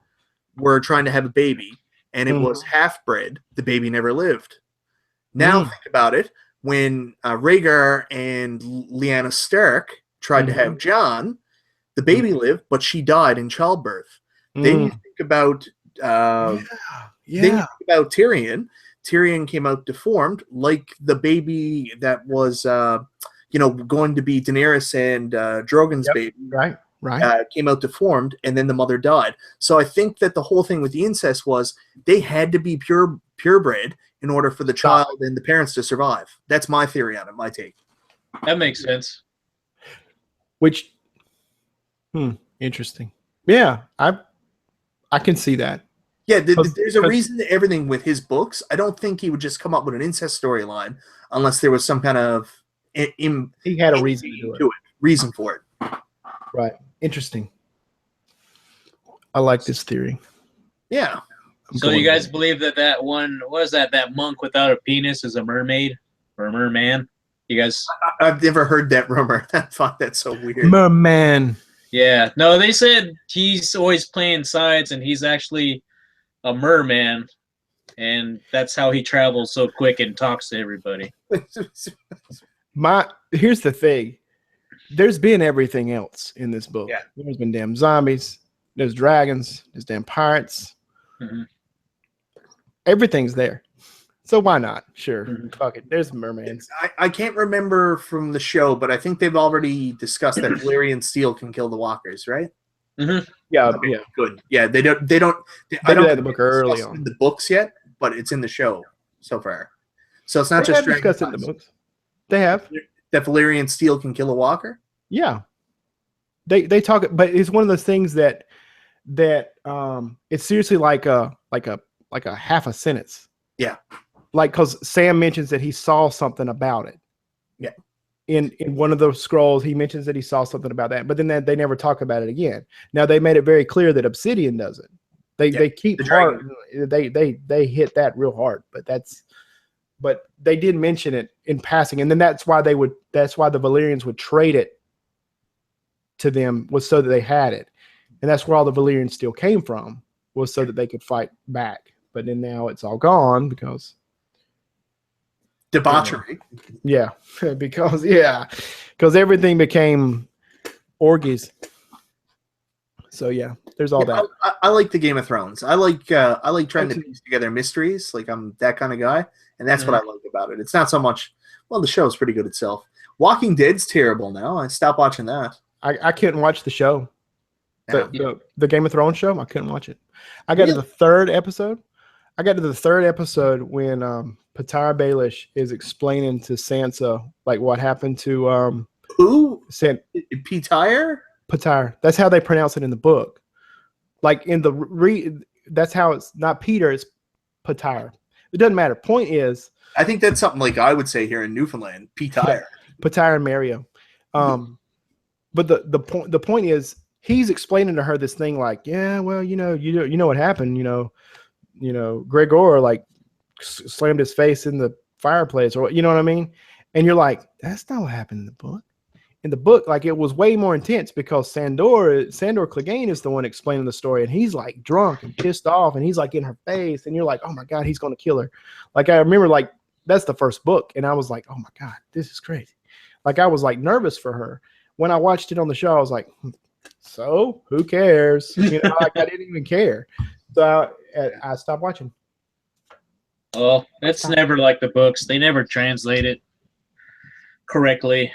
were trying to have a baby, and it was half-bred. The baby never lived. Now think about it. When Rhaegar and Lyanna Stark tried to have Jon, the baby lived, but she died in childbirth. Then you think about Then you think about Tyrion. Tyrion came out deformed, like the baby that was going to be Daenerys and Drogon's baby. Right. Came out deformed, and then the mother died. So I think that the whole thing with the incest was they had to be purebred in order for the child and the parents to survive. That's my theory on it, my take. That makes sense. Which, interesting. Yeah, I can see that. Yeah, there's a reason to everything with his books. I don't think he would just come up with an incest storyline unless there was some kind of he had a reason to do it. Reason for it. Right. Interesting. I like this theory. Yeah. So you guys believe that one, what is that monk without a penis is a mermaid or a merman? You guys? I've never heard that rumor. I find that so weird. Merman. Yeah. No, they said he's always playing sides and he's actually a merman, and that's how he travels so quick and talks to everybody. Here's the thing. There's been everything else in this book. Yeah. There's been damn zombies. There's dragons. There's damn pirates. Mm-hmm. Everything's there. So why not? Sure. Fuck it. There's mermaids. I can't remember from the show, but I think they've already discussed that Valyrian steel can kill the walkers, right? Mm-hmm. Yeah. Okay, yeah. Good. Yeah. They don't. I don't have the book early on in the books yet, but it's in the show so far. So it's not they just have discussed it in the books. They have. That Valyrian steel can kill a walker. Yeah. They talk, but it's one of those things that it's seriously like a half a sentence. Yeah. Like, because Sam mentions that he saw something about it. Yeah. In one of those scrolls, he mentions that he saw something about that, but then they never talk about it again. Now they made it very clear that Obsidian does it. They keep hard. They hit that real hard, but they did mention it in passing, and then that's why the Valyrians would trade it to them, was so that they had it, and that's where all the Valyrian steel came from, was so that they could fight back. But then now it's all gone because debauchery. Yeah, because everything became orgies. So yeah, there's all that. I like the Game of Thrones. I like trying to piece together mysteries. Like, I'm that kind of guy, and that's what I like about it. It's not so much. Well, the show's pretty good itself. Walking Dead's terrible now. I stopped watching that. I couldn't watch the show. The Game of Thrones show. I couldn't watch it. I got to the third episode. When Patar Baelish is explaining to Sansa like what happened to who? Patar? Patar. That's how they pronounce it in the book. Like in the that's how it's not Peter, it's Patar. It doesn't matter. Point is, I think that's something like I would say here in Newfoundland, Patar. Patar and Mario. But the point is, he's explaining to her this thing like, yeah, well, you know what happened, Gregor like slammed his face in the fireplace, or what, you know what I mean? And you're like, that's not what happened in the book. In the book, like, it was way more intense because Sandor Clegane is the one explaining the story, and he's like drunk and pissed off, and he's like in her face, and you're like, oh my God, he's gonna kill her. Like, I remember, like, that's the first book, and I was like, oh my God, this is crazy. Like, I was like nervous for her. When I watched it on the show, I was like, so who cares? You know, like, I didn't even care. So I stopped watching. Well, it's never like the books. They never translate it correctly.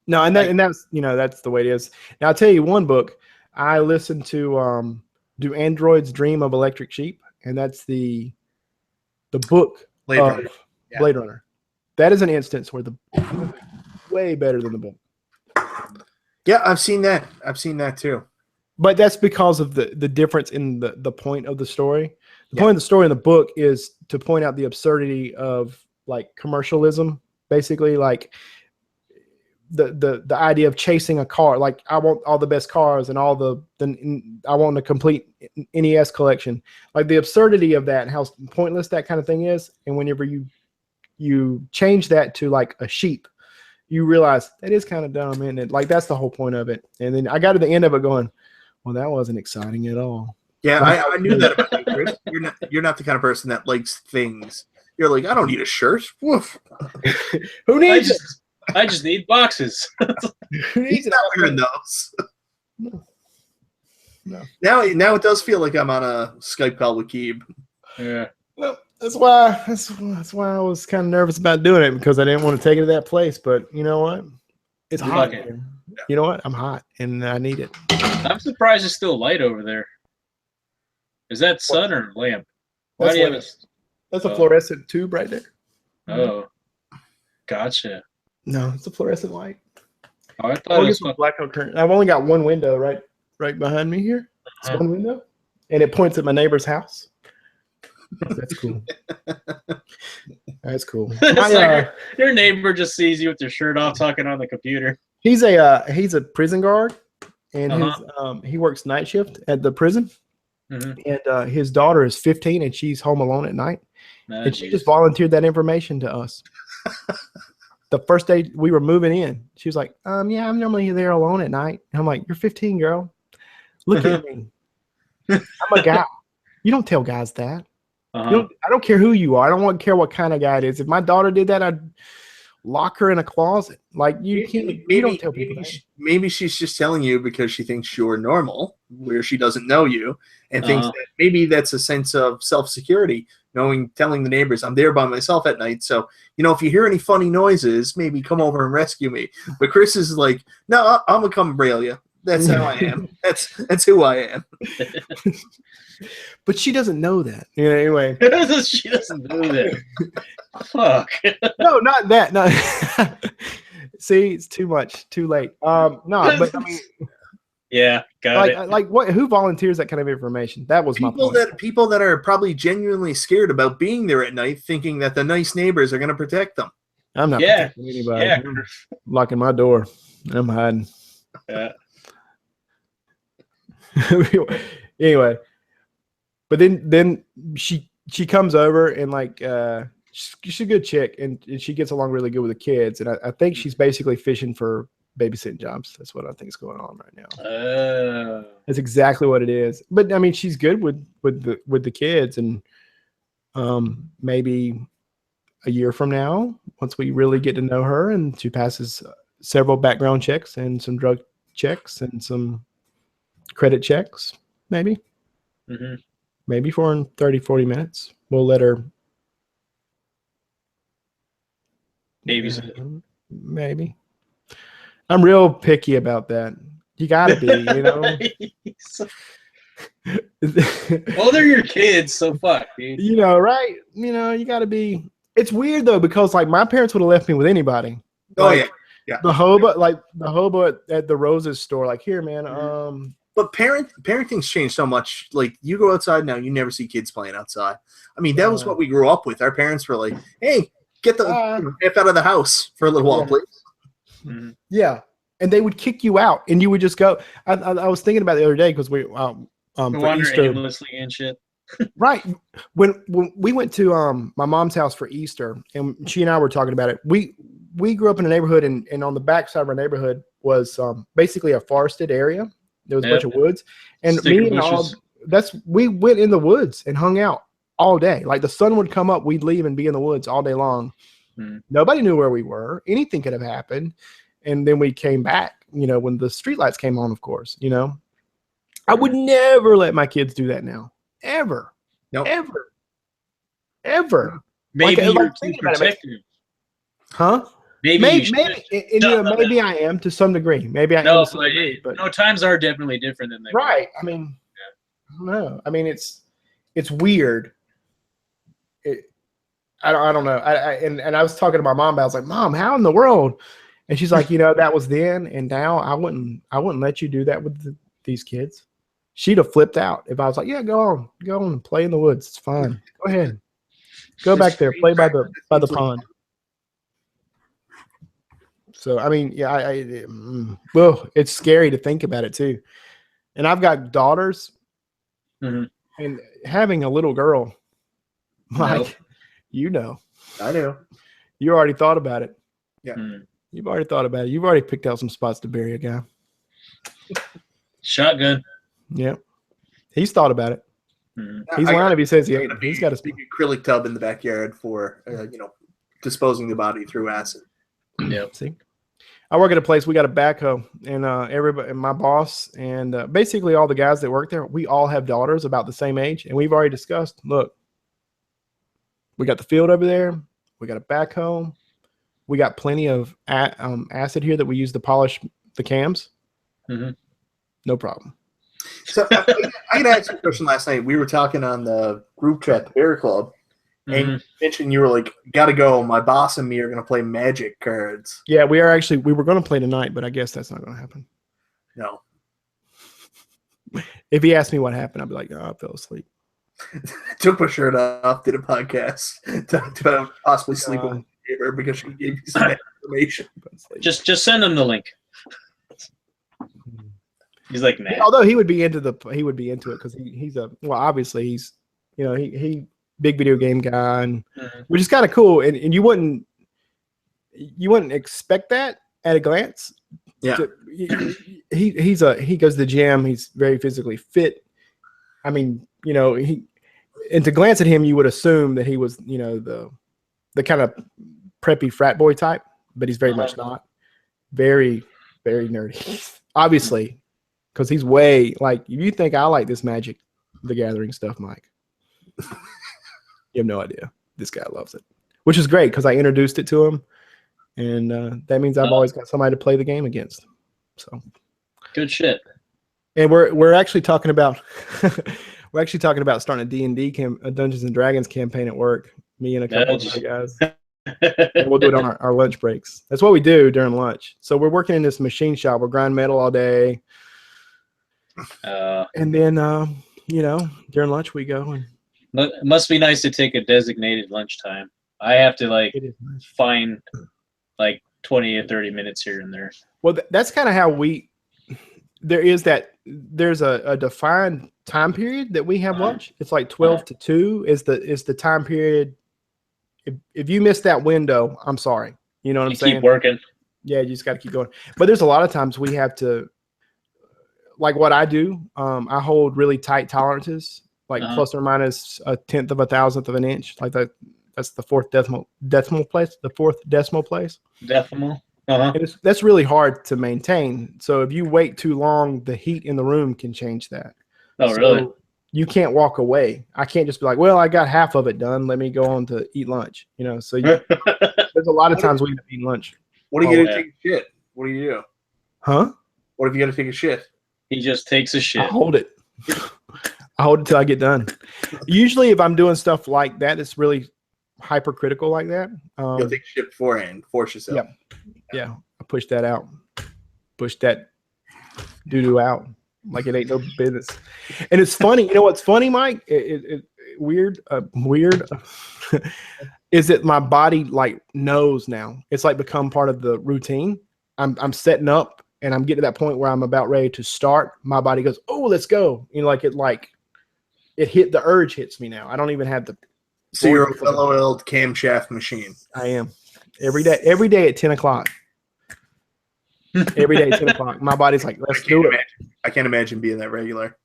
No, and that's, you know, that's the way it is. Now, I'll tell you one book. I listened to Do Androids Dream of Electric Sheep? And that's the book Blade of Runner. Yeah. Blade Runner. That is an instance where the book is way better than the book. Yeah, I've seen that. I've seen that too. But that's because of the difference in the point of the story. The Yeah. point of the story in the book is to point out the absurdity of, like, commercialism, basically, like the idea of chasing a car. Like, I want all the best cars and I want a complete NES collection. Like, the absurdity of that and how pointless that kind of thing is. And whenever you change that to, like, a sheep, you realize that is kind of dumb, isn't it? Like, that's the whole point of it. And then I got to the end of it going, well, that wasn't exciting at all. Yeah, I knew that about you, Chris. You're not the kind of person that likes things. You're like, I don't need a shirt. Woof. Who needs it? I just need boxes. Who needs He's it? not wearing those. No. Now it does feel like I'm on a Skype call with Keeb. Yeah. Well, that's why I was kind of nervous about doing it, because I didn't want to take it to that place. But you know what? It's hot. Fuck it. Here. You know what? I'm hot and I need it. I'm surprised it's still light over there. Is that sun or lamp? Why That's do you have like- a... That's a fluorescent tube right there. Oh, gotcha. No, it's a fluorescent light. Oh, I thought Oh, it it's was a blackout curtain. I've only got one window right behind me here. It's one window, and it points at my neighbor's house. That's cool. That's cool. It's My, like your neighbor just sees you with your shirt off talking on the computer. he's a prison guard, and Uh-huh. he works night shift at the prison. Mhm. And his daughter is 15, and she's home alone at night. Nah, And she geez. just volunteered that information to us. The first day we were moving in, she was like, yeah, I'm normally there alone at night. And I'm like, you're 15, girl. Look at me. I'm a guy. You don't tell guys that. Uh-huh. I don't care who you are. I don't care what kind of guy it is. If my daughter did that, I'd lock her in a closet. Like, you don't tell people that. Maybe she's just telling you because she thinks you're normal, where she doesn't know you, and thinks that maybe that's a sense of self-security, telling the neighbors, I'm there by myself at night. So, if you hear any funny noises, maybe come over and rescue me. But Chris is like, no, I'm gonna come braille you. That's how I am. That's who I am. But she doesn't know that. Yeah, anyway. She doesn't do that. Fuck. No, not that. No. See, it's too much, too late. No, but I mean, Yeah, got it. like what? Who volunteers that kind of information? That was my point. People that are probably genuinely scared about being there at night, thinking that the nice neighbors are going to protect them. I'm not Yeah, protecting anybody. yeah. I'm locking my door. I'm hiding. Yeah. Anyway, but then she comes over and like she's a good chick, and she gets along really good with the kids, and I think she's basically fishing for babysitting jobs. That's what I think is going on right now. That's exactly what it is. But I mean, she's good with the kids, and maybe a year from now, once we really get to know her, and she passes several background checks and some drug checks and some credit checks, maybe for in 30-40 minutes, we'll let her babysit. Maybe. I'm real picky about that. You gotta be, Well, they're your kids, so fuck, dude. Right? You gotta be. It's weird though, because like my parents would have left me with anybody. Oh, like, yeah. The hobo at the Roses store, like, here, man. But parenting's changed so much. Like, you go outside now, you never see kids playing outside. I mean, that was what we grew up with. Our parents were like, "Hey, get the F out of the house for a little while, please." Mm-hmm. Yeah, and they would kick you out, and you would just go. I was thinking about it the other day because we for Wander Easter. aimlessly and shit. Right. When we went to my mom's house for Easter, and she and I were talking about it. We grew up in a neighborhood, and on the back side of our neighborhood was basically a forested area. There was a bunch of woods, and Sticker me and bushes. we went in the woods and hung out all day. Like the sun would come up, we'd leave and be in the woods all day long. Nobody knew where we were. Anything could have happened. And then we came back, when the streetlights came on, of course, I would never let my kids do that now. Ever. Nope. Ever. Maybe Like, you're I'm too thinking about it, protective. Huh? Maybe Maybe I am to some degree. Maybe I am No, to some degree. But times are definitely different than they were. right. I mean, I don't know. I mean, it's weird. I don't know. And I was talking to my mom about it. I was like, Mom, how in the world? And she's like, that was then, and now I wouldn't let you do that with these kids. She'd have flipped out if I was like, yeah, go on and play in the woods. It's fine. Go ahead. Go back there, play by the pond. So I mean, yeah, well, it's scary to think about it too. And I've got daughters, and having a little girl, like, I know. You already thought about it. Yeah. You've already thought about it. You've already picked out some spots to bury a guy. Shotgun. Yeah. He's thought about it. He's lying if he says he ain't. He's got a big acrylic tub in the backyard for, disposing the body through acid. Yeah. See? I work at a place, we got a backhoe, and everybody, and my boss, and basically all the guys that work there, we all have daughters about the same age, and we've already discussed, look, we got the field over there, we got a backhoe, we got plenty of acid here that we use to polish the cams. No problem. So I had asked you a question last night. We were talking on the group chat, the Bear Club, and you mentioned you were like, gotta go. My boss and me are going to play Magic cards. Yeah, we were going to play tonight, but I guess that's not going to happen. No. If he asked me what happened, I'd be like, I fell asleep. Took my shirt off, did a podcast, talked about possibly sleeping with her because she gave me some information. Just send him the link. He's like, nah. Although he would be into it because he's obviously he's he big video game guy, and which is kind of cool, and you wouldn't expect that at a glance. Yeah. He goes to the gym. He's very physically fit. I mean, and to glance at him, you would assume that he was, the kind of preppy frat boy type, but he's very much not. Very, very nerdy. Obviously, because he's way like, you think I like this Magic the Gathering stuff, Mike. You have no idea. This guy loves it, which is great because I introduced it to him, and that means I've always got somebody to play the game against. So good shit. And we're actually talking about starting a D&D a Dungeons and Dragons campaign at work. Me and a couple of other guys. And we'll do it on our lunch breaks. That's what we do during lunch. So we're working in this machine shop. We're grinding metal all day. And then during lunch we go and. It must be nice to take a designated lunchtime. I have to find 20 or 30 minutes here and there. Well, that's kind of how there's a defined time period that we have lunch. It's like 12 to 2 is the time period. If you miss that window, I'm sorry. You know what I'm saying? Keep working. Yeah, you just got to keep going. But there's a lot of times we have to, like what I do, I hold really tight tolerances. Like plus or minus 1/10 of a thousandth of an inch, like that. That's the fourth decimal place. The fourth decimal place. Decimal. And that's really hard to maintain. So if you wait too long, the heat in the room can change that. Oh, really? You can't walk away. I can't just be like, well, I got half of it done. Let me go on to eat lunch. So there's a lot of times we eat lunch. What are you gonna take a shit? What do you do? Huh? What if you gotta take a shit? He just takes a shit. I hold it. I hold it till I get done. Usually, if I'm doing stuff like that, it's really hypercritical like that. You'll take shit beforehand. Force yourself. Yeah. I push that out. Push that doo-doo out like it ain't no business. And it's funny. You know what's funny, Mike? Weird is that my body knows now. It's become part of the routine. I'm setting up and I'm getting to that point where I'm about ready to start. My body goes, oh, let's go. the urge hits me now. I don't even have the. So you're a well-oiled camshaft machine. I am every day at 10 o'clock. Every day at 10 o'clock. My body's like, let's do it. I can't imagine being that regular.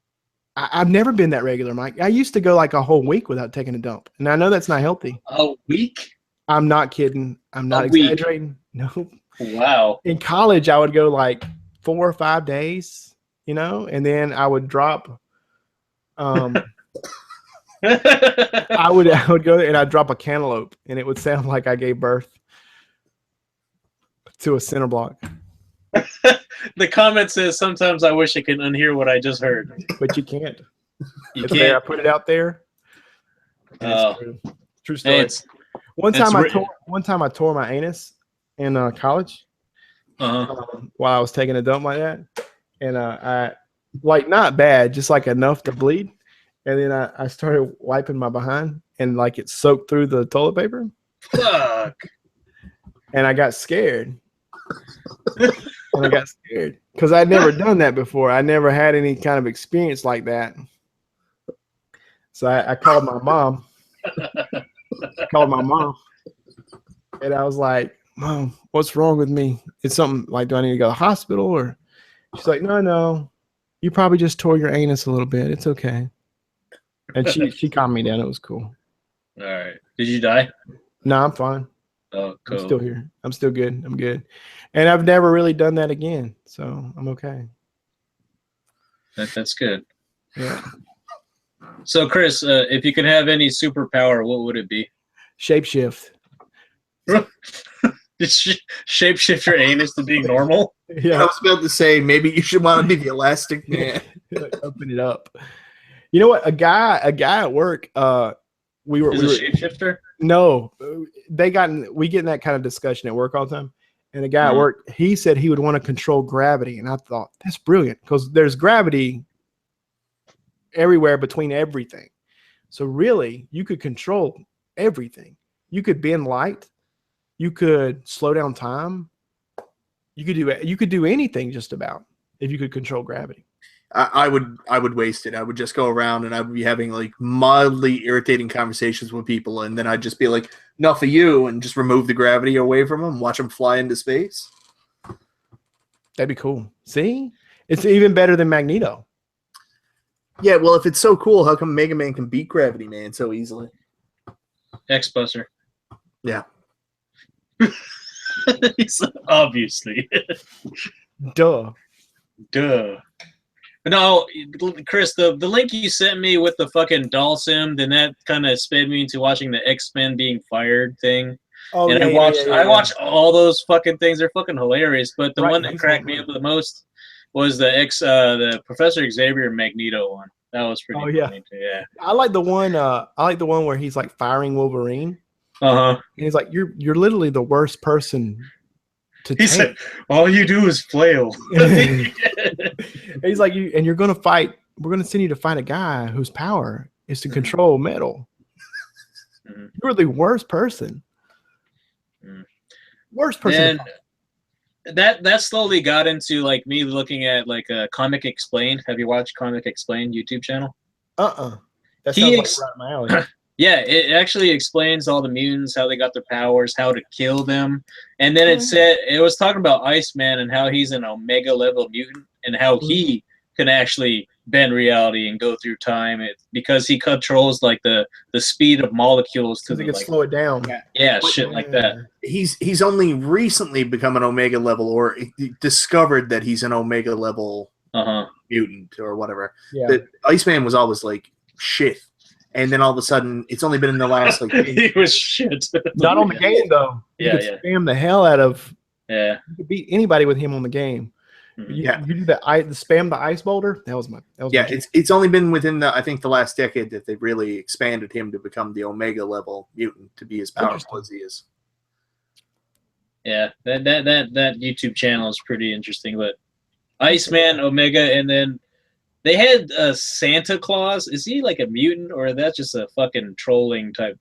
I've never been that regular, Mike. I used to go like a whole week without taking a dump. And I know that's not healthy. A week? I'm not kidding. I'm not exaggerating. No. Wow. In college, I would go like 4 or 5 days, and then I would drop. I would go there and I'd drop a cantaloupe, and it would sound like I gave birth to a center block. The comment says, sometimes I wish I could unhear what I just heard. But you can't. You It's can't. there. I put it out there. Oh. True story. Hey, One time I tore my anus in college while I was taking a dump like that, and I like not bad, just like enough to bleed, and then I started wiping my behind, and like it soaked through the toilet paper. Fuck. And I got scared. Because I'd never done that before. I never had any kind of experience like that. So I called my mom. And I was like, Mom, what's wrong with me? It's something like, do I need to go to the hospital? Or she's like, no, you probably just tore your anus a little bit. It's okay. And she calmed me down. It was cool. All right. Did you die? No, I'm fine. Oh, cool. I'm still here. I'm still good. I'm good. And I've never really done that again. So I'm okay. That's good. Yeah. So, Chris, if you could have any superpower, what would it be? Shapeshift. Shapeshift your anus to being normal? Yeah. I was about to say, maybe you should want to be the Elastic Man. Open it up. You know what? A guy at work, we were a shapeshifter? No, we get in that kind of discussion at work all the time. And a guy at work, he said he would want to control gravity. And I thought, that's brilliant, because there's gravity everywhere between everything. So really, you could control everything. You could bend light. You could slow down time. You could do anything just about if you could control gravity. I would waste it. I would just go around and I would be having like mildly irritating conversations with people, and then I'd just be like, "Enough of you," and just remove the gravity away from them, watch them fly into space. That'd be cool. See, it's even better than Magneto. Yeah, well, if it's so cool, how come Mega Man can beat Gravity Man so easily? X-Buster. Yeah. Obviously. Duh. No, Chris, the link you sent me with the fucking doll sim, then that kind of sped me into watching the X-Men being fired thing. Oh, and yeah, I watched all those fucking things. They're fucking hilarious. But the Right, one that cracked me up the most was the Professor Xavier Magneto one. That was pretty funny too. Yeah. I like the one where he's like firing Wolverine. Uh-huh. And he's like, you're literally the worst person to He said, all you do is flail. He's like, you're gonna fight. We're gonna send you to fight a guy whose power is to control metal. You're the worst person. Worst person. And that slowly got into like me looking at like Comic Explained. Have you watched Comic Explained YouTube channel? That sounds like right up my alley. Yeah, it actually explains all the mutants, how they got their powers, how to kill them. And then it was talking about Iceman and how he's an Omega level mutant and how he can actually bend reality and go through time because he controls like the speed of molecules because he can slow it down. Yeah, shit like that. He's only recently become an Omega level, or discovered that he's an Omega level mutant or whatever. Yeah. The Iceman was always like shit. And then all of a sudden, it's only been in the last like. He was shit. Not on the game though. You could spam the hell out of. Yeah. You could beat anybody with him on the game. You do the spam the ice boulder. That was my. It's only been within I think the last decade that they've really expanded him to become the Omega level mutant to be as powerful as he is. Yeah, that YouTube channel is pretty interesting. But Iceman, Omega, and then. They had Santa Claus. Is he like a mutant, or that's just a fucking trolling type?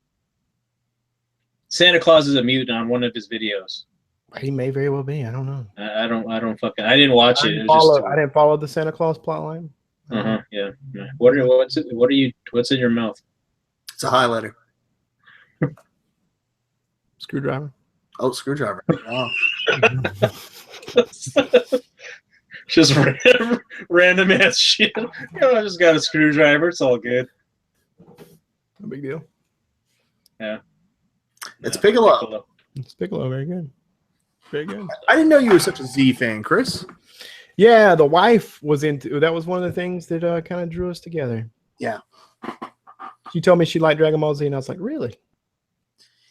Santa Claus is a mutant on one of his videos. He may very well be. I don't know. I don't fucking. I didn't watch it. I didn't follow the Santa Claus plotline. Yeah. What's in your mouth? It's a highlighter. Screwdriver. Oh, screwdriver. Wow. Just random ass shit. I just got a screwdriver. It's all good. No big deal. Yeah. It's Piccolo. It's Piccolo. Very good. Very good. I didn't know you were such a Z fan, Chris. Yeah, the wife was into that. Was one of the things that kind of drew us together. Yeah. She told me she liked Dragon Ball Z, and I was like, really?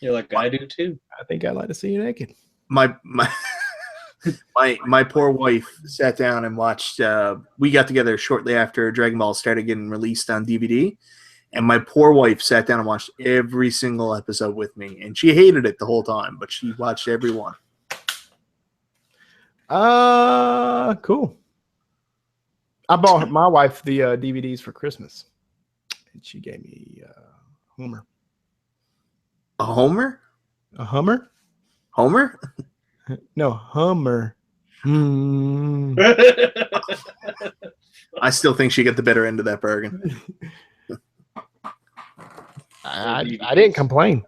You're like, I do too. I think I'd like to see you naked. My poor wife sat down and watched. We got together shortly after Dragon Ball started getting released on DVD, and my poor wife sat down and watched every single episode with me, and she hated it the whole time, but she watched every one. Cool. I bought my wife the DVDs for Christmas, and she gave me Homer. A Homer? A Hummer? Homer? No, Hummer. Hmm. I still think she got the better end of that bargain. I didn't complain.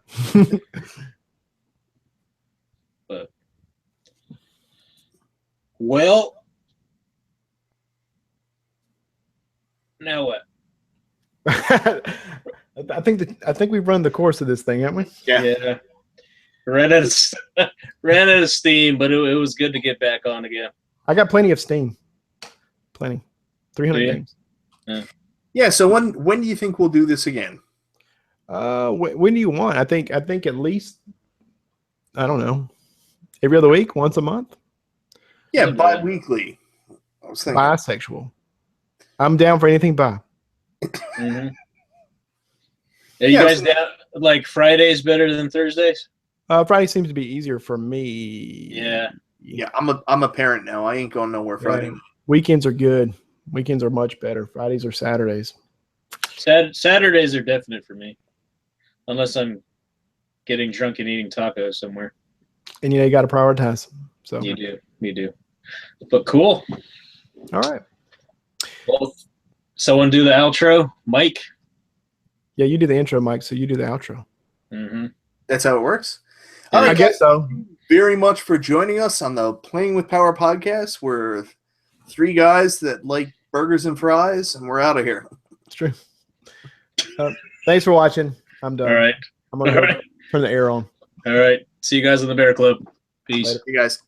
But well, now what? I think we've run the course of this thing, haven't we? Yeah. Ran out of steam, but it was good to get back on again. I got plenty of steam. Plenty. 300 Yeah. games. Yeah, so when do you think we'll do this again? When do you want? I think at least, I don't know, every other week, once a month. Yeah, bi-weekly. I was thinking. Bisexual. I'm down for anything bi. Mm-hmm. Are you guys down? Like Fridays better than Thursdays? Friday seems to be easier for me. Yeah. Yeah, I'm a parent now. I ain't going nowhere Friday. Yeah. Weekends are good. Weekends are much better. Fridays or Saturdays. Saturdays are definite for me, unless I'm getting drunk and eating tacos somewhere. And you got to prioritize. So You do. But cool. All right. Well, someone do the outro, Mike. Yeah, you do the intro, Mike. So you do the outro. Mm-hmm. That's how it works. Yeah, All right, I guess so. very much for joining us on the Playing with Power podcast. We're three guys that like burgers and fries, and we're out of here. It's true. Thanks for watching. I'm done. All right. I'm gonna turn the air on. All right. See you guys in the Bear Club. Peace. Later. You guys.